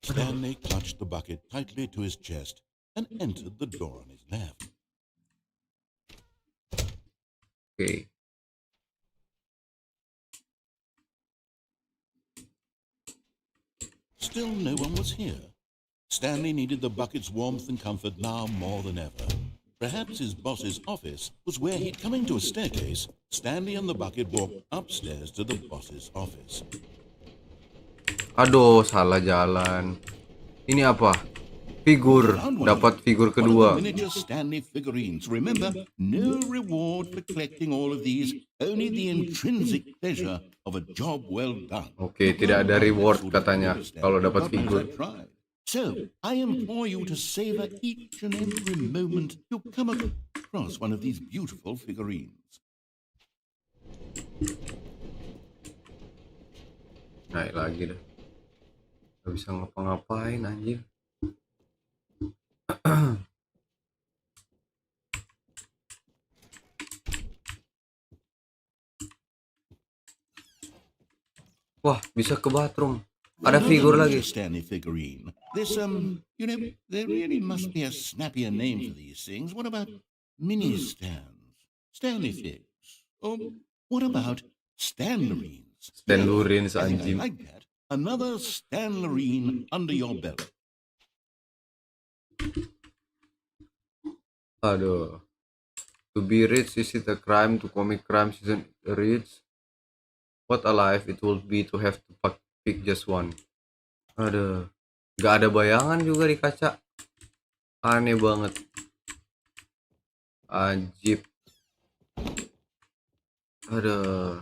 Stanley clutched the bucket tightly to his chest and entered the door on his left. Oke. Still no one was here. Stanley needed the bucket's warmth and comfort now more than ever. Perhaps his boss's office was where he'd come into a staircase. Stanley and the bucket walked upstairs to the boss's office. Aduh, salah jalan. Ini apa? Figur. Dapat figur One of the kedua. miniature Stanley figurines. Remember, no reward for collecting all of these, only the intrinsic pleasure of a job well done. Oke, tidak ada reward katanya kalau dapat figur. So, I implore you to savor each and every moment you come across one of these beautiful figurines. Naik lagi dah. Gak bisa ngapa-ngapain anjir. Wah, bisa ke bathroom. Ada figur lagi. Stanley figurine. This, there really must be a snappier name for these things. What about mini stands? Stanley figs? Or what about Stanlerines? Stanlerines, I think I anjing. like that. Another Stanlerine under your belt. Aduh. To be rich, is it a crime? To commit crimes isn't rich? What a life it will be to have to pick just one. Aduh. Gak ada bayangan juga di kaca. Aneh banget. Ajib. Aduh.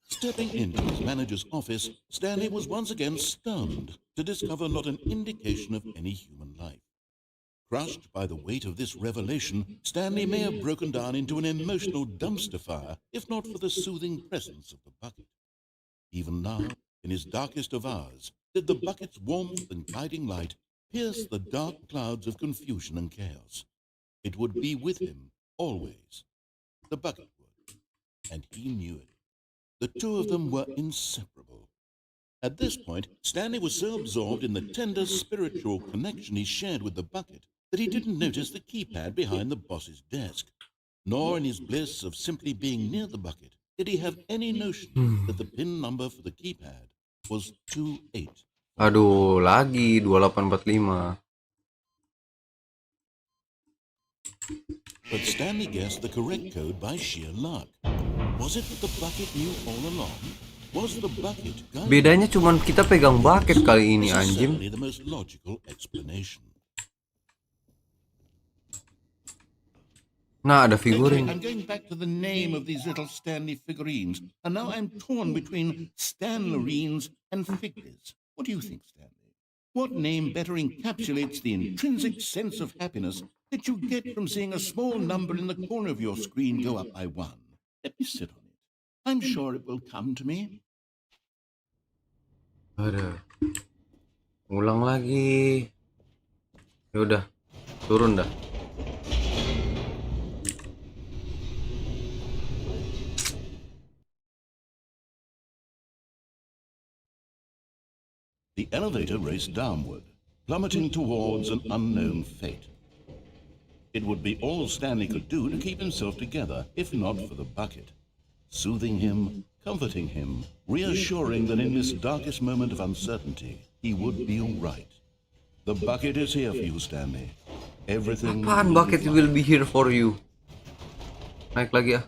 Stepping into his manager's office, Stanley was once again stunned to discover not an indication of any human life. Crushed by the weight of this revelation, Stanley may have broken down into an emotional dumpster fire, if not for the soothing presence of the bucket. Even now, in his darkest of hours, did the bucket's warmth and guiding light pierce the dark clouds of confusion and chaos. It would be with him, always. The bucket would. And he knew it. The two of them were inseparable. At this point, Stanley was so absorbed in the tender spiritual connection he shared with the bucket that he didn't notice the keypad behind the boss's desk. Nor in his bliss of simply being near the bucket did he have any notion that the PIN number for the keypad was 28. Aduh, lagi 2845. But Stanley guessed the correct code by sheer luck. Was it that the bucket knew all along? Was the bucket guiding? Bedanya cuman kita pegang bucket kali ini, This is anjing. certainly the most logical explanation. Nah, ada Okay, figurin. I'm going back to the name of these little Stanley figurines, and now I'm torn between Stanlerines and figures. What do you think, Stanley? What name better encapsulates the intrinsic sense of happiness that you get from seeing a small number in the corner of your screen go up by one? Let me sit on it. I'm sure it will come to me. Aduh. Ulang lagi. Yaudah, turun dah. The elevator raced downward, plummeting towards an unknown fate. It would be all Stanley could do to keep himself together, if not for the bucket. Soothing him, comforting him, reassuring that in this darkest moment of uncertainty, he would be all right. The bucket is here for you, Stanley. Everything Apaan will be bucket will be fine. here for you. Naik lagi ya.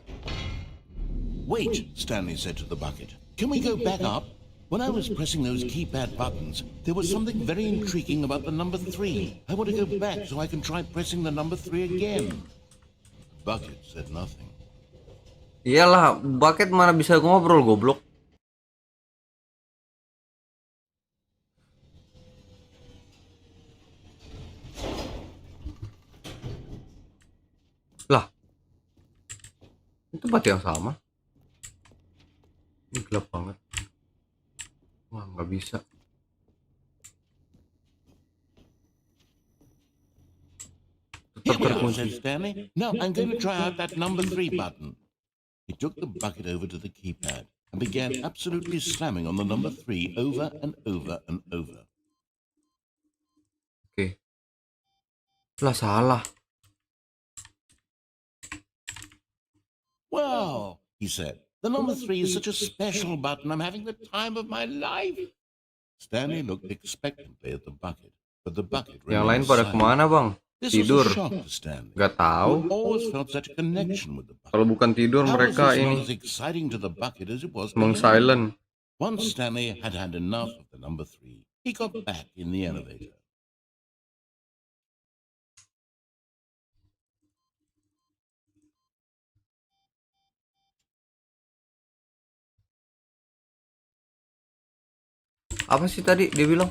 Wait, Stanley said to the bucket. Can we go back up? When I was pressing those keypad buttons, there was something very intriguing about the number 3. I want to go back so I can try pressing the number 3 again. The bucket said nothing. Iyalah, bucket mana bisa ngobrol goblok. Lah, itu tempat yang sama. Ini gelap banget. Wah, nggak bisa. Here Tetap we are, terkunci. said Stanley. Now I'm going to try out that number 3 button. He took the bucket over to the keypad and began absolutely slamming on the number 3 over and over and over. Oke. Lah salah. Wow, he said. The number 3 is such a special button. I'm having the time of my life. Stanley looked expectantly at the bucket, but the bucket Yang lain remained pada silent. kemana bang? This was Tidur. a shock to Stanley. Nggak Who tahu. always felt such a connection with the bucket. Kalau bukan tidur How was mereka this not ini as exciting to the bucket as it was to meng him? silent. Once Stanley had had enough of the number 3, he got back in the elevator. Apa sih tadi dia bilang?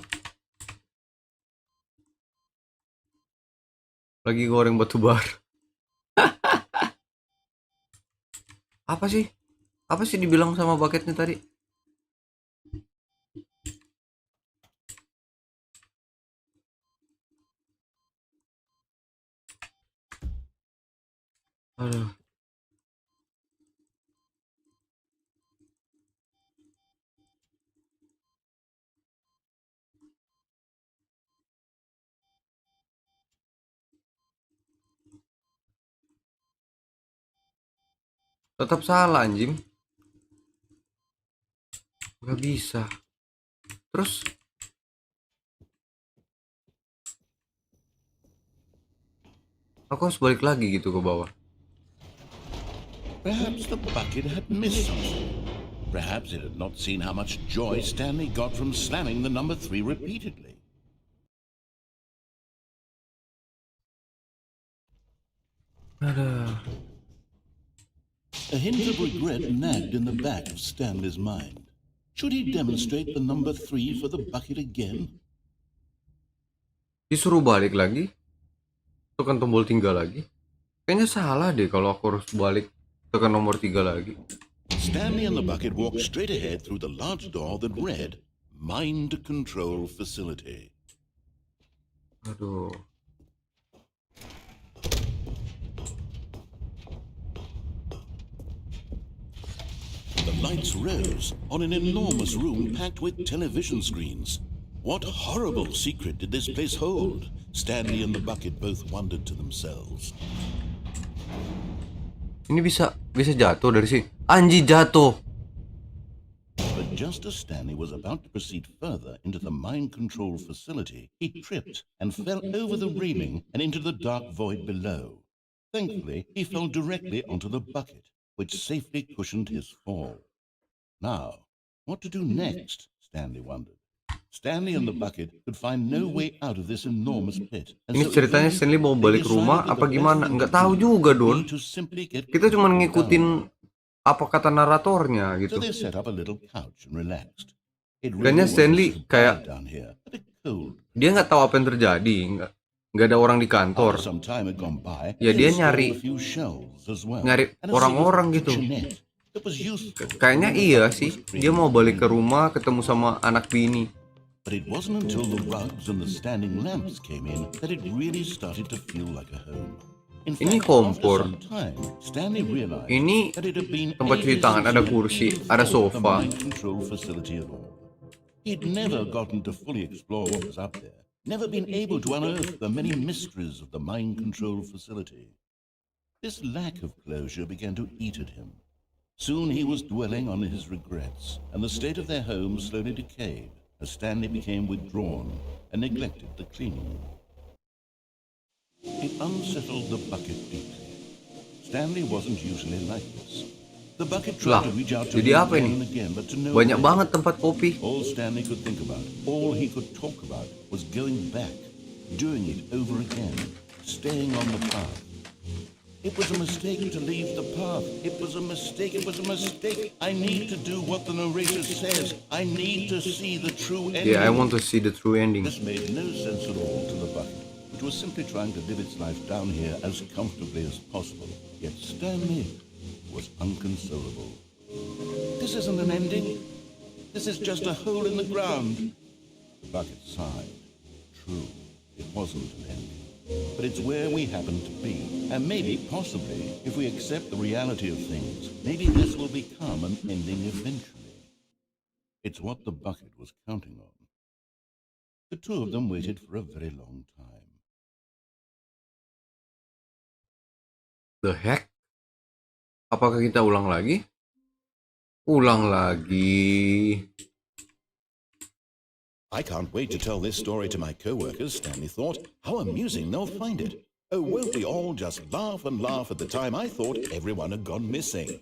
Lagi goreng batu bara. Apa sih? Apa sih dibilang sama bucketnya tadi? Aduh. Tetap salah anjing. Gak bisa. Terus aku harus balik lagi gitu ke bawah. Perhaps the bucket had missed something. Perhaps it had not seen how much joy Stanley got from slamming the number 3 repeatedly. Aduh. A hint of regret nagged in the back of Stanley's mind. Should he demonstrate the number 3 for the bucket again? Disuruh balik lagi. Tekan tombol 3 lagi. Kayaknya salah deh kalau aku harus balik tekan nomor 3 lagi. Stanley and the bucket walked straight ahead through the large door that read, Mind Control Facility. Aduh. The lights rose on an enormous room packed with television screens. What horrible secret did this place hold? Stanley and the bucket both wondered to themselves. Ini bisa jatuh dari sini. Anjing jatuh. But just as Stanley was about to proceed further into the mind control facility, he tripped and fell over the railing and into the dark void below. Thankfully, he fell directly onto the bucket, which safely cushioned his fall. Now, what to do next? Stanley wondered. Stanley and the bucket could find no way out of this enormous pit. Ini ceritanya Stanley mau balik rumah apa gimana? Nggak tahu juga, Don. Kita cuma ngikutin apa kata naratornya gitu. So they set up a little couch and relaxed. Kayaknya Stanley kayak dia nggak tahu apa yang terjadi, nggak ada orang di kantor. Ya dia nyari orang-orang gitu. Kayaknya iya sih, dia mau balik ke rumah ketemu sama anak bini. But it wasn't until the rugs and the standing lamps came in that it really started to feel like a home. In Ini fact, kompor. after some time, Stanley realized Ini that it had been tempat cuci ages tangan, ada since he kursi, had ada explored the sofa. mind control facility at all. He'd never gotten to fully explore what was up there, never been able to unearth the many mysteries of the mind control facility. This lack of closure began to eat at him. Soon he was dwelling on his regrets, and the state of their home slowly decayed as Stanley became withdrawn and neglected the cleaning. It unsettled the bucket deeply. Stanley wasn't usually like this. The bucket Lah, tried to reach out to jadi him apa again ini? and again, but to no Banyak avail. banget tempat kopi. All Stanley could think about, all he could talk about, was going back, doing it over again, staying on the path. It was a mistake to leave the path. It was a mistake. It was a mistake. I need to do what the narrator says. I need to see the true ending. Yeah, I want to see the true ending. This made no sense at all to the bucket, which was simply trying to live its life down here as comfortably as possible. Yet Stanley was inconsolable. This isn't an ending. This is just a hole in the ground. The bucket sighed. True, it wasn't an ending. But it's where we happen to be. And maybe, possibly, if we accept the reality of things, maybe this will become an ending eventually. It's what the bucket was counting on. The two of them waited for a very long time. The heck? Apakah kita ulang lagi? Ulang lagi. I can't wait to tell this story to my co-workers, Stanley thought. How amusing they'll find it. Oh, won't we all just laugh and laugh at the time I thought everyone had gone missing.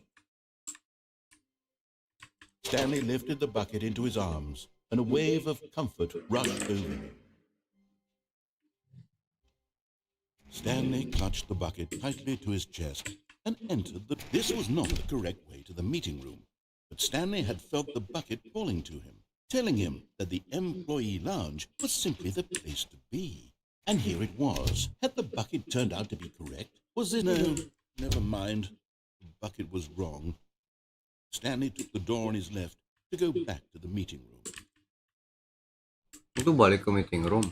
Stanley lifted the bucket into his arms, and a wave of comfort rushed over him. Stanley clutched the bucket tightly to his chest and entered the... This was not the correct way to the meeting room, but Stanley had felt the bucket calling to him, telling him that the employee lounge was simply the place to be. And here it was. Had the bucket turned out to be correct? Was it... No, never mind. The bucket was wrong. Stanley took the door on his left to go back to the meeting room. Itu balik ke meeting room.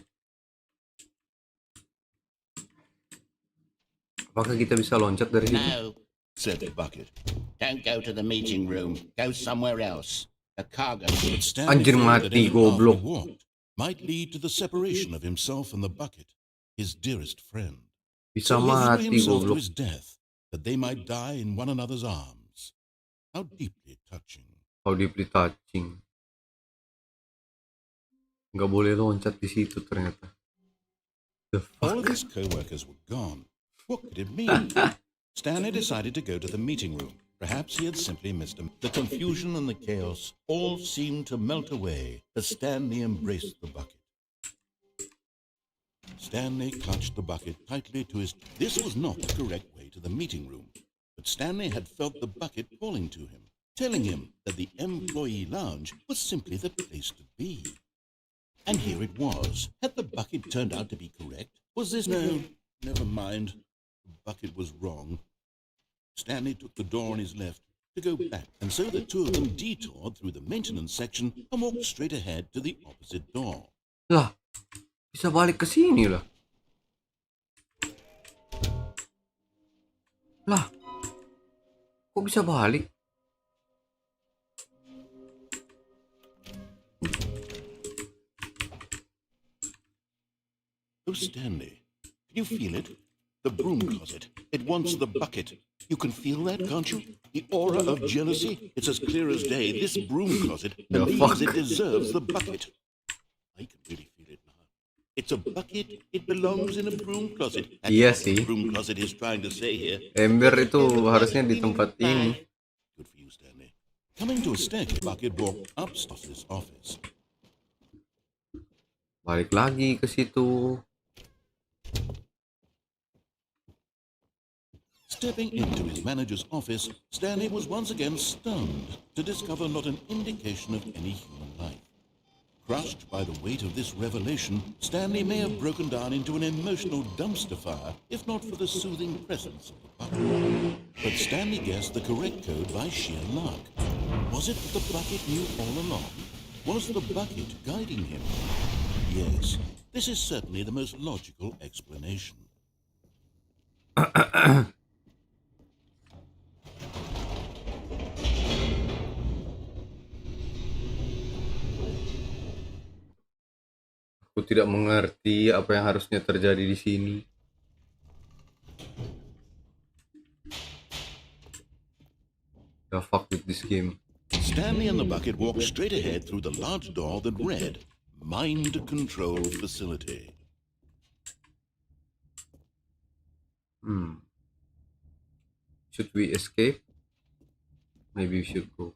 Apakah kita bisa loncat dari situ? No, said the bucket. Don't go to the meeting room. Go somewhere else. A cargo. Anjir mati, goblok. Might lead to the separation of himself and the bucket, his dearest friend. Bisa So he threw mati, himself to goblok. his death, that they might die in one another's arms. How deeply touching. How deeply touching. Nggak boleh loncat di situ ternyata. The All of fuck? his co-workers were gone. What could it mean? Stanley decided to go to the meeting room. Perhaps he had simply missed him. The confusion and the chaos all seemed to melt away as Stanley embraced the bucket. Stanley clutched the bucket tightly to his... This was not the correct way to the meeting room, but Stanley had felt the bucket calling to him, telling him that the employee lounge was simply the place to be. And here it was. Had the bucket turned out to be correct? Was this... No, never mind. The bucket was wrong. Stanley took the door on his left to go back, and so the two of them detoured through the maintenance section and walked straight ahead to the opposite door. Lah, bisa balik ke sini lah. Lah, kok bisa balik? Oh, Stanley, can you feel it? The broom closet. It wants the bucket. You can feel that, can't you? The aura of jealousy. It's as clear as day. This broom closet The believes fuck? it deserves the bucket. I can really feel it now. It's a bucket. It belongs in a broom closet. That's Iya what the sih. broom closet is trying to say here. Ember itu harusnya di tempat ini. Good for you, Stanley. Coming to a staircase, bucket walked up Stoss's office. Balik lagi ke situ. Stepping into his manager's office, Stanley was once again stunned to discover not an indication of any human life. Crushed by the weight of this revelation, Stanley may have broken down into an emotional dumpster fire, if not for the soothing presence of the bucket. But Stanley guessed the correct code by sheer luck. Was it that the bucket knew all along? Was the bucket guiding him? Yes, this is certainly the most logical explanation. Aku tidak mengerti apa yang harusnya terjadi di sini. The fuck with this game. Stanley and the bucket walked straight ahead through the large door that read, Mind Control Facility. Should we escape? Maybe we should go.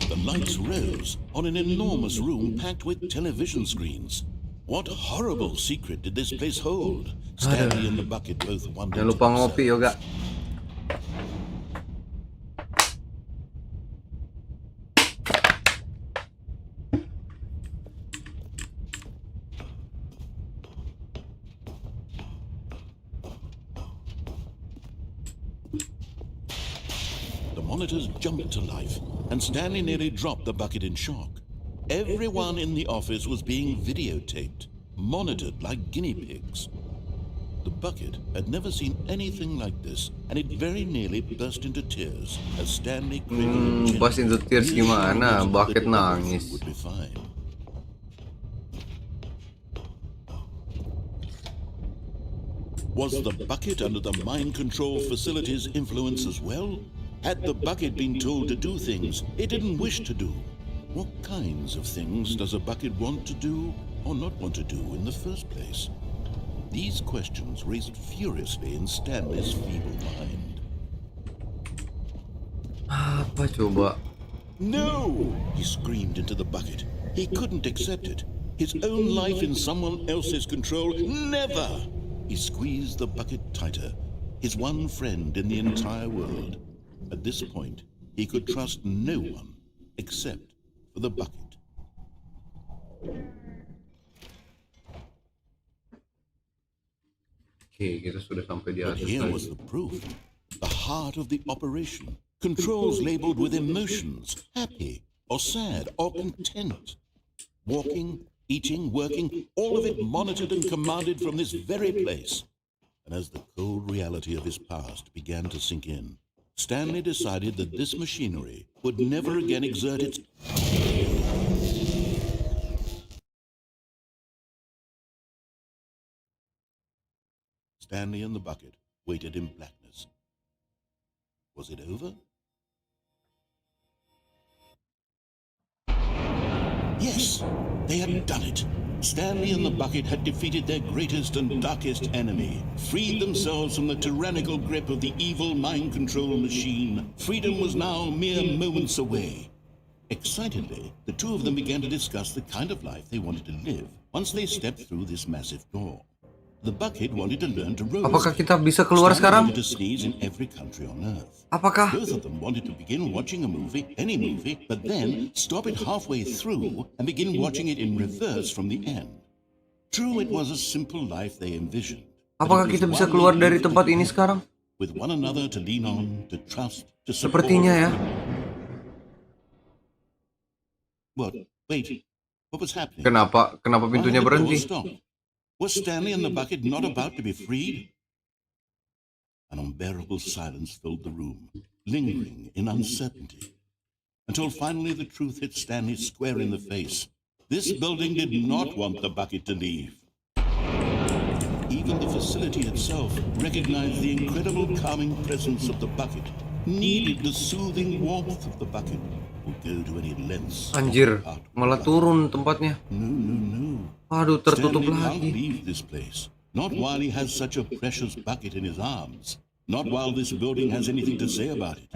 The lights rose on an enormous room packed with television screens. What horrible secret did this place hold? Stanley and the bucket both wondered Jangan to lupa ngopi yoga. themselves. The monitors jumped to life, and Stanley nearly dropped the bucket in shock. Everyone in the office was being videotaped, monitored like guinea pigs. The bucket had never seen anything like this, and it very nearly burst into tears as Stanley cradled it Burst into tears gently, reassuring gimana? himself Bucket that everything nangis. would be fine. Was the bucket under the mind control facility's influence as well? Had the bucket been told to do things it didn't wish to do? What kinds of things does a bucket want to do or not want to do in the first place? These questions raced furiously in Stanley's feeble mind. Apa coba? No! He screamed into the bucket. He couldn't accept it. His own life in someone else's control. Never! He squeezed the bucket tighter. His one friend in the entire world. At this point, he could trust no one except for the bucket. Oke, kita sudah sampai di But atas here was lagi. the proof. The heart of the operation. Controls labeled with emotions, happy or sad or content. Walking, eating, working, all of it monitored and commanded from this very place. And as the cold reality of his past began to sink in, Stanley decided that this machinery would never again exert its... Stanley and the bucket waited in blackness. Was it over? Yes, they had done it. Stanley and the bucket had defeated their greatest and darkest enemy, freed themselves from the tyrannical grip of the evil mind control machine. Freedom was now mere moments away. Excitedly, the two of them began to discuss the kind of life they wanted to live once they stepped through this massive door. The bucket wanted to learn to roll. Apakah kita bisa keluar Stanley sekarang? wanted to sneeze in every country on earth. Apakah? Both of them wanted to begin watching a movie, any movie, but then stop it halfway through and begin watching it in reverse from the end. True, it was a simple life they envisioned. but Apakah it was kita bisa one keluar they dari lived tempat ini together, sekarang? with one another to lean on, to trust, to support. Sepertinya ya. What? Wait. What was happening? Kenapa Why had pintunya the door berhenti? stopped? Was Stanley and the bucket not about to be freed? An unbearable silence filled the room, lingering in uncertainty, until finally the truth hit Stanley square in the face. This building did not want the bucket to leave. Even the facility itself recognized the incredible calming presence of the bucket, needed the soothing warmth of the bucket, would go to any lengths. Anjir, malah turun tempatnya. No. Aduh, tertutup Stanley can't lagi. leave this place. Not while he has such a precious bucket in his arms. Not while this building has anything to say about it.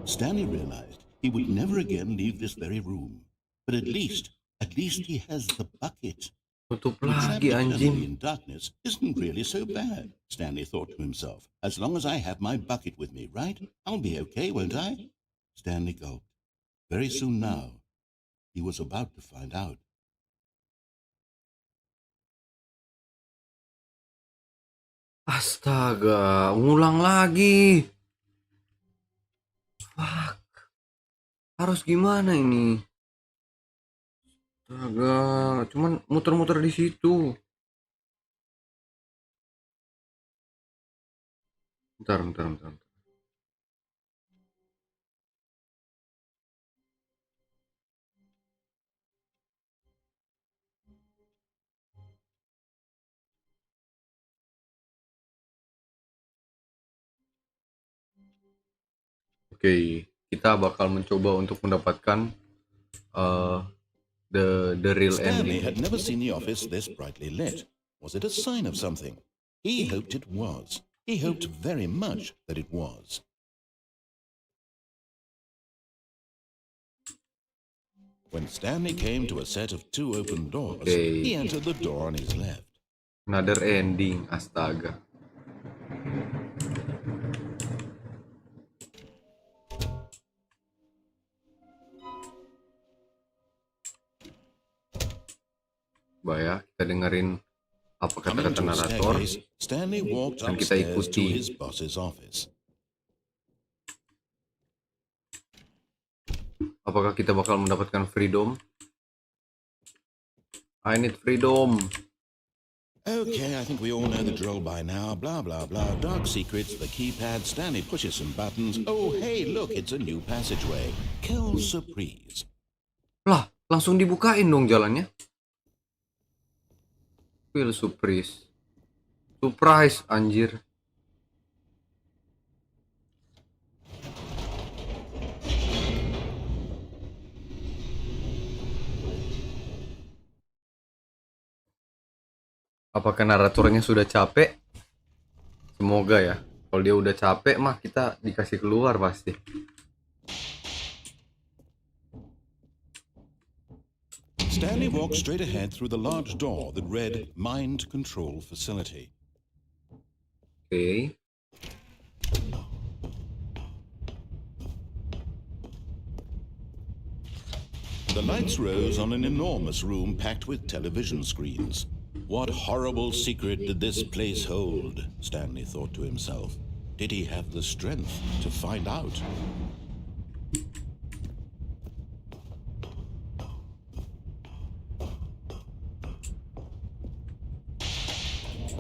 Stanley realized he would never again leave this very room. But at least he has the bucket. Tutup To be trapped lagi eternally anjing. in darkness isn't really so bad, Stanley thought to himself. As long as I have my bucket with me, right? I'll be okay, won't I? Stanley gulped. Very soon now, he was about to find out. Astaga, ngulang lagi. Fuck. Harus gimana ini? Astaga, cuman muter-muter di situ. Bentar. Oke, kita bakal mencoba untuk mendapatkan the real Stanley ending. had never seen the office this brightly lit. Was it a sign of something? He hoped it was. He hoped very much that it was. When Stanley came to a set of 2 open doors, he entered the door on his left. Another ending, astaga. Coba ya, kita dengerin apa Coming kata-kata to a narator staircase, Stanley walked dan kita upstairs to ikuti. his boss's office. Apakah kita bakal mendapatkan freedom? I need freedom. Okay, I think we all know the drill by now. Blah, blah, blah. Dark secrets, the keypad. Stanley pushes some buttons. Oh, hey, look, it's a new passageway. Quelle surprise. Lah, langsung dibukain dong jalannya. Feel surprise. Surprise, anjir. Apakah naratornya sudah capek? Semoga ya. Kalau dia udah capek mah kita dikasih keluar pasti. Stanley walked straight ahead through the large door that read Mind Control Facility. Oke. The lights rose on an enormous room packed with television screens. What horrible secret did this place hold? Stanley thought to himself. Did he have the strength to find out?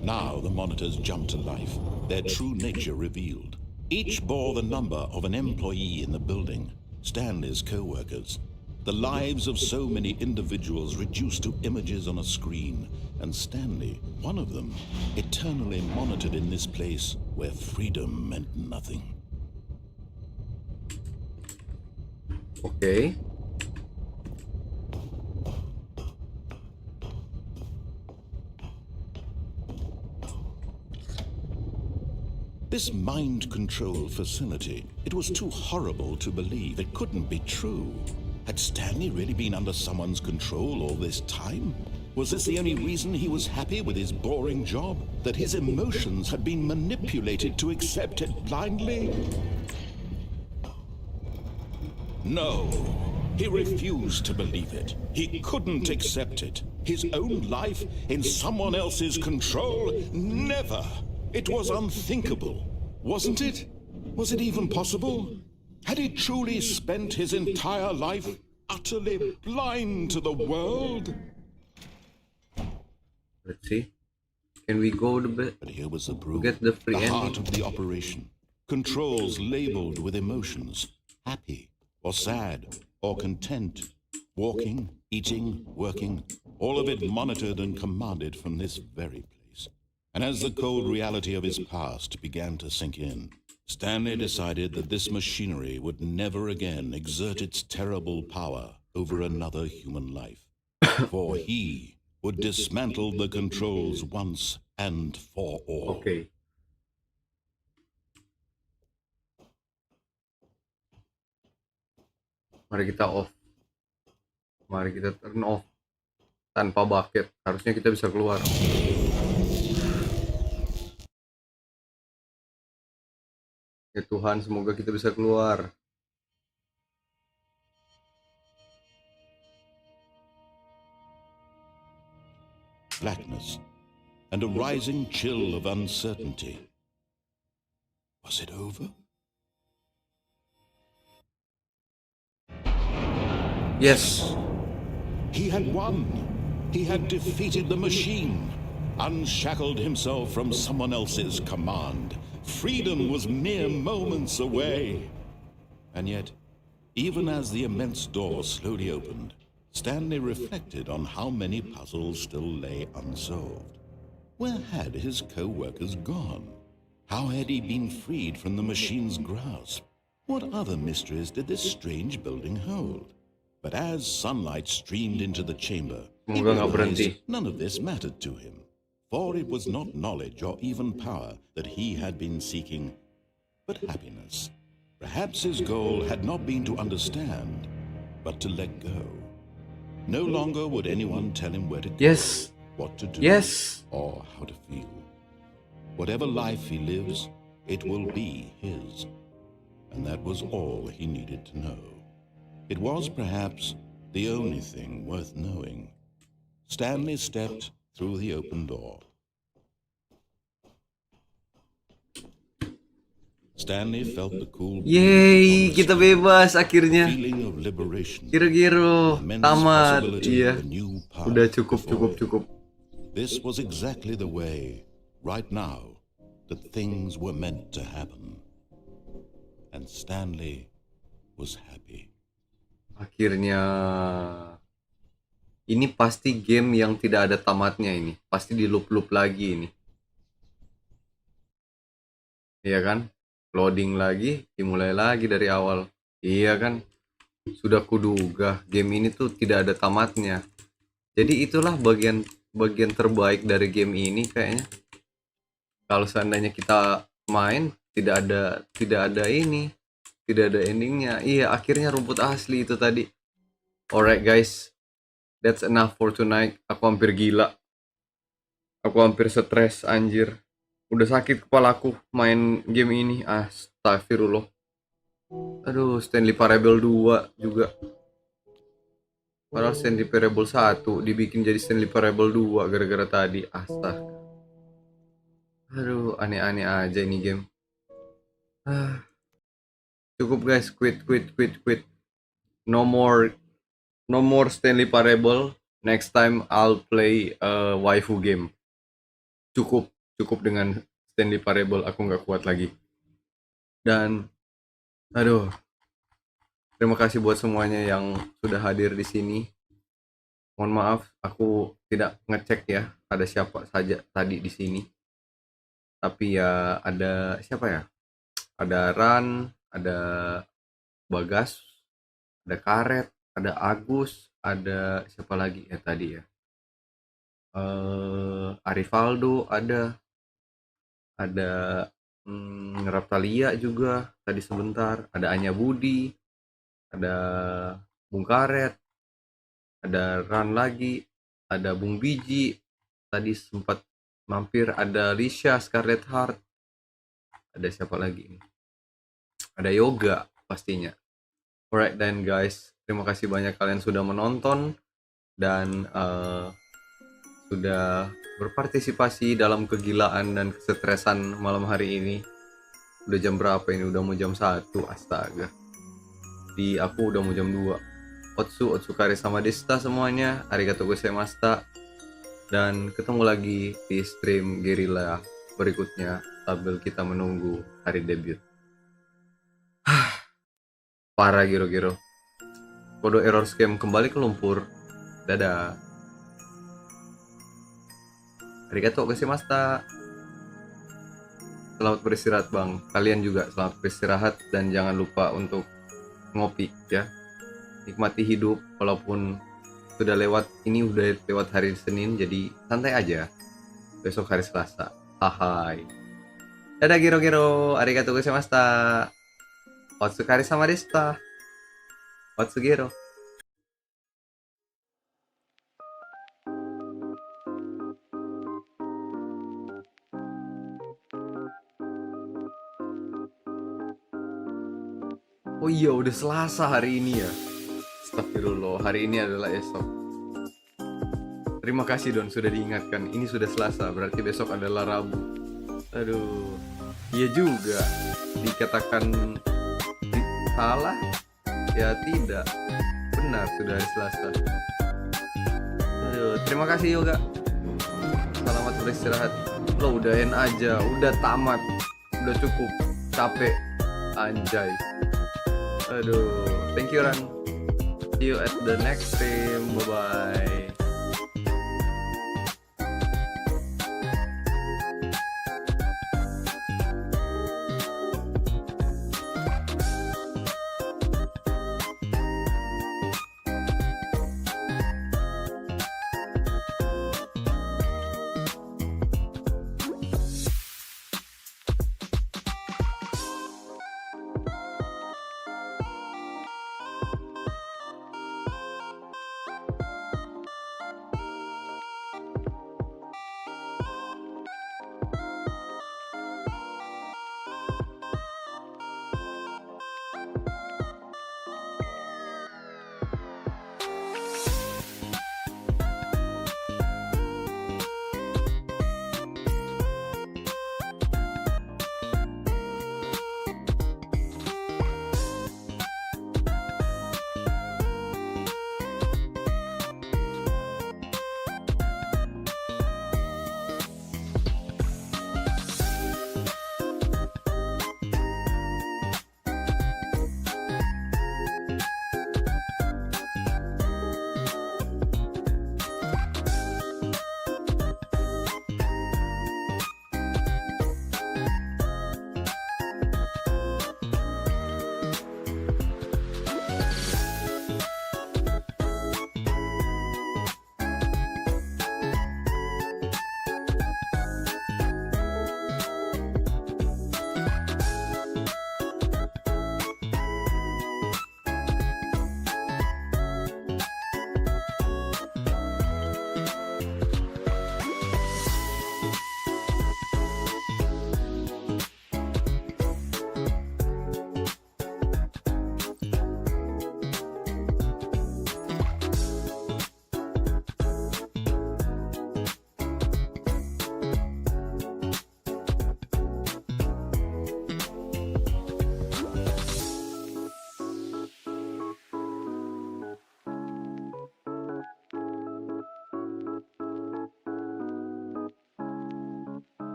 Now the monitors jumped to life, their true nature revealed. Each bore the number of an employee in the building, Stanley's co-workers. The lives of so many individuals reduced to images on a screen, and Stanley, one of them, eternally monitored in this place where freedom meant nothing. Oke. This mind control facility, it was too horrible to believe. It couldn't be true. Had Stanley really been under someone's control all this time? Was this the only reason he was happy with his boring job? That his emotions had been manipulated to accept it blindly? No, he refused to believe it. He couldn't accept it. His own life in someone else's control? Never! It was unthinkable, wasn't it? Was it even possible? Had he truly spent his entire life utterly blind to the world? Let's see. Can we go to bed? But here was the proof, Get the free the heart ending. of the operation. Controls labeled with emotions, happy or sad or content. Walking, eating, working, all of it monitored and commanded from this very place. And as the cold reality of his past began to sink in, Stanley decided that this machinery would never again exert its terrible power over another human life. For he would dismantle the controls once and for all. Oke. Mari kita off. Mari kita turn off. Tanpa bucket. Harusnya kita bisa keluar. Ya Tuhan, semoga kita bisa keluar. Blackness and a rising chill of uncertainty. Was it over? Yes. He had won. He had defeated the machine, unshackled himself from someone else's command. Freedom was mere moments away. And yet, even as the immense door slowly opened, Stanley reflected on how many puzzles still lay unsolved. Where had his co-workers gone? How had he been freed from the machine's grasp? What other mysteries did this strange building hold? But as sunlight streamed into the chamber, he Semoga nggak berhenti. realized none of this mattered to him, for it was not knowledge or even power that he had been seeking, but happiness. Perhaps his goal had not been to understand, but to let go. No longer would anyone tell him where to go, Yes. what to do, Yes. or how to feel. Whatever life he lives, it will be his. And that was all he needed to know. It was perhaps the only thing worth knowing. Stanley stepped through the open door. Stanley felt the cool Yeay, kita bebas akhirnya. feeling of liberation. Gero Gero Immense tamat. possibility Iya. of a new path Udah cukup. before. This was exactly the way, right now, that things were meant to happen. And Stanley was happy. Akhirnya. Ini pasti game yang tidak ada tamatnya ini. Pasti di loop-loop lagi ini. Iya kan? Loading lagi, dimulai lagi dari awal. Iya kan? Sudah kuduga game ini tuh tidak ada tamatnya. Jadi itulah bagian terbaik dari game ini kayaknya. Kalau seandainya kita main tidak ada ini, tidak ada endingnya. Iya, akhirnya rumput asli itu tadi. Alright guys, that's enough for tonight. Aku hampir gila. Aku hampir stres anjir. Udah sakit kepalaku main game ini. Astagfirullah. Aduh, Stanley Parable 2 juga. Padahal Stanley Parable 1 dibikin jadi Stanley Parable 2 gara-gara tadi. Astaga. Aduh, aneh-aneh aja ini game. Cukup guys, quit. No more Stanley Parable. Next time I'll play a waifu game. Cukup dengan Stanley Parable, aku nggak kuat lagi. Dan aduh, terima kasih buat semuanya yang sudah hadir di sini. Mohon maaf, aku tidak ngecek ya ada siapa saja tadi di sini. Tapi ya ada siapa ya? Ada Ran, ada Bagas, ada Karet, ada Agus, ada siapa lagi ya tadi ya? Arivaldo ada Raptalia juga tadi sebentar, ada Anya Budi, ada Bung Karet, ada Ran lagi, ada Bung Biji, tadi sempat mampir, ada Lisha, Scarlet Heart, ada siapa lagi ini? Ada Yoga pastinya. Alright then guys, terima kasih banyak kalian sudah menonton dan sudah berpartisipasi dalam kegilaan dan kesetresan malam hari ini. Udah jam berapa ini? Udah mau jam 1, astaga. Di aku udah mau jam 2. Otsukare sama deshita semuanya. Arigatou gozaimashita. Dan ketemu lagi di stream Guerilla berikutnya sambil kita menunggu hari debut. Parah Gero Gero. Kodoc Error scam kembali ke lumpur. Dadah. Arigatou gozaimashita. Selamat beristirahat bang. Kalian juga selamat beristirahat dan jangan lupa untuk ngopi ya. Nikmati hidup walaupun sudah lewat, ini udah lewat hari Senin, jadi santai aja. Besok hari Selasa. Hai. Dadah Gero Gero. Arigatou gozaimashita. Otsukare sama deshita. Otsugero. Oh iya, udah Selasa hari ini ya. Astagfirullah, hari ini adalah esok. Terima kasih Don sudah diingatkan. Ini sudah Selasa, berarti besok adalah Rabu. Aduh, iya juga. Dikatakan salah? Ya tidak. Benar, sudah hari Selasa. Aduh, terima kasih Yoga. Selamat beristirahat. Lo udahin aja, udah tamat. Udah cukup. Capek. Anjay. Aduh, thank you Ran. See you at the next stream. Bye bye.